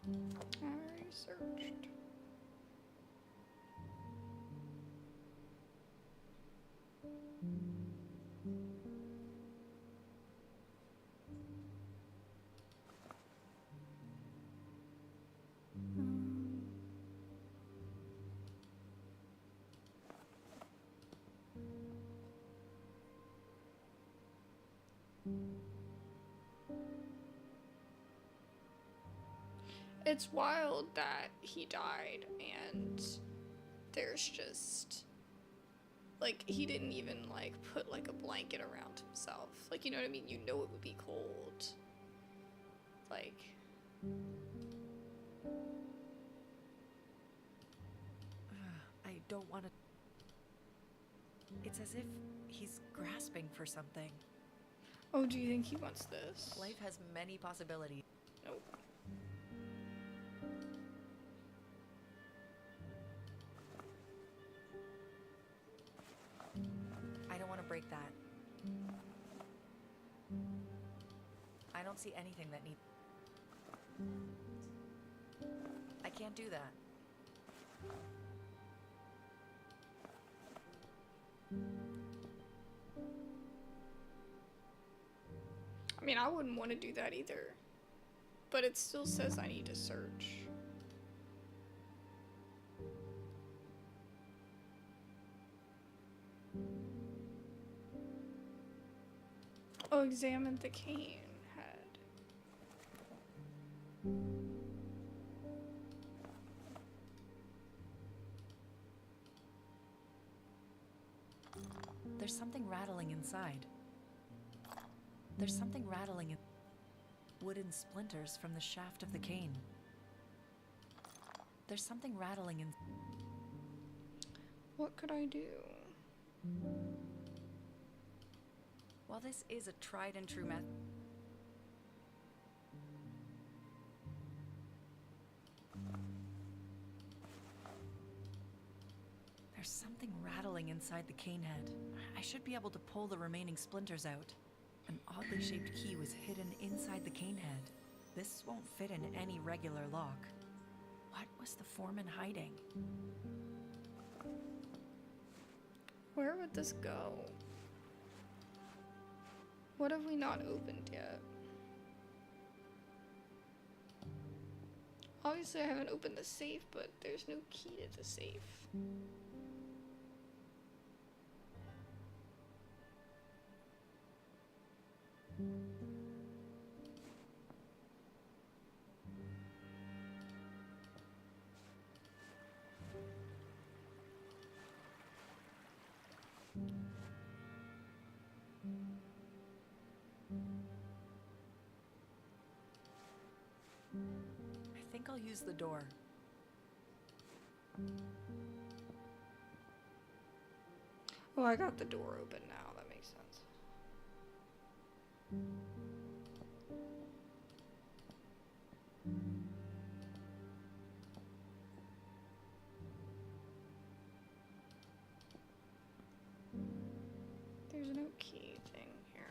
I already searched. It's wild that he died and there's just like he didn't even like put like a blanket around himself. Like, you know what I mean? You know it would be cold. Like I don't want to... It's as if he's grasping for something. oh, do you think he wants this? Life has many possibilities. Nope. I don't want to break that. I don't see anything that needs... I can't do that. I mean, I wouldn't want to do that either. But it still says I need to search. Oh, examine the cane head. There's something rattling inside. There's something rattling in wooden splinters from the shaft of the cane. There's something rattling in... What could I do? While this is a tried and true method, There's something rattling inside the cane head. I should be able to pull the remaining splinters out. An oddly shaped key was hidden inside the cane head. This won't fit in any regular lock. What was the foreman hiding? Where would this go? What have we not opened yet? Obviously I haven't opened the safe, but there's no key to the safe. I think I'll use the door. Oh, I got the door open now. That makes sense. There's no key thing here.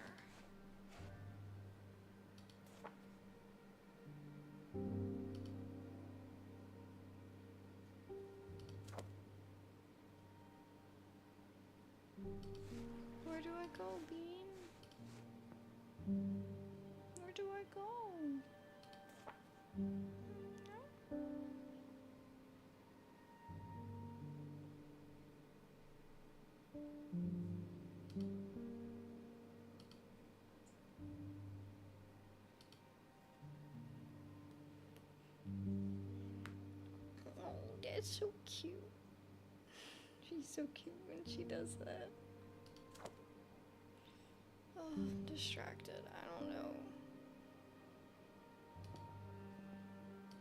Where do I go, Bean? Where do I go? Oh, that's so cute. She's so cute when she does that. Oh, I'm distracted. I don't know.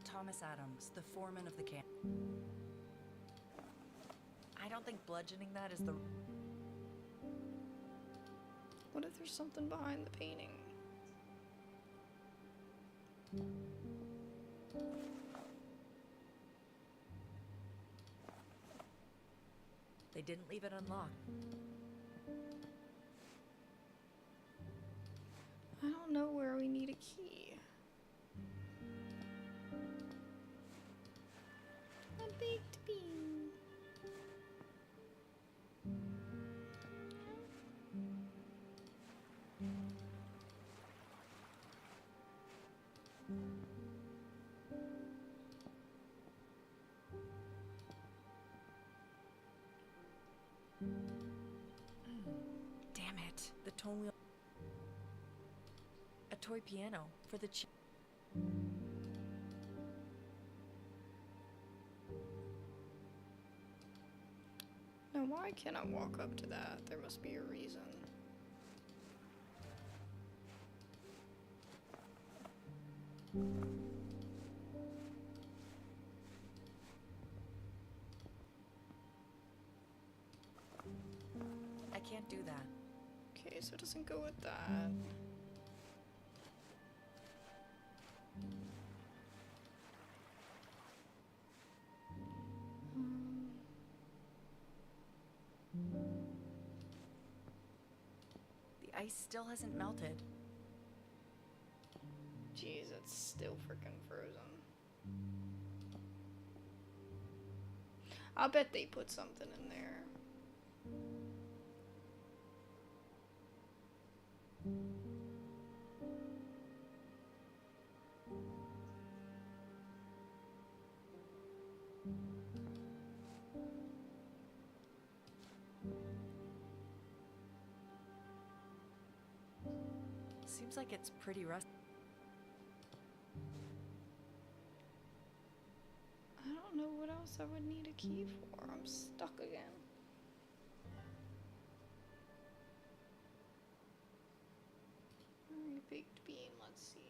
Thomas Adams, the foreman of the camp. I don't think bludgeoning that is the... What if there's something behind the painting? They didn't leave it unlocked. I don't know where we need a key. A baked bean. Damn it. The tone wheel. A toy piano for the Now why can't I walk up to that? There must be a reason. I can't do that. Okay, so it doesn't go with that. The ice still hasn't melted. Jeez, it's still freaking frozen. I'll bet they put something in there. Seems like it's pretty rusty. I would need a key for? I'm stuck again. Alright, baked bean, let's see.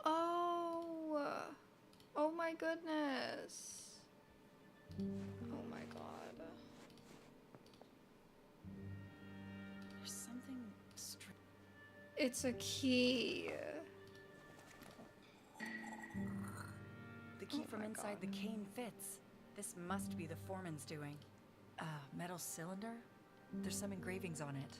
Oh, oh my goodness. Oh my god. There's something It's a key. The key Oh from my inside God. the cane fits. This must be the foreman's doing. Metal cylinder? There's some engravings on it.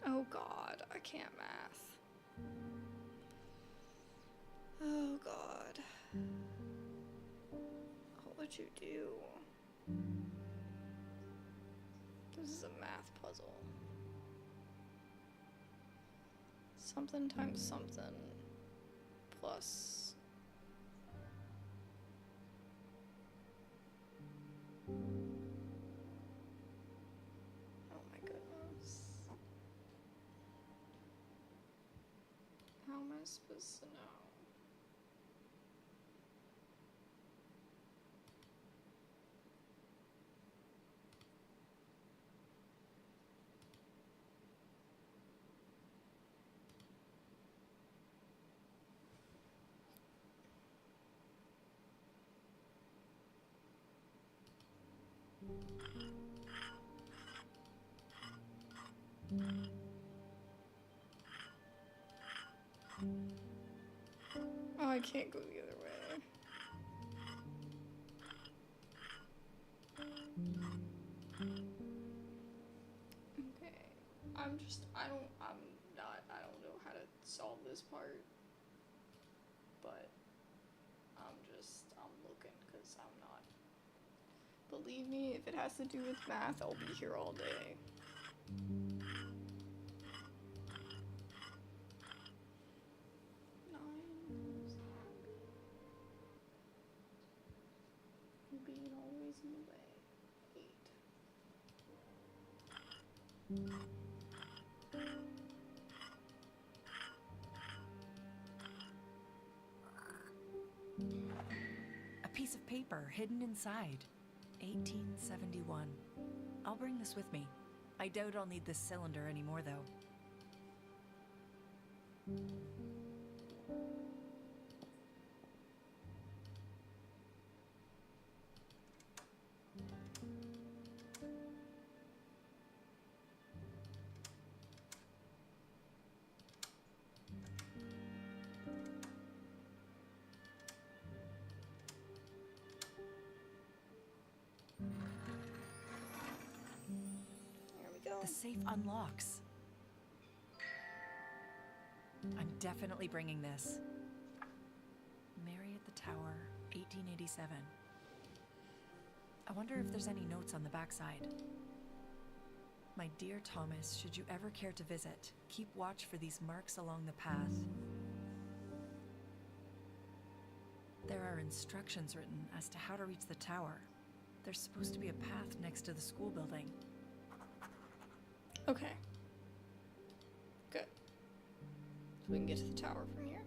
Oh god, I can't math. Oh god. What would you do? This is a math puzzle. Something times something plus. Oh my goodness. How am I supposed to know? Oh, I can't go the other way. Okay. I'm don't know how to solve this part. But I'm looking because I'm not. Believe me, if it has to do with math, I'll be here all day. Being always in the way. 8. A piece of paper hidden inside. 1871. I'll bring this with me. I doubt I'll need this cylinder anymore, though. There we go. The safe unlocks. I'm definitely bringing this. Mary at the Tower, 1887. I wonder if there's any notes on the backside. My dear Thomas, should you ever care to visit, keep watch for these marks along the path. There are instructions written as to how to reach the tower. There's supposed to be a path next to the school building. Okay. Good. So we can get to the tower from here.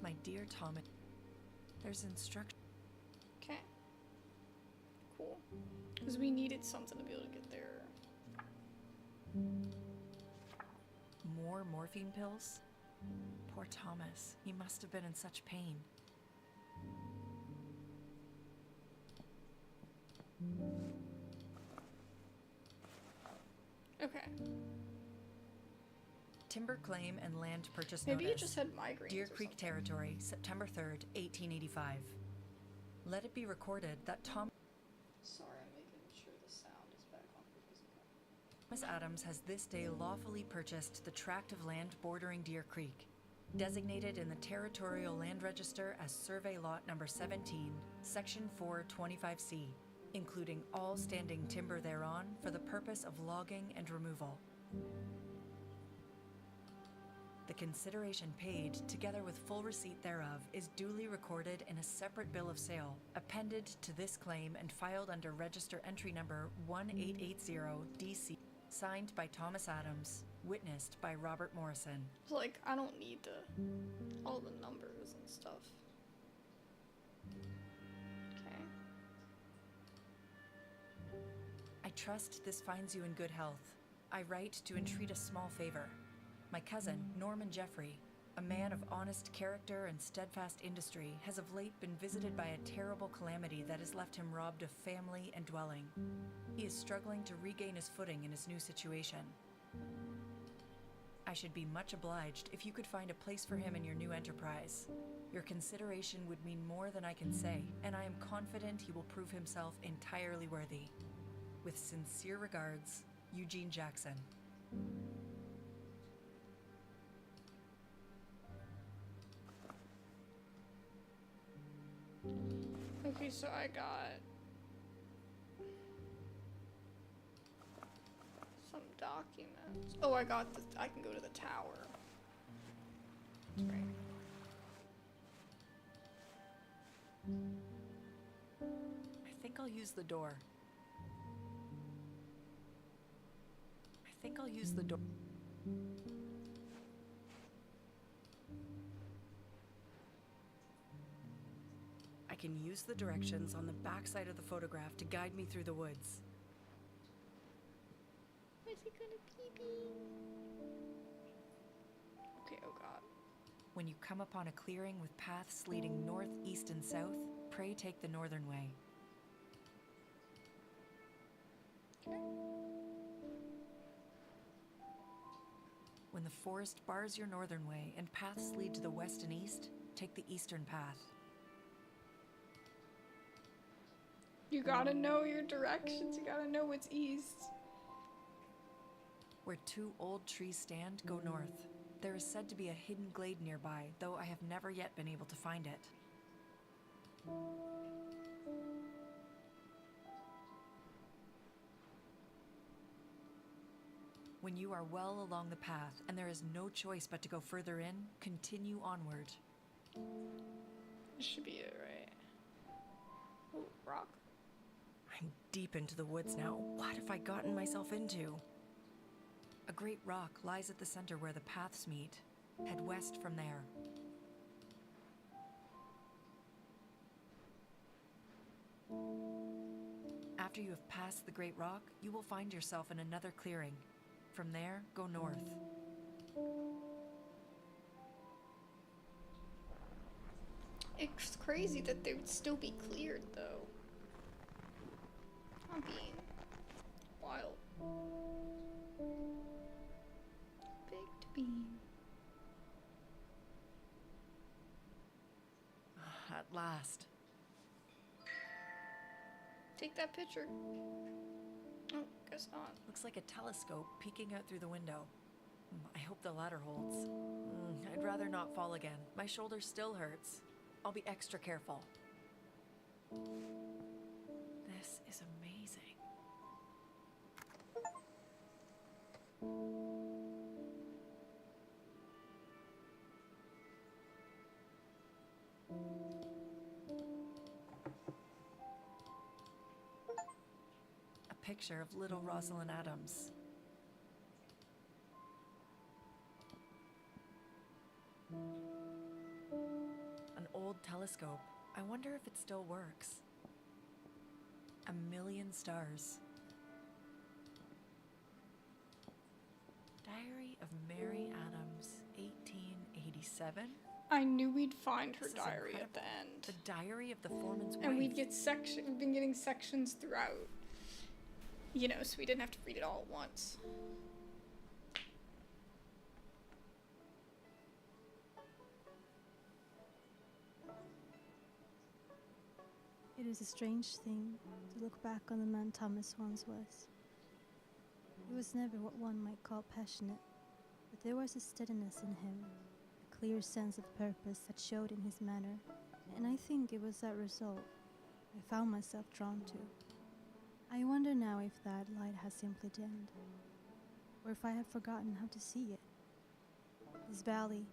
My dear Thomas, there's instruction. Okay. Cool. Because we needed something to be able to get there. More morphine pills? Poor Thomas. He must have been in such pain. Okay. Timber claim and land purchase Maybe you notice. just had migraines. Deer or Creek something. Territory, September 3rd, 1885. Let it be recorded that Thomas Sorry, I'm making sure the sound is back on because Adams has this day lawfully purchased the tract of land bordering Deer Creek, designated in the Territorial Land Register as Survey Lot Number 17, Section 425C, including all standing timber thereon for the purpose of logging and removal. The consideration paid, together with full receipt thereof, is duly recorded in a separate bill of sale, appended to this claim and filed under Register Entry Number 1880 DC, signed by Thomas Adams, witnessed by Robert Morrison. like I don't need all the numbers and stuff. Okay. I trust this finds you in good health. I write to entreat a small favor. My cousin, Norman Jeffrey, a man of honest character and steadfast industry, has of late been visited by a terrible calamity that has left him robbed of family and dwelling. He is struggling to regain his footing in his new situation. I should be much obliged if you could find a place for him in your new enterprise. Your consideration would mean more than I can say, and I am confident he will prove himself entirely worthy. With sincere regards, Eugene Jackson. Okay, so I got some documents. Oh, I got the. I can go to the tower. That's right. I think I'll use the door. I can use the directions on the back side of the photograph to guide me through the woods. Where's he gonna pee? Okay, oh god. When you come upon a clearing with paths leading north, east, and south, pray take the northern way. Okay. When the forest bars your northern way and paths lead to the west and east, take the eastern path. You gotta know your directions. You gotta know what's east. Where two old trees stand, go north. There is said to be a hidden glade nearby, though I have never yet been able to find it. When you are well along the path and there is no choice but to go further in, continue onward. This should be it, right? Oh, rock. I'm deep into the woods now. What have I gotten myself into? A great rock lies at the center where the paths meet. Head west from there. After you have passed the great rock, you will find yourself in another clearing. From there, go north. It's crazy that they would still be cleared, though. I'm being wild. Baked bean. At last. Take that picture. Oh, guess not. Looks like a telescope peeking out through the window. I hope the ladder holds. I'd rather not fall again. My shoulder still hurts. I'll be extra careful. This is amazing. A picture of little Rosalind Adams. An old telescope. I wonder if it still works. 1,000,000 stars. Diary of Mary Adams, 1887. I knew we'd find her This is diary at incredible. the end. The diary of the foreman's wife. And we've been getting sections throughout. You know, so we didn't have to read it all at once. It is a strange thing to look back on the man Thomas once was. He was never what one might call passionate, but there was a steadiness in him, a clear sense of purpose that showed in his manner, and I think it was that resolve I found myself drawn to. I wonder now if that light has simply dimmed, or if I have forgotten how to see it. This valley,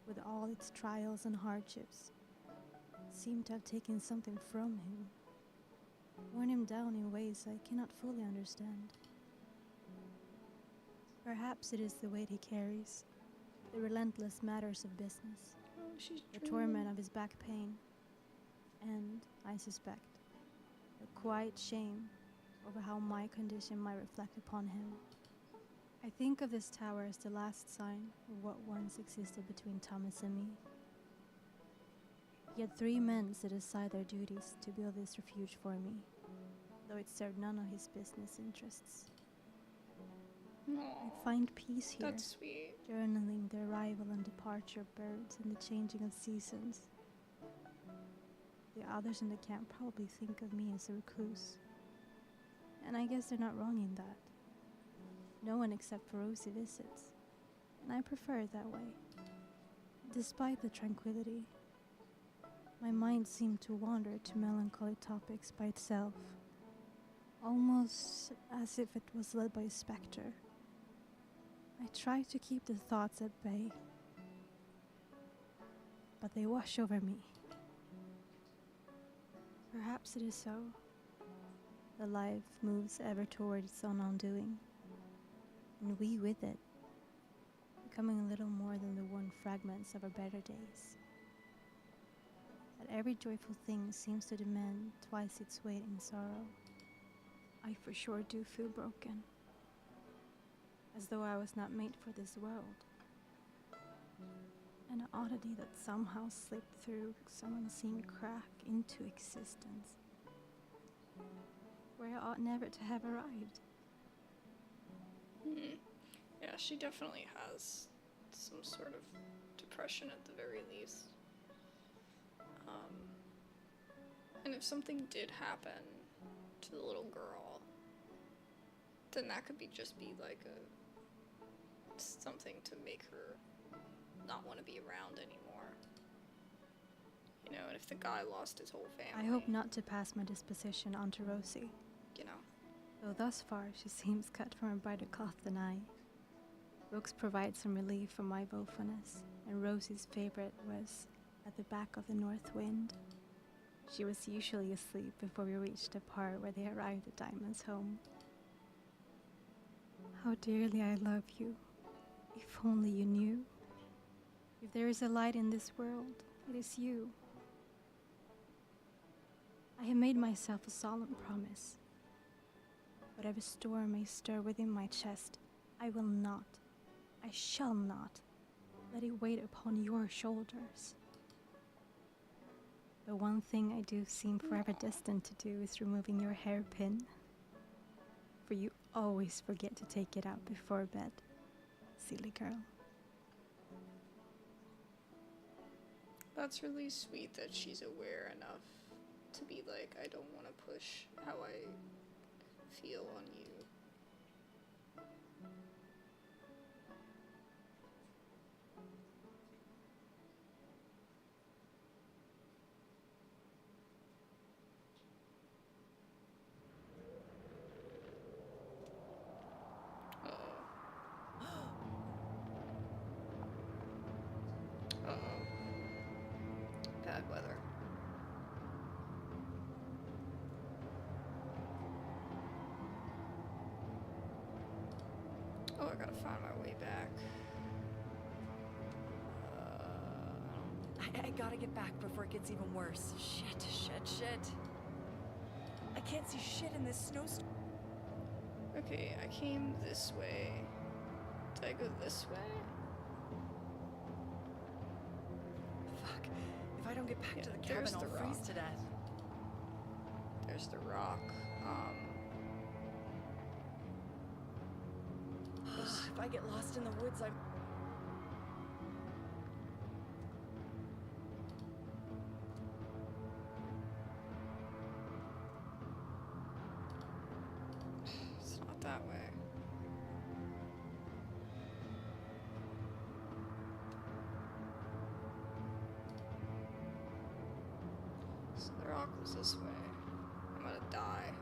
with all its trials and hardships, seemed to have taken something from him, worn him down in ways I cannot fully understand. Perhaps it is the weight he carries, the relentless matters of business, Oh, she's the torment of his back pain, and, I suspect, a quiet shame over how my condition might reflect upon him. I think of this tower as the last sign of what once existed between Thomas and me. He had 3 men set aside their duties to build this refuge for me, though it served none of his business interests. Aww, I find peace here, that's sweet. journaling the arrival and departure of birds and the changing of seasons. The others in the camp probably think of me as a recluse, and I guess they're not wrong in that. No one except for Rosie visits, and I prefer it that way. Despite the tranquility, my mind seemed to wander to melancholy topics by itself, almost as if it was led by a spectre. I try to keep the thoughts at bay, but they wash over me. Perhaps it is so. The life moves ever toward its own undoing, and we with it, becoming little more than the worn fragments of our better days. That every joyful thing seems to demand twice its weight in sorrow. I for sure do feel broken, as though I was not made for this world. An oddity that somehow slipped through some unseen crack into existence, where I ought never to have arrived. Yeah, she definitely has some sort of depression at the very least. And if something did happen to the little girl, then that could just be like something to make her not want to be around anymore. You know, and if the guy lost his whole family. I hope not to pass my disposition on to Rosie, You know. though thus far she seems cut from a brighter cloth than I. Books provide some relief from my woefulness, and Rosie's favorite was At the Back of the North Wind. She was usually asleep before we reached the part where they arrived at Diamond's home. How dearly I love you. If only you knew. If there is a light in this world, it is you. I have made myself a solemn promise. Whatever storm may stir within my chest, I will not, I shall not, let it wait upon your shoulders. The one thing I do seem forever destined to do is removing your hairpin, for you always forget to take it out before bed, silly girl. That's really sweet that she's aware enough to be like, I don't want to push how I feel on you. Bad weather. Oh, I gotta find my way back. I gotta get back before it gets even worse. Shit. I can't see shit in this snowstorm. Okay, I came this way. Did I go this way? Fuck. If I don't get back Yeah, to the cabin, there's I'll the freeze rock. to death. There's the rock. I get lost in the woods, I'm... It's not that way. So the rock was this way. I'm gonna die.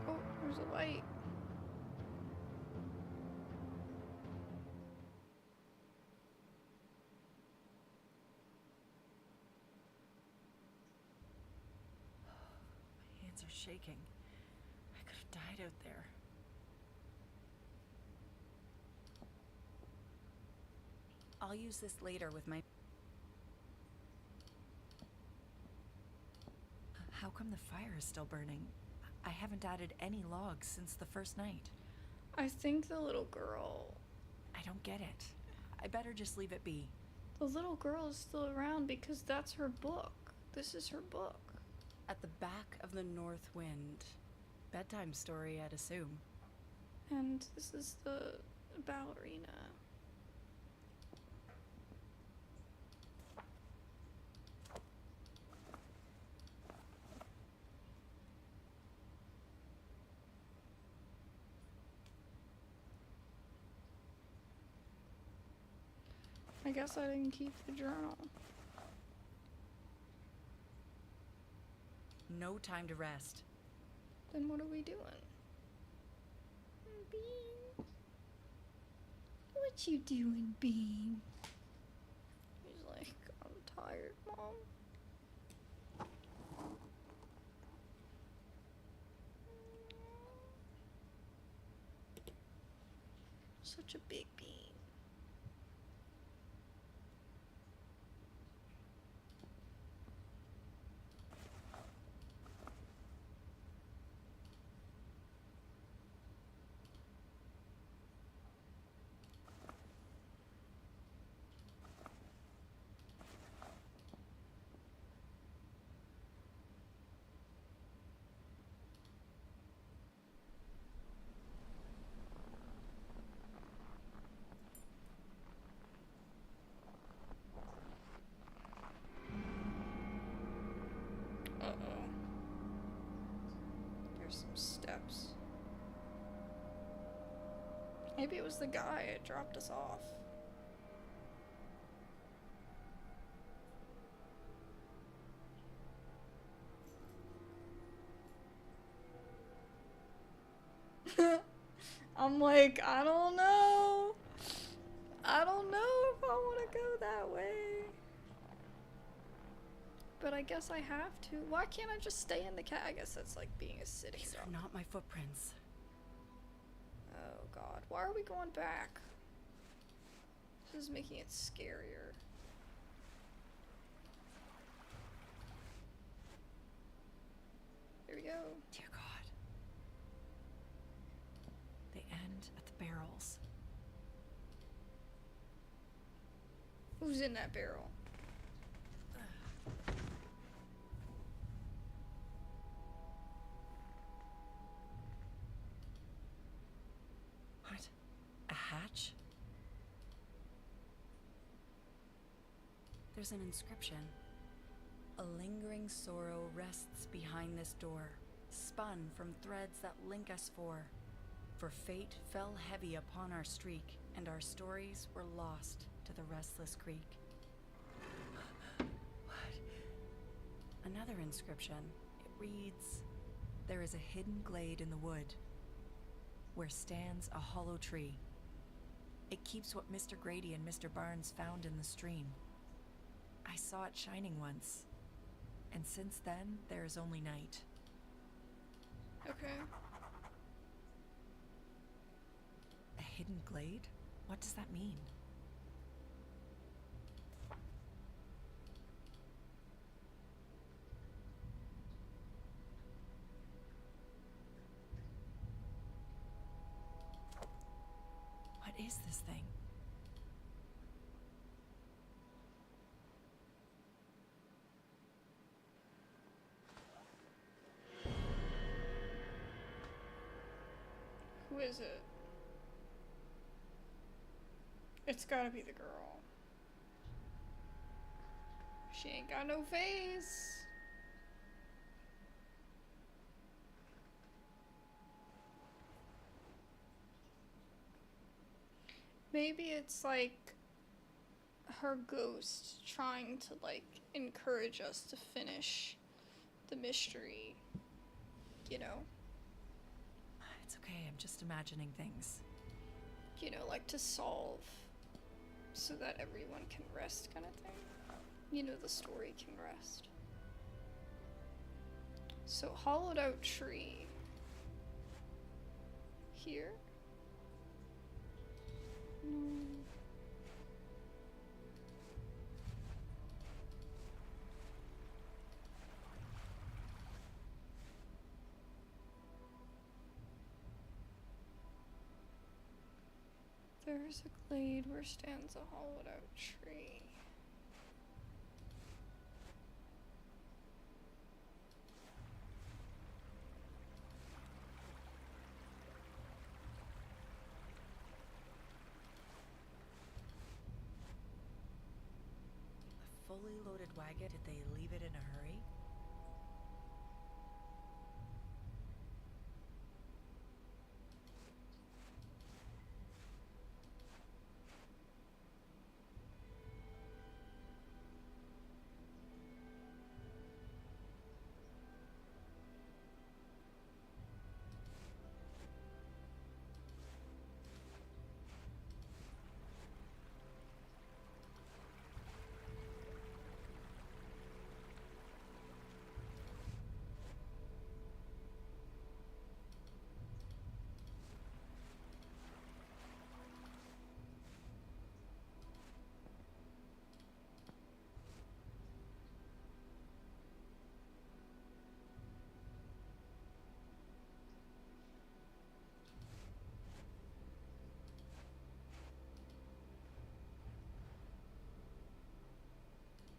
Oh, there's a light. My hands are shaking. I could have died out there. I'll use this later with my... How come the fire is still burning? I haven't added any logs since the first night. I think the little girl. I don't get it. I better just leave it be. The little girl is still around because that's her book. This is her book. At the back of the north wind. Bedtime story, I'd assume. And this is the ballerina. I guess I didn't keep the journal. No time to rest. Then what are we doing? Bean. What you doing, Bean? He's like, I'm tired, Mom. Such a big bean. Uh-oh. There's some steps. Maybe it was the guy that dropped us off. I'm like, I don't know. I don't know if I want to go that way. But I guess I have to. Why can't I just stay in the cat? I guess that's like being a city These dog. are not my footprints. Oh god, why are we going back? This is making it scarier. Here we go. Dear God. They end at the barrels. Who's in that barrel? What? A hatch? There's an inscription. A lingering sorrow rests behind this door, spun from threads that link us four. For fate fell heavy upon our streak, and our stories were lost to the restless creek. What? Another inscription. It reads, "There is a hidden glade in the wood, Where stands a hollow tree. It keeps what Mr. Grady and Mr. Barnes found in the stream. I saw it shining once, and since then there is only night." Okay. A hidden glade? What does that mean? What is this thing? Who is it? It's gotta be the girl. She ain't got no face. Maybe it's like her ghost trying to like encourage us to finish the mystery, you know? It's okay, I'm just imagining things. You know, like to solve so that everyone can rest kind of thing. You know, the story can rest. So, hollowed out tree. Here? No. There's a glade where stands a hollowed out tree. A fully loaded wagon? Did they leave it in a hurry?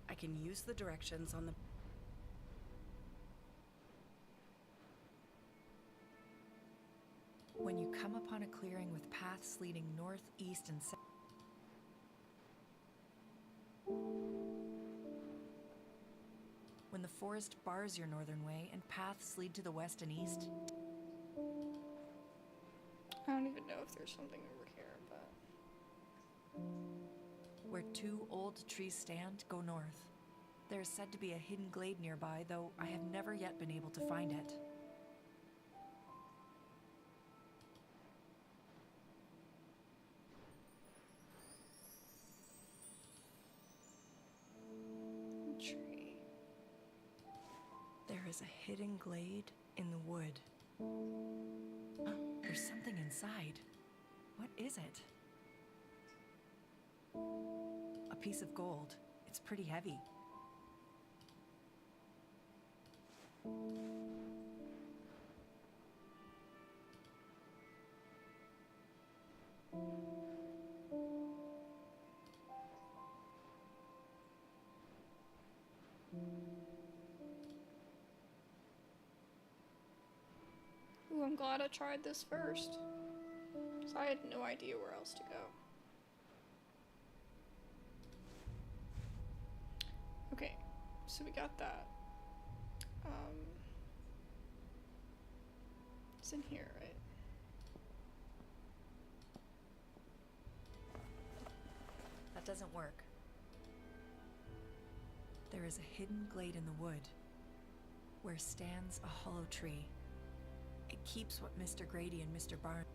I can use the directions on the... When you come upon a clearing with paths leading north, east, and south... When the forest bars your northern way and paths lead to the west and east... I don't even know if there's something over here, but... Where two old trees stand, go north. There is said to be a hidden glade nearby, though I have never yet been able to find it. Tree. There is a hidden glade in the wood. There's something inside. What is it? A piece of gold. It's pretty heavy. Ooh, I'm glad I tried this first. So I had no idea where else to go. Okay, so we got that. It's in here, right? That doesn't work. There is a hidden glade in the wood, where stands a hollow tree. It keeps what Mr. Grady and Mr. Barnes...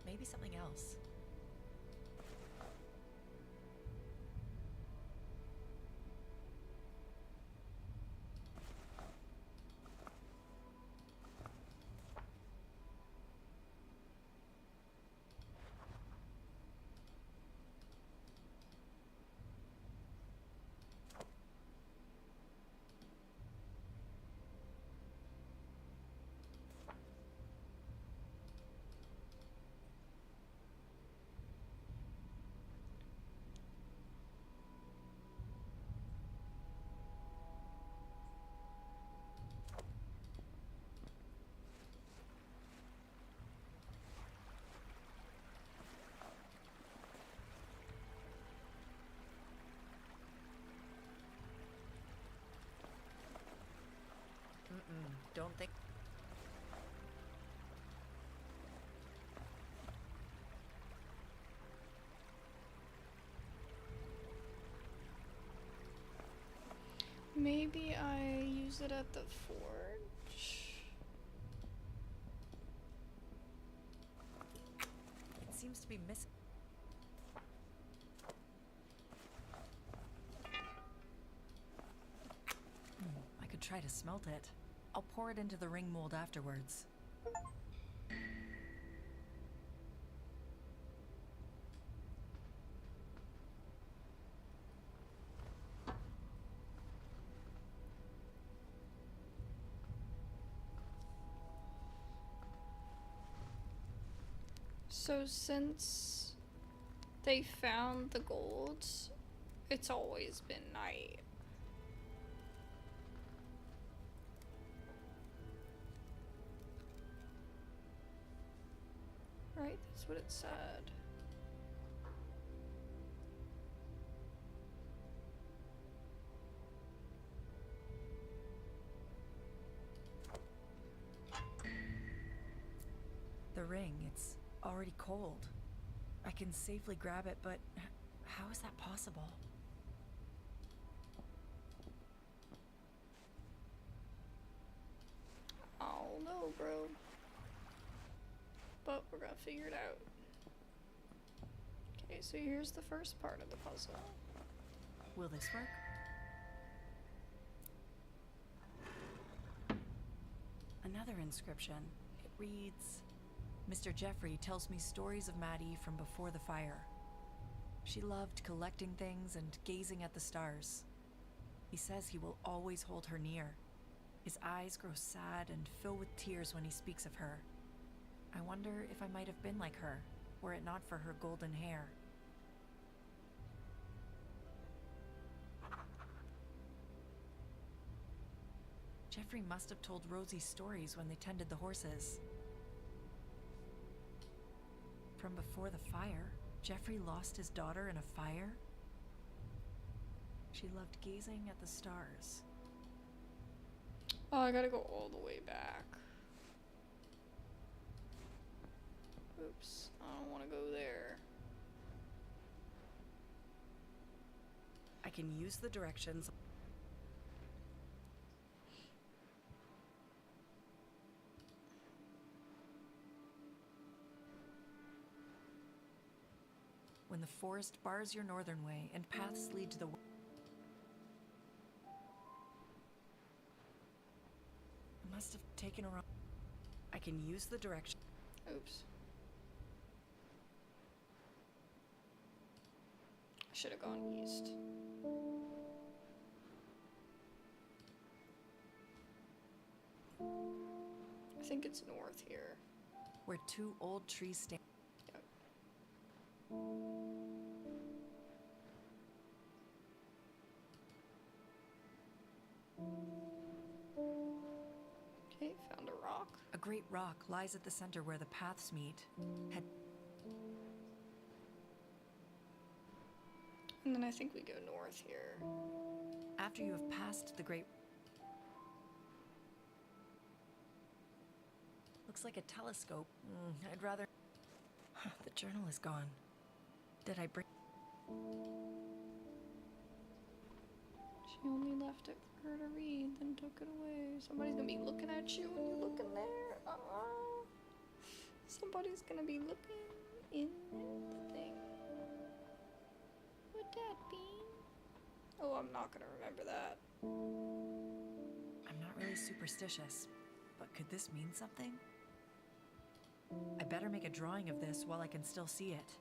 Maybe something else. Maybe I use it at the forge. It seems to be missing. I could try to smelt it. I'll pour it into the ring mold afterwards. So since they found the gold, it's always been night. Right? That's what it said. The ring, it's already cold. I can safely grab it, but how is that possible? Oh no, bro. But we're gonna figure it out. Okay, so here's the first part of the puzzle. Will this work? Another inscription. It reads, Mr. Jeffrey tells me stories of Maddie from before the fire. She loved collecting things and gazing at the stars. He says he will always hold her near. His eyes grow sad and fill with tears when he speaks of her. I wonder if I might have been like her, were it not for her golden hair. Jeffrey must have told Rosie stories when they tended the horses. From before the fire, Jeffrey lost his daughter in a fire? She loved gazing at the stars. Oh, I gotta go all the way back. Oops, I don't want to go there. I can use the directions. When the forest bars your northern way and paths lead to the west. I must have taken a wrong. I can use the direction. Oops. I should have gone east. I think it's north here. Where two old trees stand. Yep. Okay, found a rock. A great rock lies at the center where the paths meet. And then I think we go north here. After you have passed the great... Looks like a telescope. I'd rather... The journal is gone. Did I bring... She only left it for her to read, then took it away. Somebody's gonna be looking at you when you look in there. Somebody's gonna be looking in the thing. Would that be? Oh, I'm not gonna remember that. I'm not really superstitious, but could this mean something? I better make a drawing of this while I can still see it.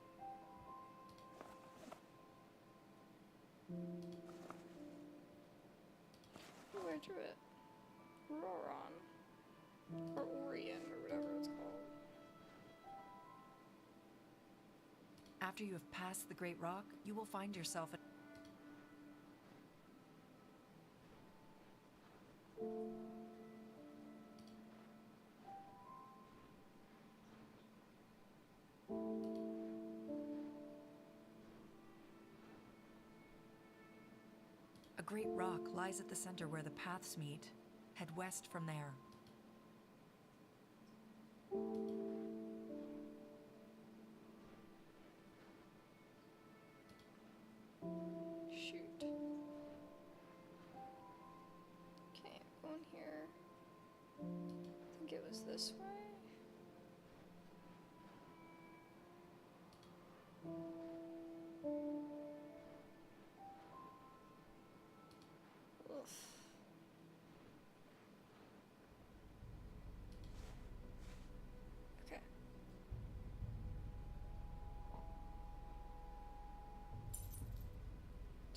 Oh, I drew it. Roron. Or Orion, or whatever it's called. After you have passed the great rock, you will find yourself at... A great rock lies at the center where the paths meet. Head west from there. Shoot.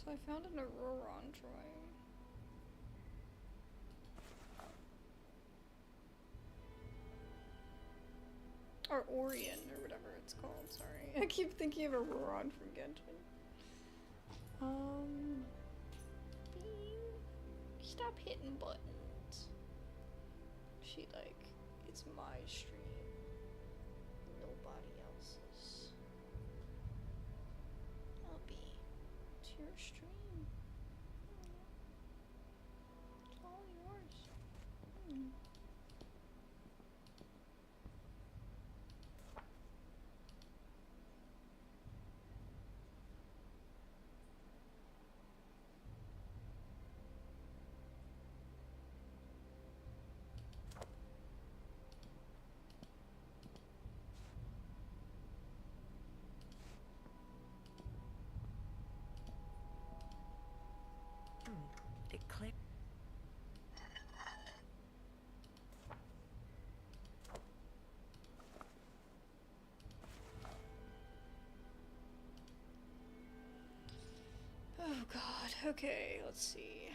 So I found an Auroron drawing. Or Orion, or whatever it's called, sorry. I keep thinking of Auroron from Genshin. Stop hitting buttons. She like, it's my stream. Nobody else's. I'll be to your stream. It's all yours. It clicked. Oh god, okay, let's see.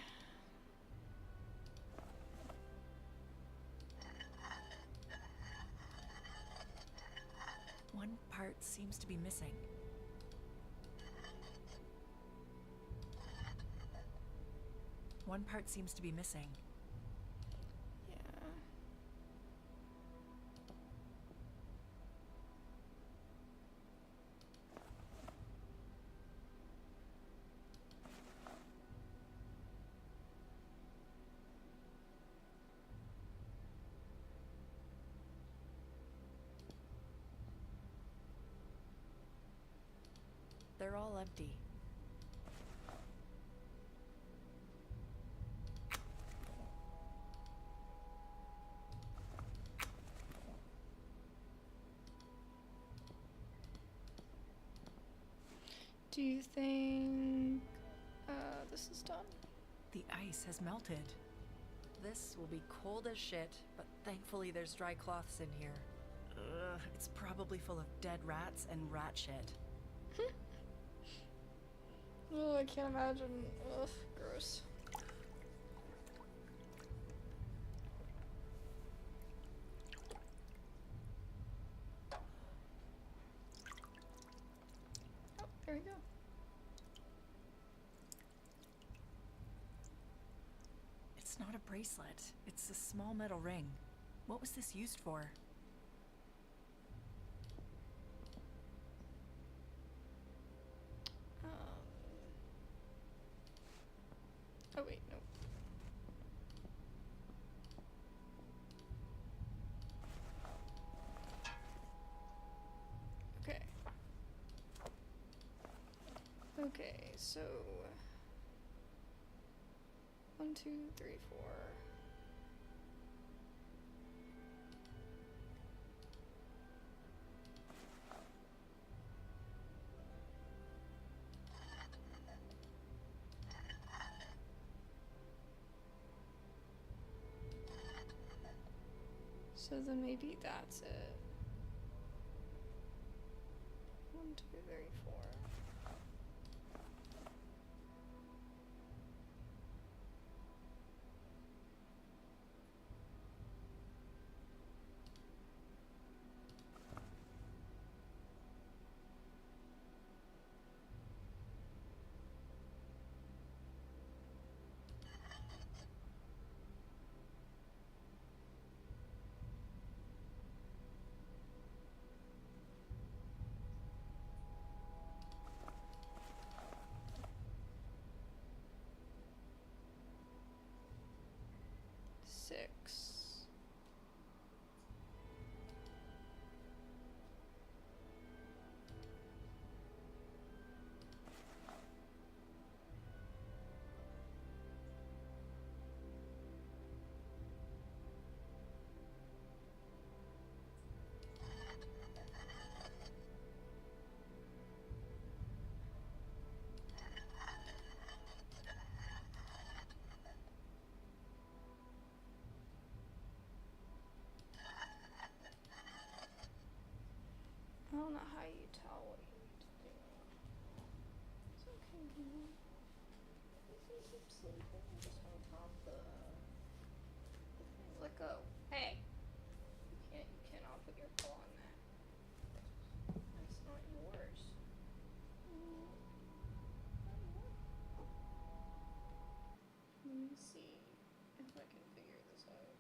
One part seems to be missing. One part seems to be missing. Yeah. They're all empty. Do you think this is done? The ice has melted. This will be cold as shit, but thankfully there's dry cloths in here. Ugh, it's probably full of dead rats and rat shit. Oh, I can't imagine. Ugh, gross. Oh, there we go. It's not a bracelet. It's a small metal ring. What was this used for? Oh wait, no. Okay. Okay, so 1, 2, 3, 4. So then maybe that's it. 1, 2, 3, 4. Six. I don't know how you tell what you need to do. It's okay, dude. little thing just on top the thing. Let go. Hey. You cannot put your paw on that. That's not yours. Let me see if I can figure this out.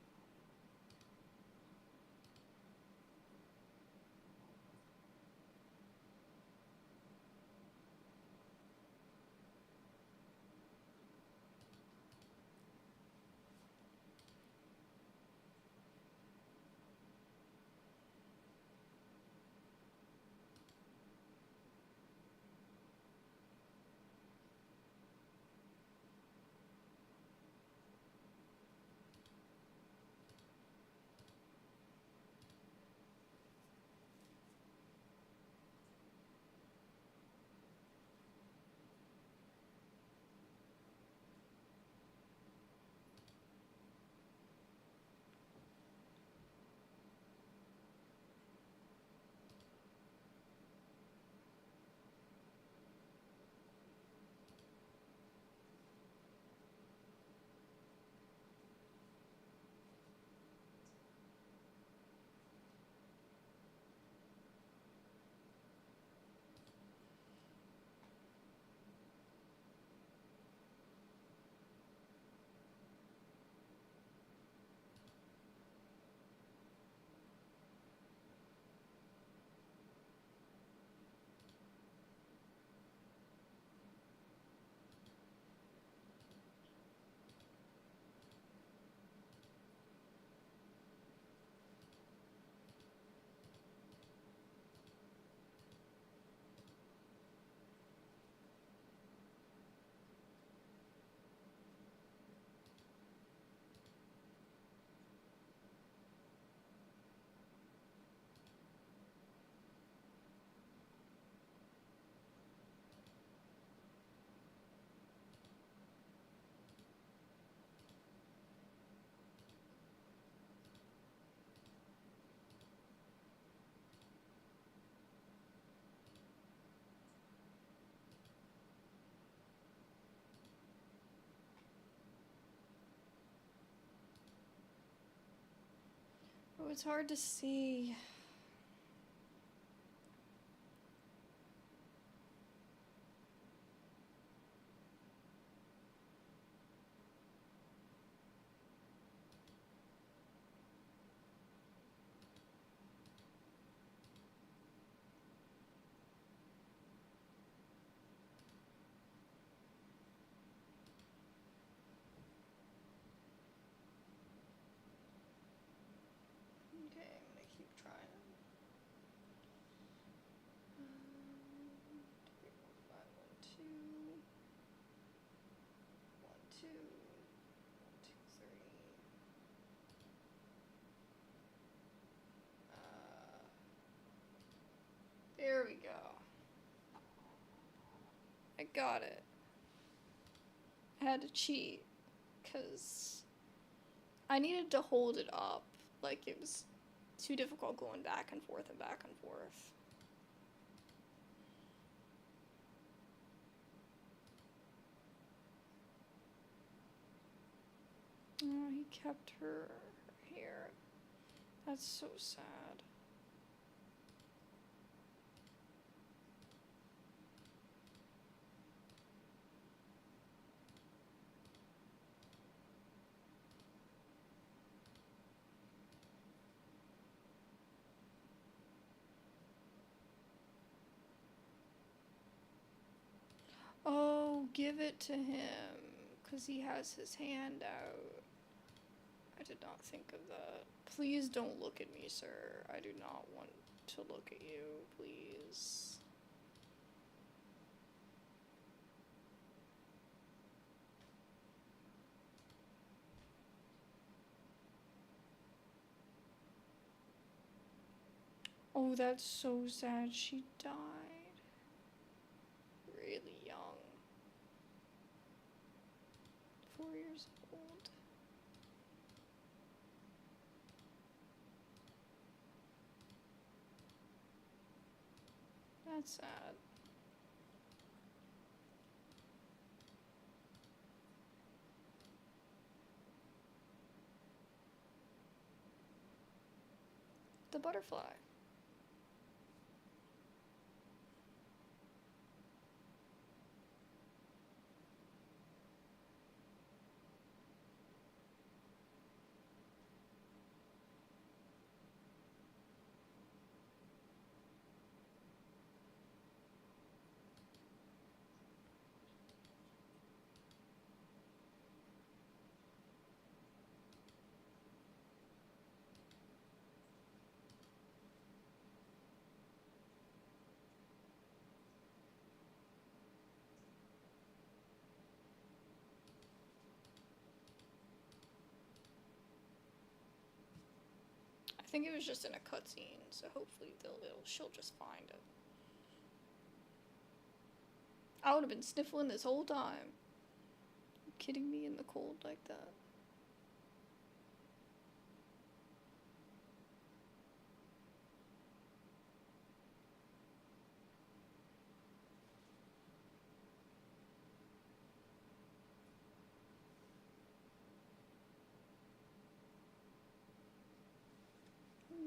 Oh, it's hard to see. Okay, I'm gonna keep trying. 3, 4, 5, 1, 2. 1, 2. 1, 2, 3. There we go. I got it. I had to cheat, because I needed to hold it up. Like, it was too difficult going back and forth and back and forth. Oh, he kept her hair. That's so sad. Oh, give it to him, because he has his hand out. I did not think of that. Please don't look at me, sir. I do not want to look at you, please. Oh, that's so sad. She died. Really young. 4 years old. That's sad. The butterfly. I think it was just in a cutscene, so hopefully she'll just find it. I would have been sniffling this whole time. You kidding me, in the cold like that?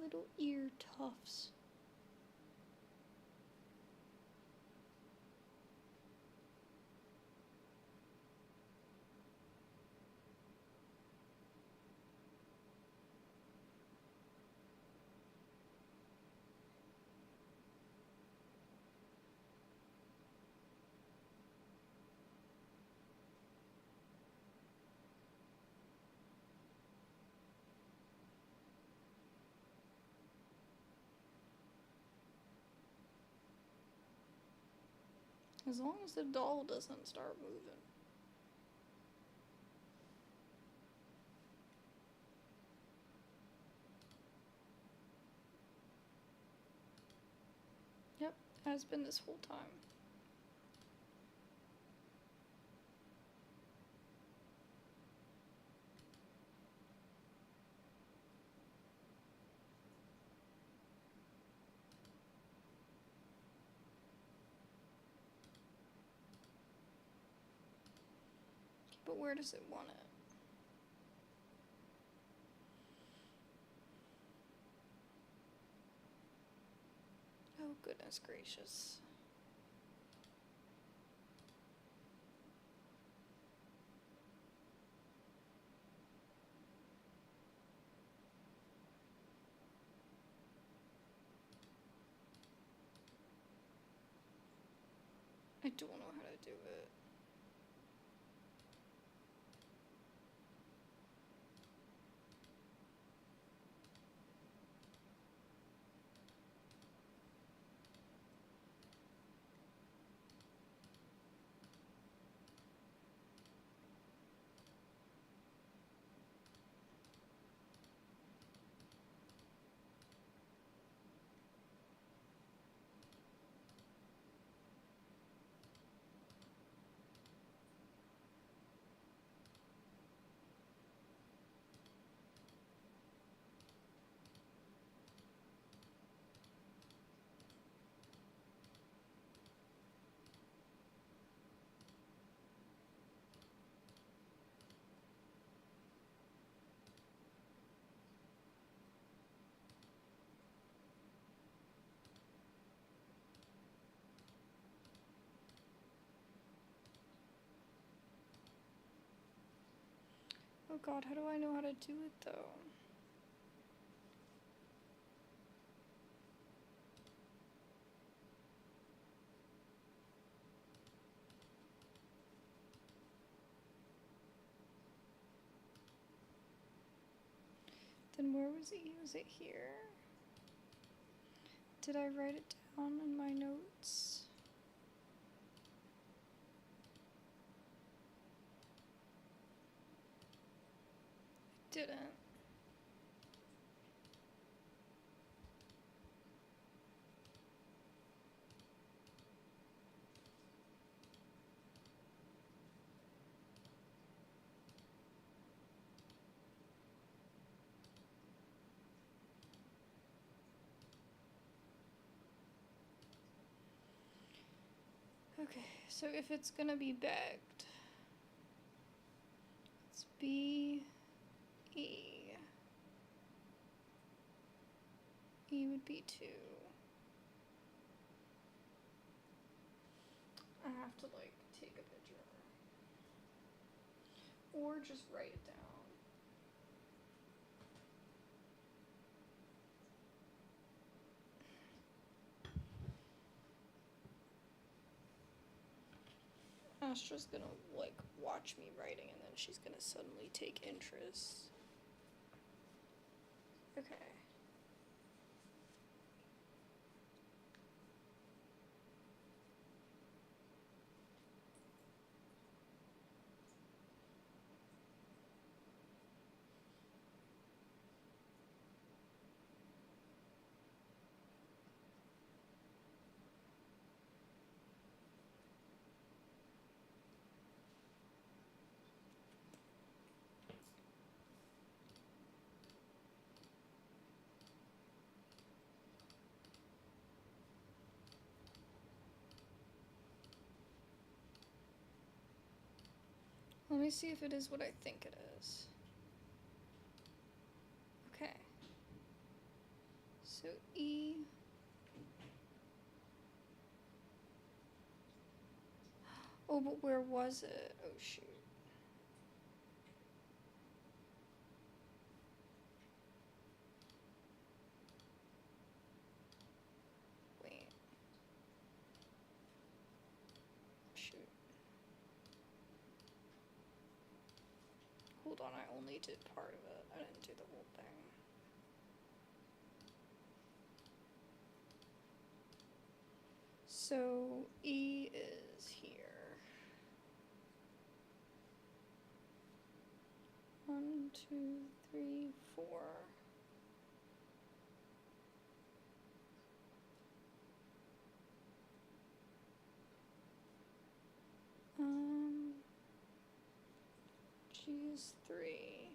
Little ear tufts. As long as the doll doesn't start moving. Yep, has been this whole time. But where does it want it? Oh, goodness gracious. I don't know how to do it. Oh god, how do I know how to do it though? Then where was it? Was it here? Did I write it down in my notes? I didn't. Okay, so if it's gonna be begged, it's B, E. would be 2. I have to, like, take a picture. Or just write it down. Astra's gonna, like, watch me writing and then she's gonna suddenly take interest. Okay. Let me see if it is what I think it is. Okay. So E. Oh, but where was it? Oh, shoot. Wait. Shoot. Hold on, I only did part of it. I didn't do the whole thing. So E is here. 1, 2, 3, 4. G is 3.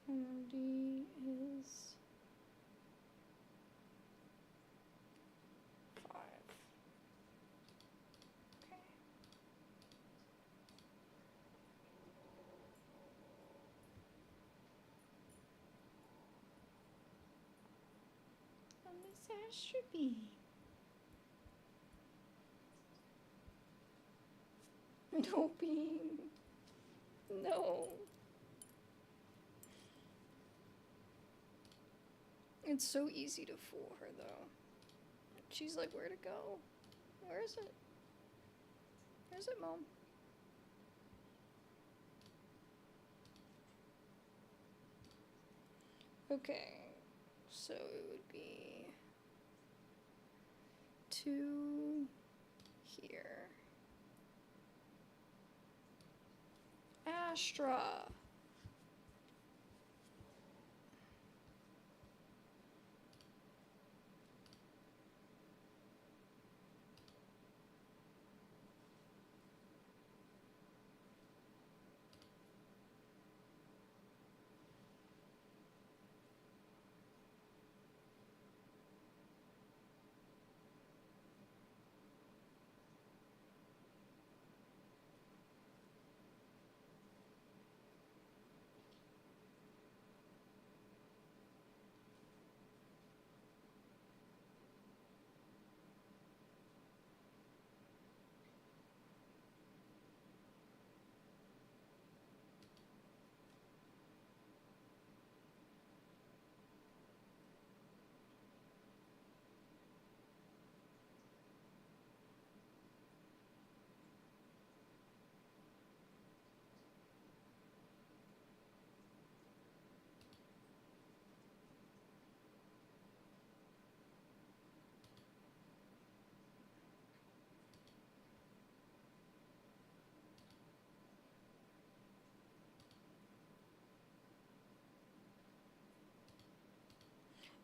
And D is 5. Okay. And this Astra B. No beam. No. It's so easy to fool her, though. She's like, where to go? Where is it? Where's it, Mom? Okay. So it would be 2 here. Astra.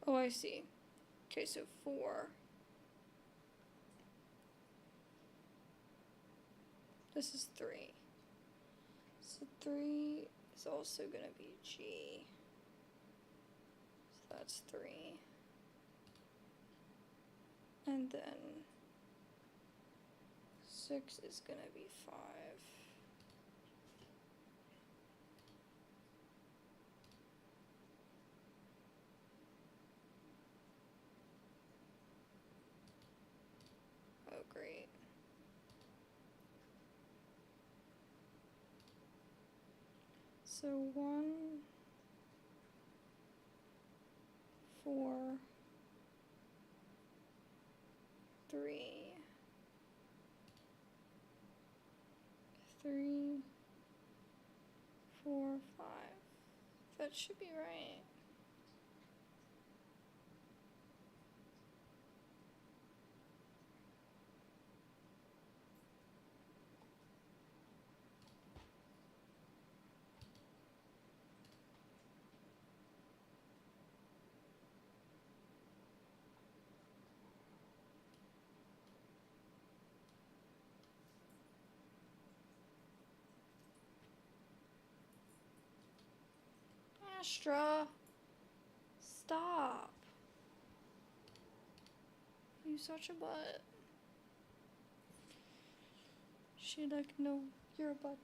Oh, I see. Okay, so 4. This is 3. So 3 is also gonna be G. So that's 3. And then 6 is gonna be 5. great. So 1, 4, 3, 3, 4, 5. That should be right. Astra, stop. You such a butt. She like, no, you're a butt.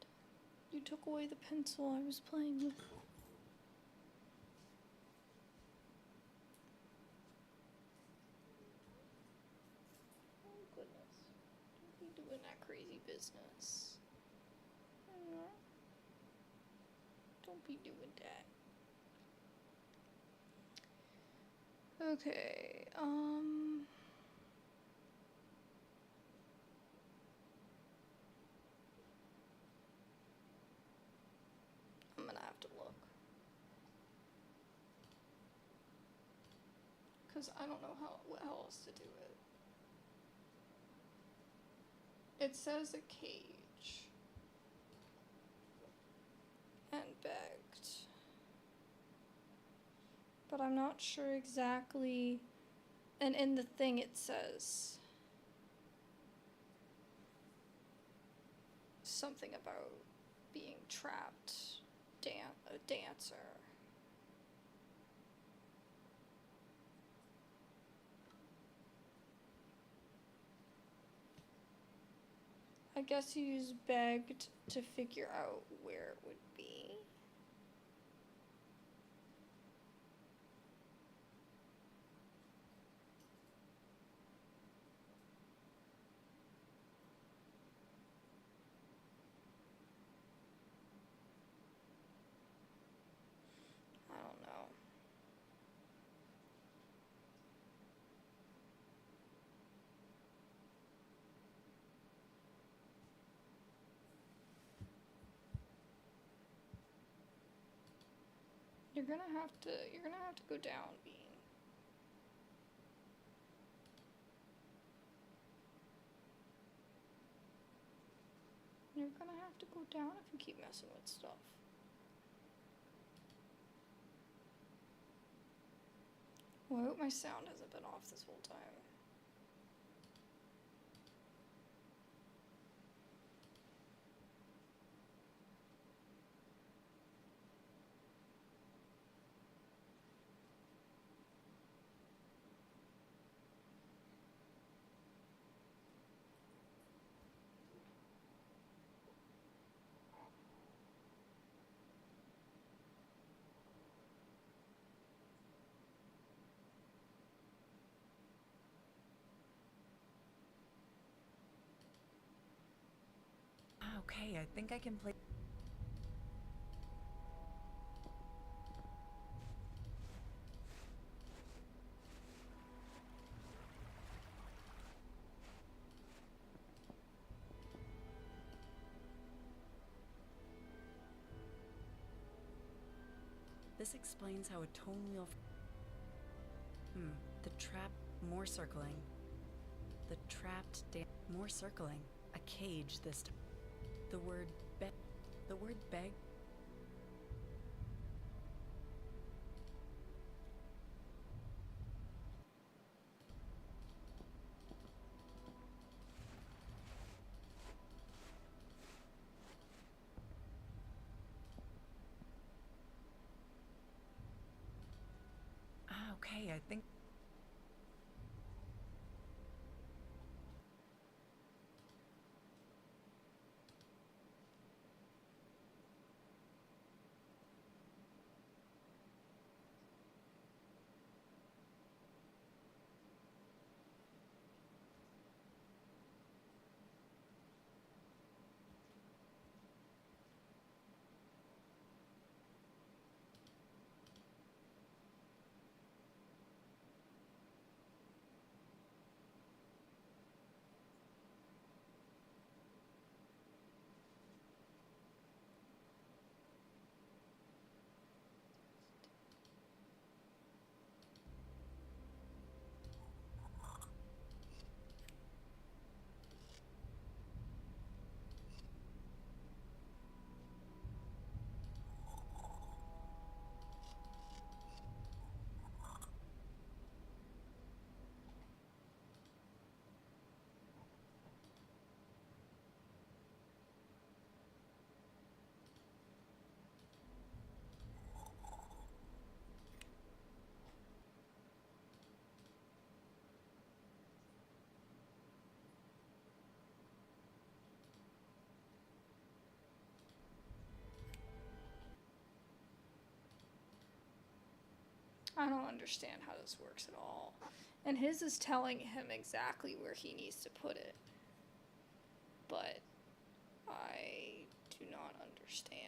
You took away the pencil I was playing with. Oh goodness. Don't be doing that crazy business. Don't be doing that. Okay, I'm gonna have to look. 'Cause I don't know how else to do it. It says a cage. And begged. But I'm not sure exactly. And in the thing it says something about being trapped, a dancer. I guess you use begged to figure out where it would be. I don't know. You're gonna have to go down, Bean. You're gonna have to go down if you keep messing with stuff. Well, I hope my sound hasn't been off this whole time. Okay, I think I can play. This explains how a tone wheel. The trap. More circling. The trapped. More circling. A cage this time. The word beg. The word beg. Okay, I think. I don't understand how this works at all. And his is telling him exactly where he needs to put it. But I do not understand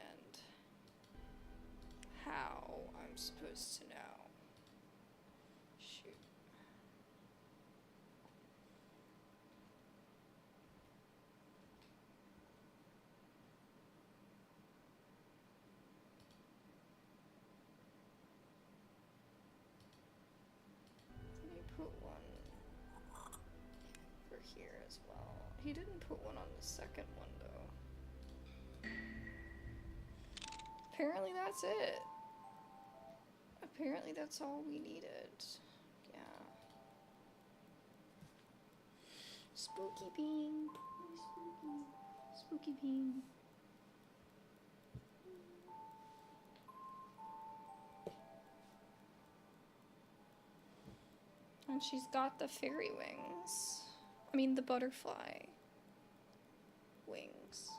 how I'm supposed to know. Shoot. Let me put one over here as well. He didn't put one on the second one though. Apparently that's it. Apparently that's all we needed. Yeah. Spooky bean. Spooky. Spooky bean. And she's got the fairy wings. I mean the butterfly wings.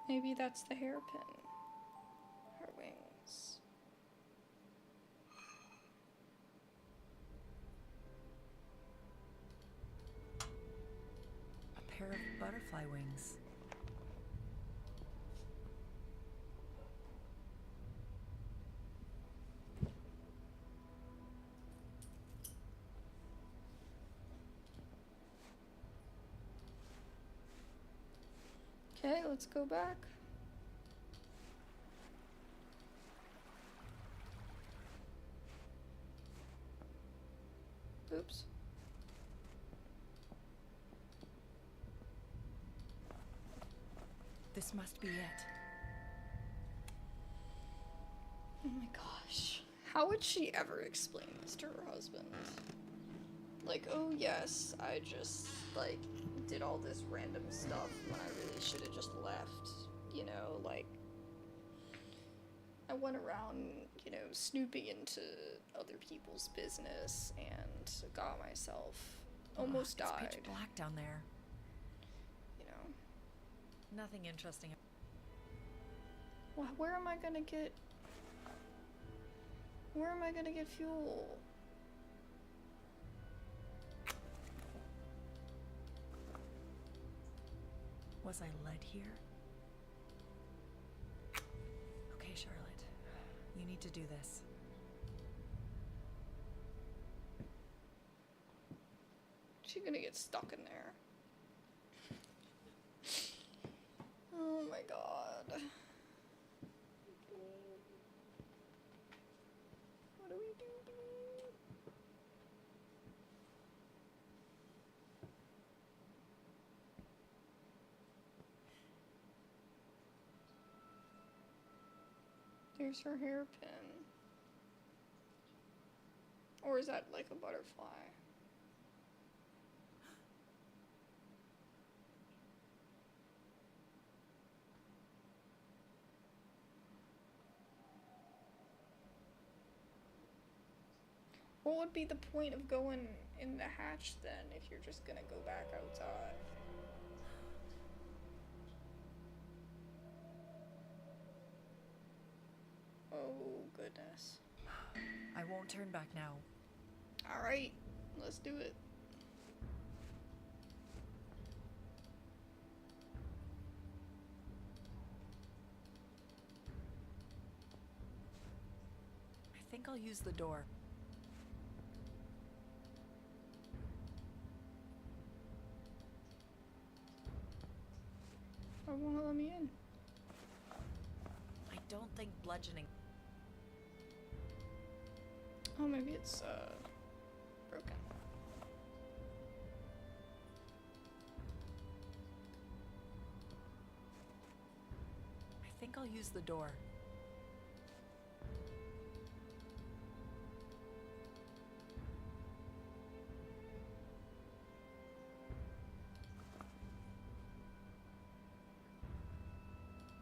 Maybe that's the hairpin. Her wings. A pair of butterfly wings. Okay, let's go back. Oops. This must be it. Oh my gosh. How would she ever explain this to her husband? Like, oh yes, I just, like, did all this random stuff when I really should have just left. You know, like, I went around, you know, snooping into other people's business and got myself almost It's died. pitch black down there. You know. Nothing interesting. Where am I gonna get... Where am I gonna get fuel? Was I led here? Okay, Charlotte. You need to do this. She's gonna get stuck in there. Oh my god. What do we do? There's her hairpin. Or is that like a butterfly? What would be the point of going in the hatch then if you're just gonna go back outside? Oh goodness. I won't turn back now. Alright, let's do it. I think I'll use the door. Why won't it let me in? I don't think bludgeoning. Oh, maybe it's, broken. I think I'll use the door.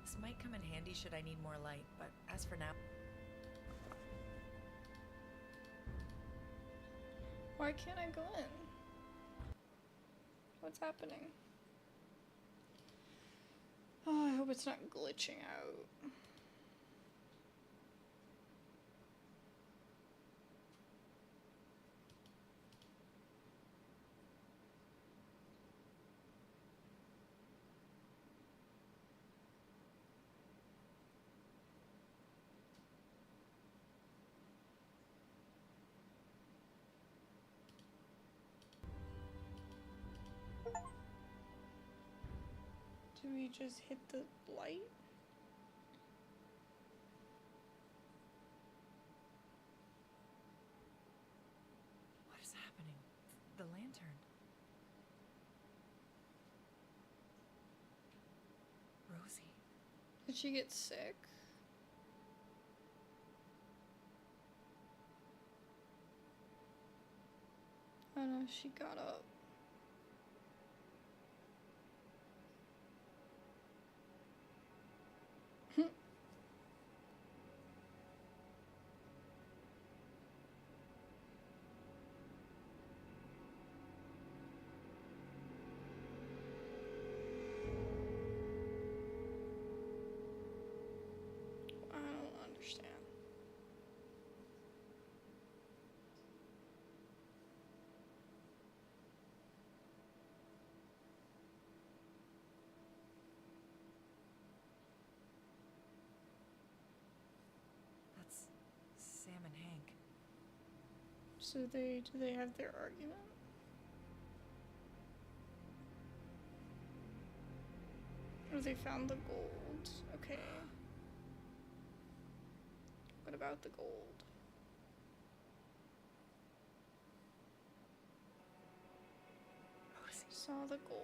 This might come in handy should I need more light, but as for now... Why can't I go in? What's happening? Oh, I hope it's not glitching out. Do we just hit the light? What is happening? The lantern. Rosie. Did she get sick? Oh no, she got up. I don't understand. That's Sam and Hank. So do they have their argument? Oh, they found the gold. Okay. What about the gold? Rosie. Saw the gold.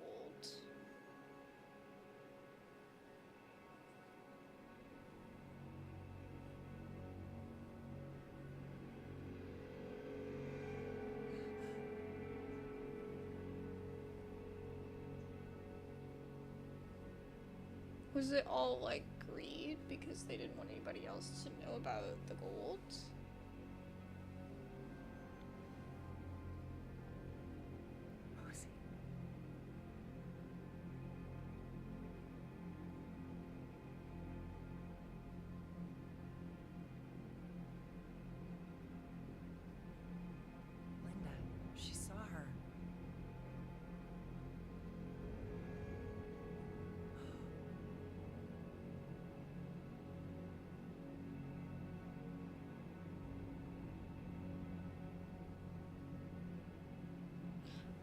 Was it all like greed because they didn't want anybody else to know about the gold? Rosie. Linda. She saw her.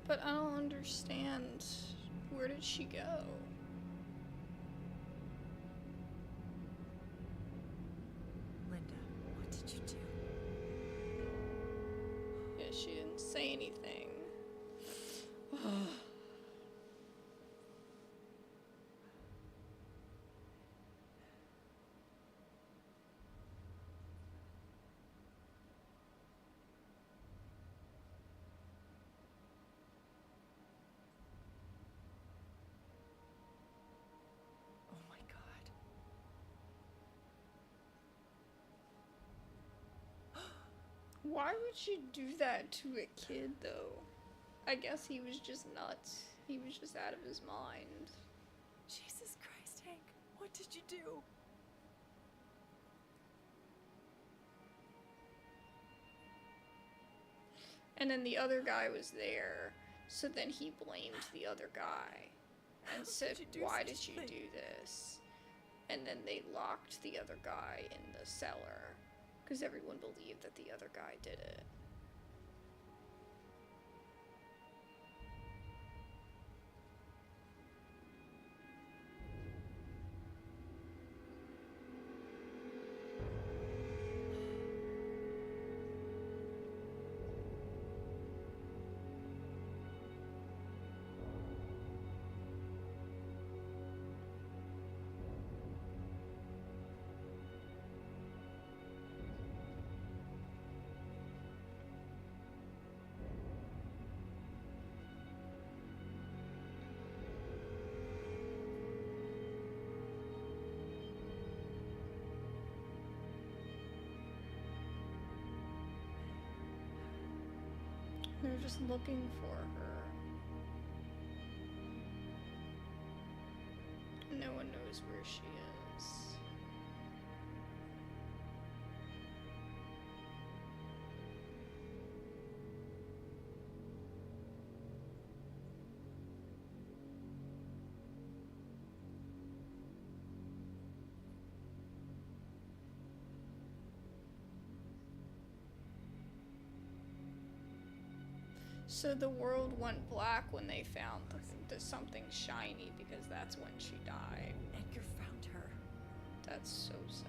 But I don't understand. Where did she go? Linda, what did you do? Yeah, she didn't say anything. Oh my god. Why would she do that to a kid, though? I guess he was just nuts. He was just out of his mind. Jesus Christ, Hank. What did you do? And then the other guy was there, so then he blamed the other guy and said, you do why such did a you thing?" do this? And then they locked the other guy in the cellar because everyone believed that the other guy did it. They're just looking for her. No one knows So the world went black when they found the something shiny because that's when she died. Edgar found her. That's so sad.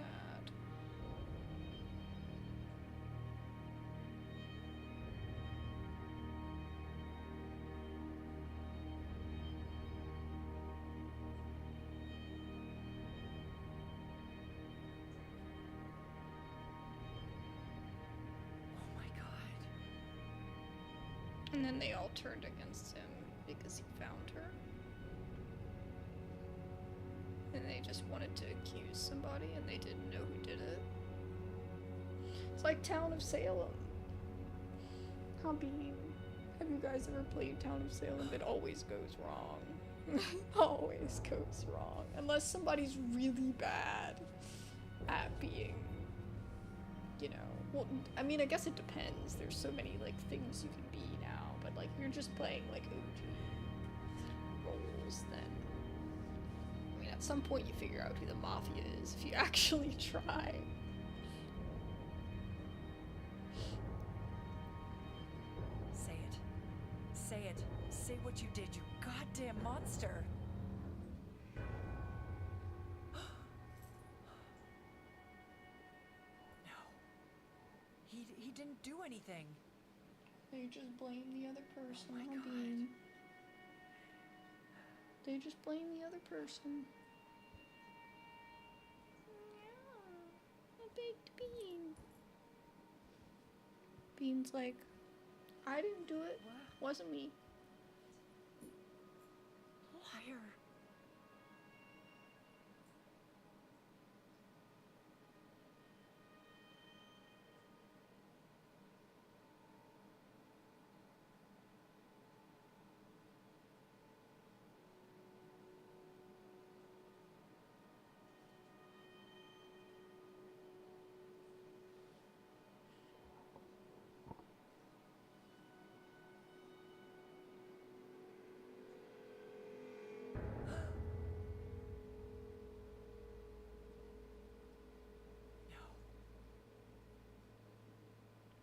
Oh my god. And then they all turned against him because he found her. And they just wanted to accuse somebody and they didn't know who did it. It's like Town of Salem. Hobby. Have you guys ever played Town of Salem? It always goes wrong. Always goes wrong. Unless somebody's really bad at being, you know, well, I mean, I guess it depends. There's so many, like, things you can be now, but, like, you're just playing, like, OG roles, then, I mean, at some point you figure out who the Mafia is if you actually try. Say it. Say it. Say what you did, you goddamn monster. No. He didn't do anything. They just blame the other person, Oh my huh, God. Bean? They just blame the other person. A baked bean. Bean's like, I didn't do it. What? Wasn't me. Liar.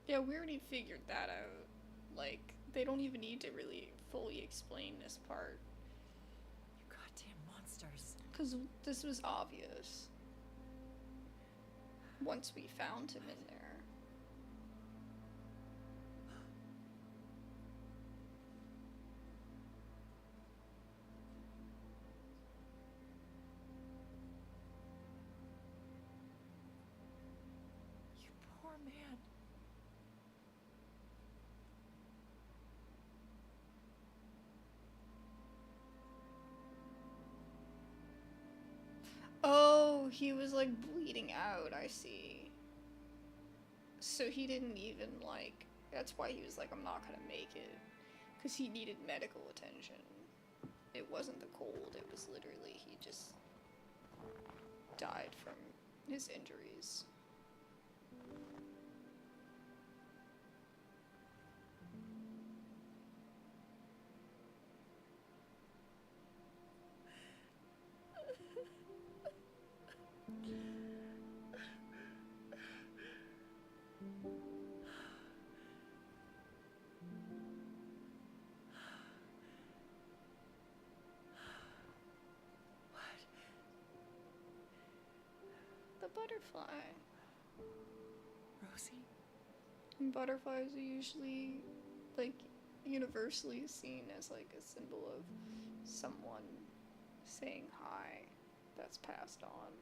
Yeah, we already figured that out. Like, they don't even need to really fully explain this part. You goddamn monsters. Because this was obvious. Once we found him in there. You poor man. Oh, he was like bleeding out, I see. So he didn't even like, that's why he was like, I'm not gonna make it. Because he needed medical attention. It wasn't the cold, it was literally, he just died from his injuries. The butterfly. Rosie? And butterflies are usually, like, universally seen as, like, a symbol of someone saying hi that's passed on.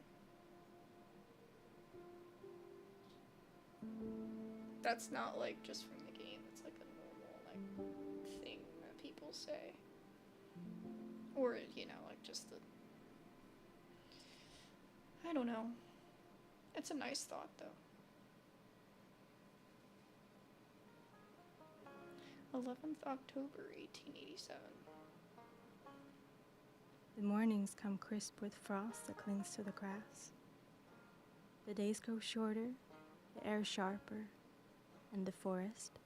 That's not, like, just from the game. It's, like, a normal, like, thing that people say. Or, you know, like, just the... I don't know. It's a nice thought, though. 11th October, 1887. The mornings come crisp with frost that clings to the grass. The days grow shorter, the air sharper, and the forest,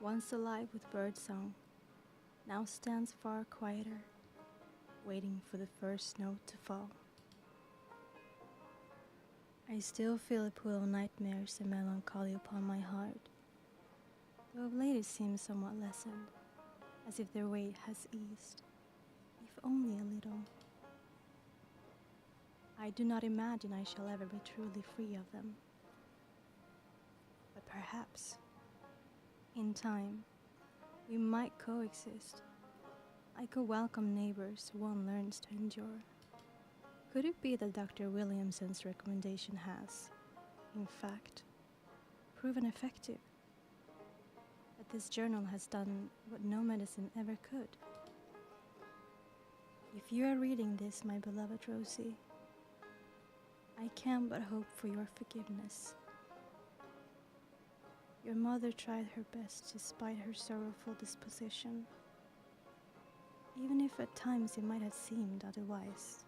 once alive with birdsong, now stands far quieter, waiting for the first snow to fall. I still feel a pull of nightmares and melancholy upon my heart. though of late it seems somewhat lessened, as if their weight has eased, if only a little. I do not imagine I shall ever be truly free of them. But perhaps, in time, we might coexist, like a welcome neighbors one learns to endure. Could it be that Dr. Williamson's recommendation has, in fact, proven effective? That this journal has done what no medicine ever could? If you are reading this, my beloved Rosie, I can but hope for your forgiveness. Your mother tried her best despite her sorrowful disposition, even if at times it might have seemed otherwise.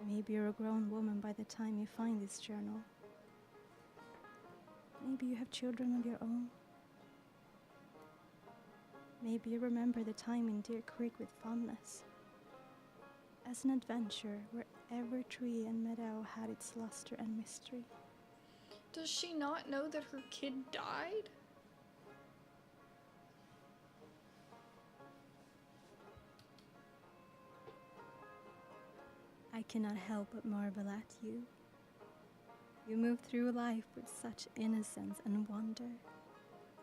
Maybe you're a grown woman by the time you find this journal. Maybe you have children of your own. Maybe you remember the time in Deer Creek with fondness, as an adventure where every tree and meadow had its luster and mystery. Does she not know that her kid died? I cannot help but marvel at you. You move through life with such innocence and wonder,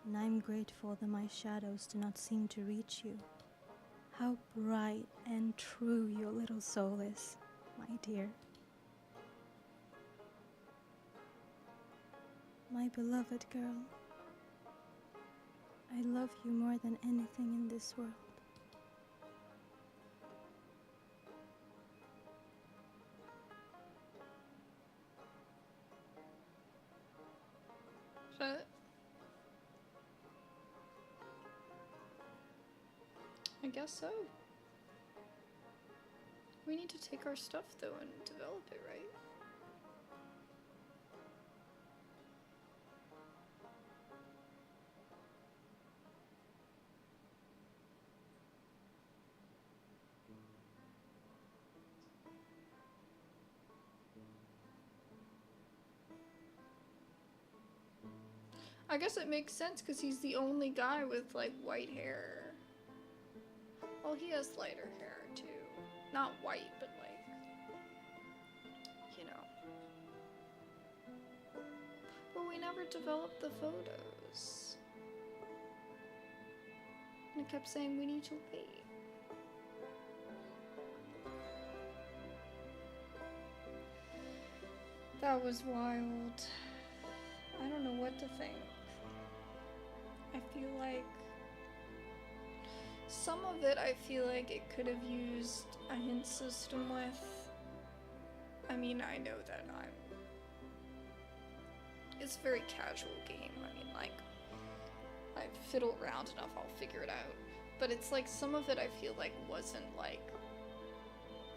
and I'm grateful that my shadows do not seem to reach you. How bright and true your little soul is, my dear. My beloved girl, I love you more than anything in this world. But I guess so. We need to take our stuff though and develop it, right? I guess it makes sense because he's the only guy with like white hair. Well, he has lighter hair too. Not white, but like, you know. But we never developed the photos. And it kept saying we need to wait. That was wild. I don't know what to think. I feel like some of it I feel like it could have used a hint system with. I mean, I know that it's a very casual game. I mean, like, I fiddle around enough, I'll figure it out. But it's like some of it I feel like wasn't like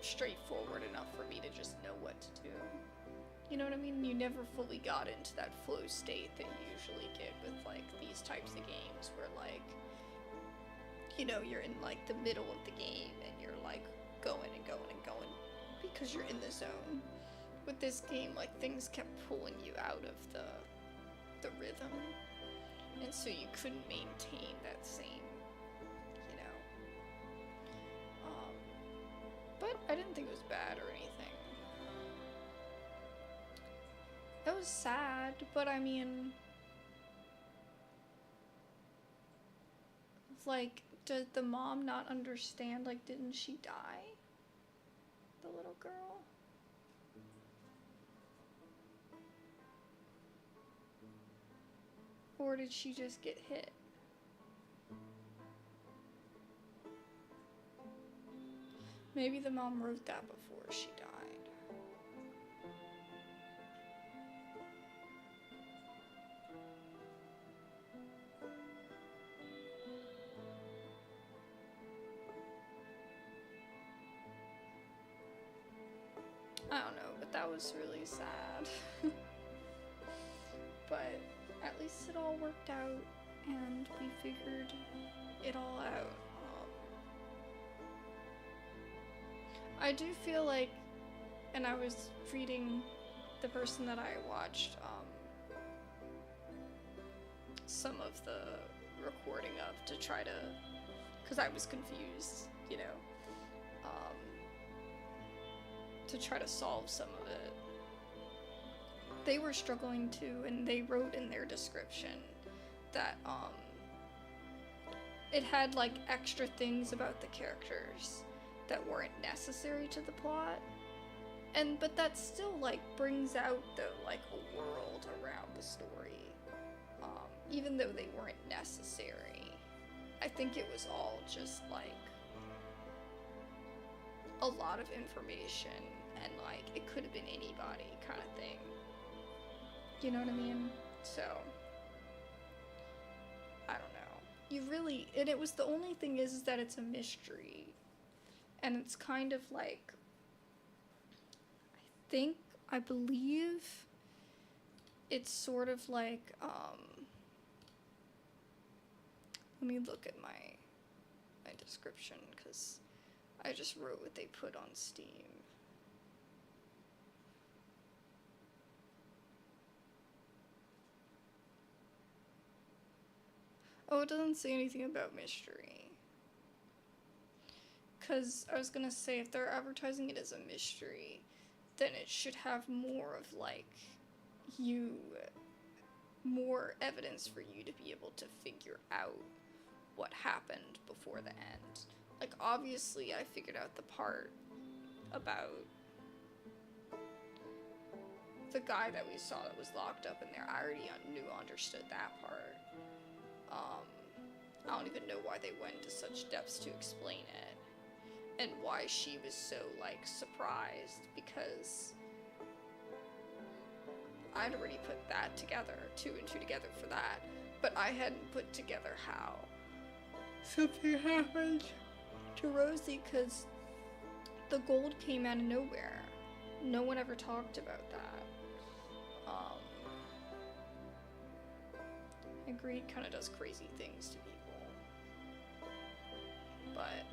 straightforward enough for me to just know what to do. You know what I mean? You never fully got into that flow state that you usually get with like these types of games where like, you know, you're in like the middle of the game and you're like going and going and going because you're in the zone. With this game, like things kept pulling you out of the rhythm, and so you couldn't maintain that same, you know. But I didn't think it was bad or anything. It was sad, but I mean, like, did the mom not understand? Like, didn't she die? The little girl? Or did she just get hit? Maybe the mom wrote that before she died. I don't know, but that was really sad. But at least it all worked out and we figured it all out. I do feel like, and I was reading the person that I watched some of the recording of to try to, because I was confused, you know, to try to solve some of it. They were struggling too, and they wrote in their description that it had like extra things about the characters that weren't necessary to the plot, but that still like brings out the like a world around the story, even though they weren't necessary. I think it was all just like a lot of information, and like it could have been anybody kind of thing. You know what I mean? So I don't know. You really, and it was, the only thing is that it's a mystery, and it's kind of like, I believe it's sort of like, let me look at my description, because I just wrote what they put on Steam. Oh, it doesn't say anything about mystery. Because I was gonna say, if they're advertising it as a mystery, then it should have more of, like, more evidence for you to be able to figure out what happened before the end. Like, obviously, I figured out the part about the guy that we saw that was locked up in there. I already understood that part. I don't even know why they went to such depths to explain it, and why she was so, like, surprised, because I'd already put that together, 2 and 2 together for that, but I hadn't put together how something happened to Rosie, because the gold came out of nowhere. No one ever talked about that. Greed kind of does crazy things to people, but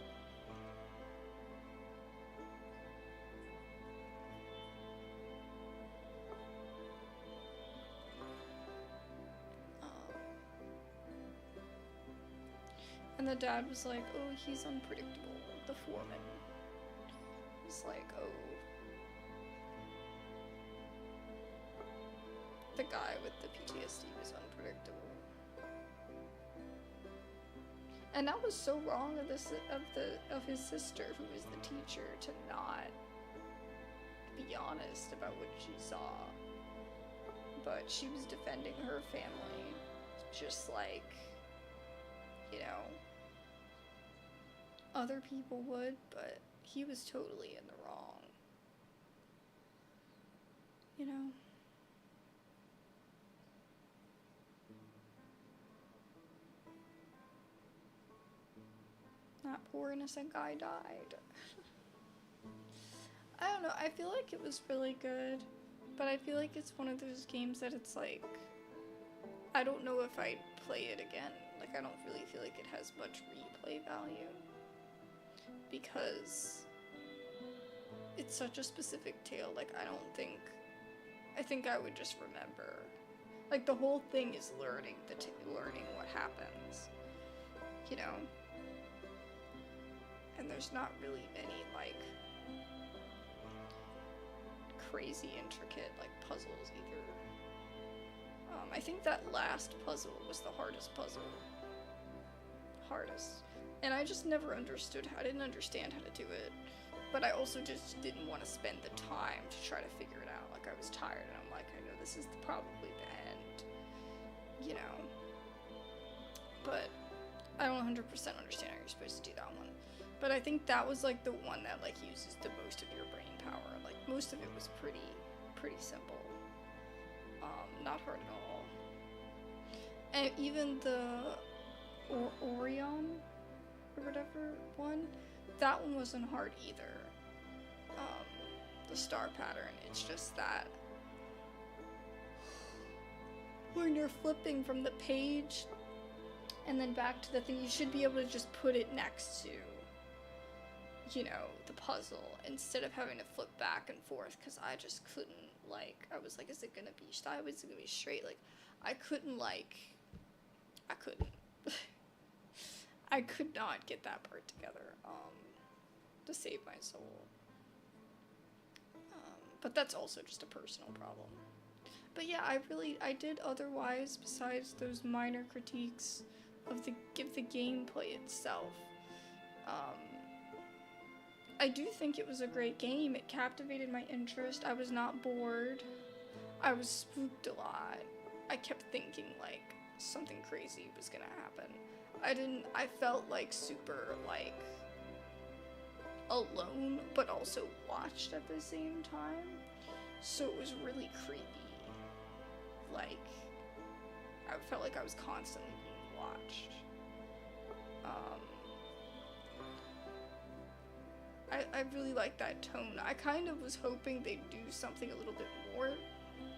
and the dad was like, oh, he's unpredictable. The foreman was like, oh, the guy with the PTSD was unpredictable. And that was so wrong of his sister, who was the teacher, to not be honest about what she saw. But she was defending her family, just like, you know, other people would, but he was totally in the wrong. You know? That poor innocent guy died. I don't know, I feel like it was really good, but I feel like it's one of those games that it's like, I don't know if I'd play it again. Like, I don't really feel like it has much replay value, because it's such a specific tale. Like, I think I would just remember. Like, the whole thing is learning what happens, you know? And there's not really many, like, crazy intricate, like, puzzles either. I think that last puzzle was the hardest puzzle. And I just never understood I didn't understand how to do it. But I also just didn't want to spend the time to try to figure it out. Like, I was tired, and I'm like, I know this is probably the end, you know? But I don't 100% understand how you're supposed to do that one. But I think that was, like, the one that, like, uses the most of your brain power. Like, most of it was pretty simple. Not hard at all. And even the Orion, or whatever one, that one wasn't hard either. The star pattern, it's just that when you're flipping from the page and then back to the thing, you should be able to just put it next to, you know, the puzzle, instead of having to flip back and forth, because I just couldn't, like, I was like, is it gonna be sideways, is it gonna be straight? Like, I couldn't, like, I couldn't. I could not get that part together, to save my soul. But that's also just a personal problem. But yeah, I did otherwise, besides those minor critiques of the gameplay itself. I do think it was a great game. It captivated my interest. I was not bored. I was spooked a lot. I kept thinking, like, something crazy was gonna happen. I felt, like, super, like, alone, but also watched at the same time. So it was really creepy. Like, I felt like I was constantly being watched. I really like that tone. I kind of was hoping they'd do something a little bit more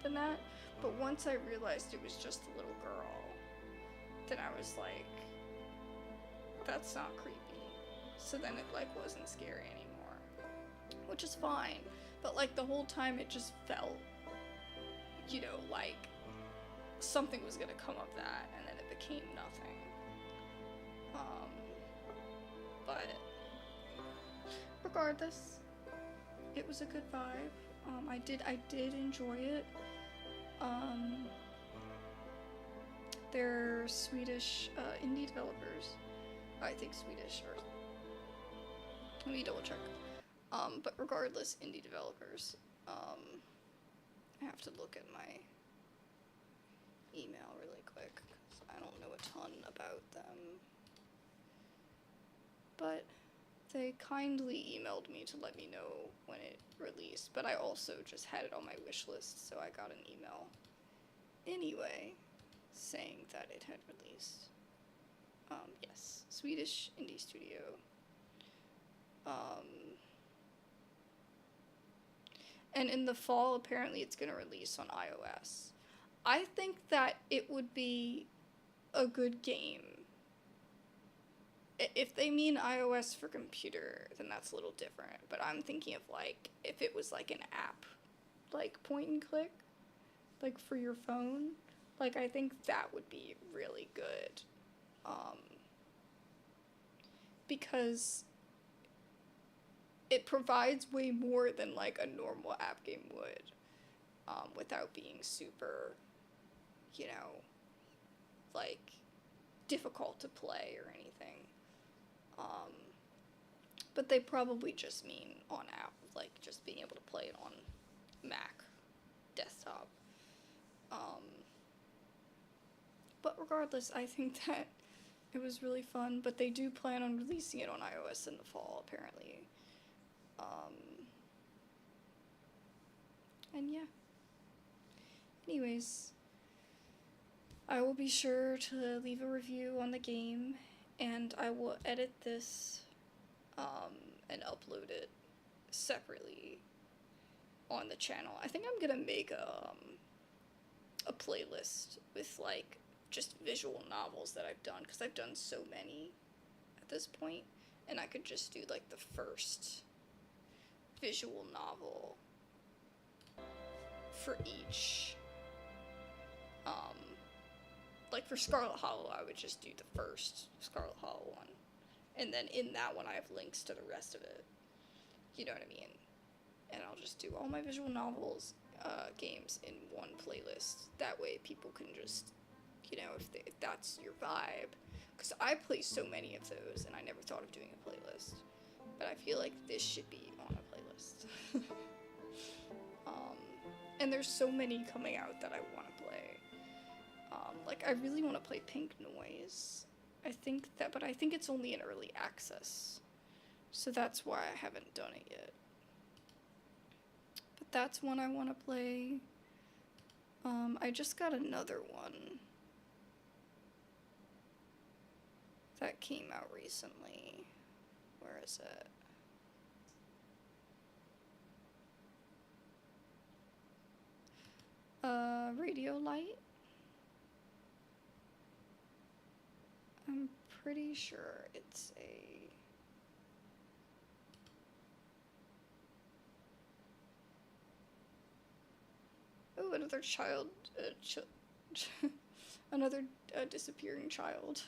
than that, but once I realized it was just a little girl, then I was like, that's not creepy. So then it, like, wasn't scary anymore, which is fine, but, like, the whole time it just felt, you know, like something was gonna come of that, and then it became nothing. But regardless, it was a good vibe. I did enjoy it. They're Swedish indie developers. I think Swedish, or let me double check. But regardless, indie developers. I have to look at my email really quick, because I don't know a ton about them. But they kindly emailed me to let me know when it released, but I also just had it on my wish list, so I got an email anyway saying that it had released. Yes, Swedish indie studio. And in the fall, apparently it's gonna release on iOS. I think that it would be a good game. If they mean iOS for computer, then that's a little different. But I'm thinking of, like, if it was like an app, like point and click, like for your phone, like, I think that would be really good. Because it provides way more than, like, a normal app game would, without being super, you know, like, difficult to play or anything. But they probably just mean on app, like, just being able to play it on Mac desktop. But regardless, I think that it was really fun, but they do plan on releasing it on iOS in the fall, apparently. And yeah. Anyways, I will be sure to leave a review on the game, and I will edit this, and upload it separately on the channel. I think I'm gonna make a playlist with, like, just visual novels that I've done, because I've done so many at this point, and I could just do, like, the first visual novel for each. Like, for Scarlet Hollow, I would just do the first Scarlet Hollow one, and then in that one I have links to the rest of it. You know what I mean? And I'll just do all my visual novels, games in one playlist. That way people can just, you know, if that's your vibe. Because I play so many of those, and I never thought of doing a playlist. But I feel like this should be on a playlist. And there's so many coming out that I want to play. Like, I really want to play Pink Noise. But I think it's only in early access. So that's why I haven't done it yet. But that's one I want to play. I just got another one that came out recently. Where is it? Radio Light? I'm pretty sure it's a... Oh, another child... Another disappearing child.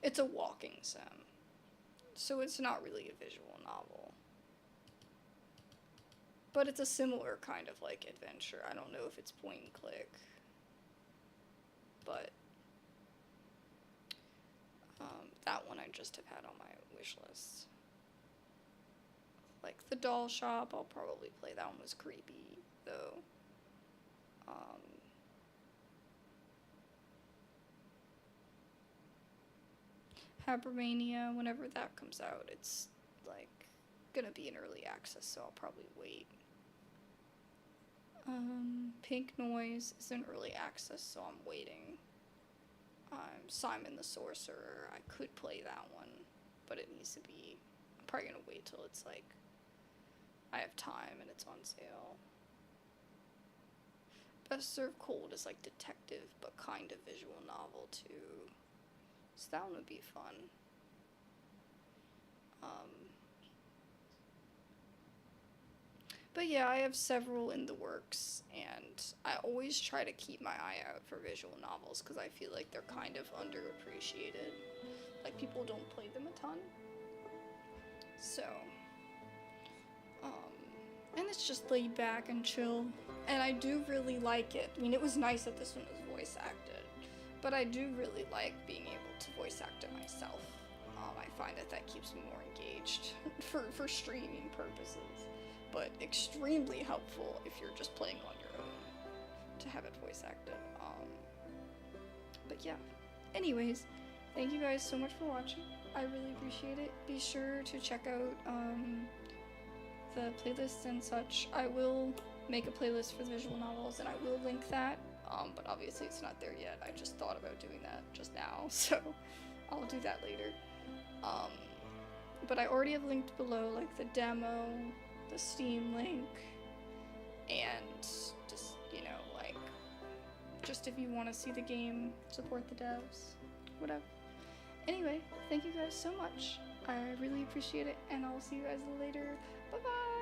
It's a walking sim, so it's not really a visual novel. But it's a similar kind of like adventure. I don't know if it's point and click, but that one I just have had on my wish list. Like the doll shop, I'll probably play. That one was creepy though. Habermania, whenever that comes out, it's like gonna be in early access, so I'll probably wait. Pink Noise is in early access, so I'm waiting. Simon the Sorcerer, I could play that one, but it needs to be, I'm probably gonna wait till it's like, I have time and it's on sale. Best Served Cold is like detective, but kind of visual novel too. So that one would be fun. But yeah, I have several in the works, and I always try to keep my eye out for visual novels because I feel like they're kind of underappreciated. Like, people don't play them a ton. So, and it's just laid back and chill. And I do really like it. I mean, it was nice that this one was voice acted, but I do really like being able to voice act it myself. I find that keeps me more engaged for streaming purposes. But extremely helpful if you're just playing on your own to have it voice acted. But yeah. Anyways, thank you guys so much for watching. I really appreciate it. Be sure to check out the playlists and such. I will make a playlist for the visual novels, and I will link that. But obviously it's not there yet. I just thought about doing that just now, so I'll do that later. But I already have linked below like the demo, the Steam link, and just, you know, like, just if you want to see the game, support the devs, whatever. Anyway, thank you guys so much. I really appreciate it, and I'll see you guys later. Bye-bye!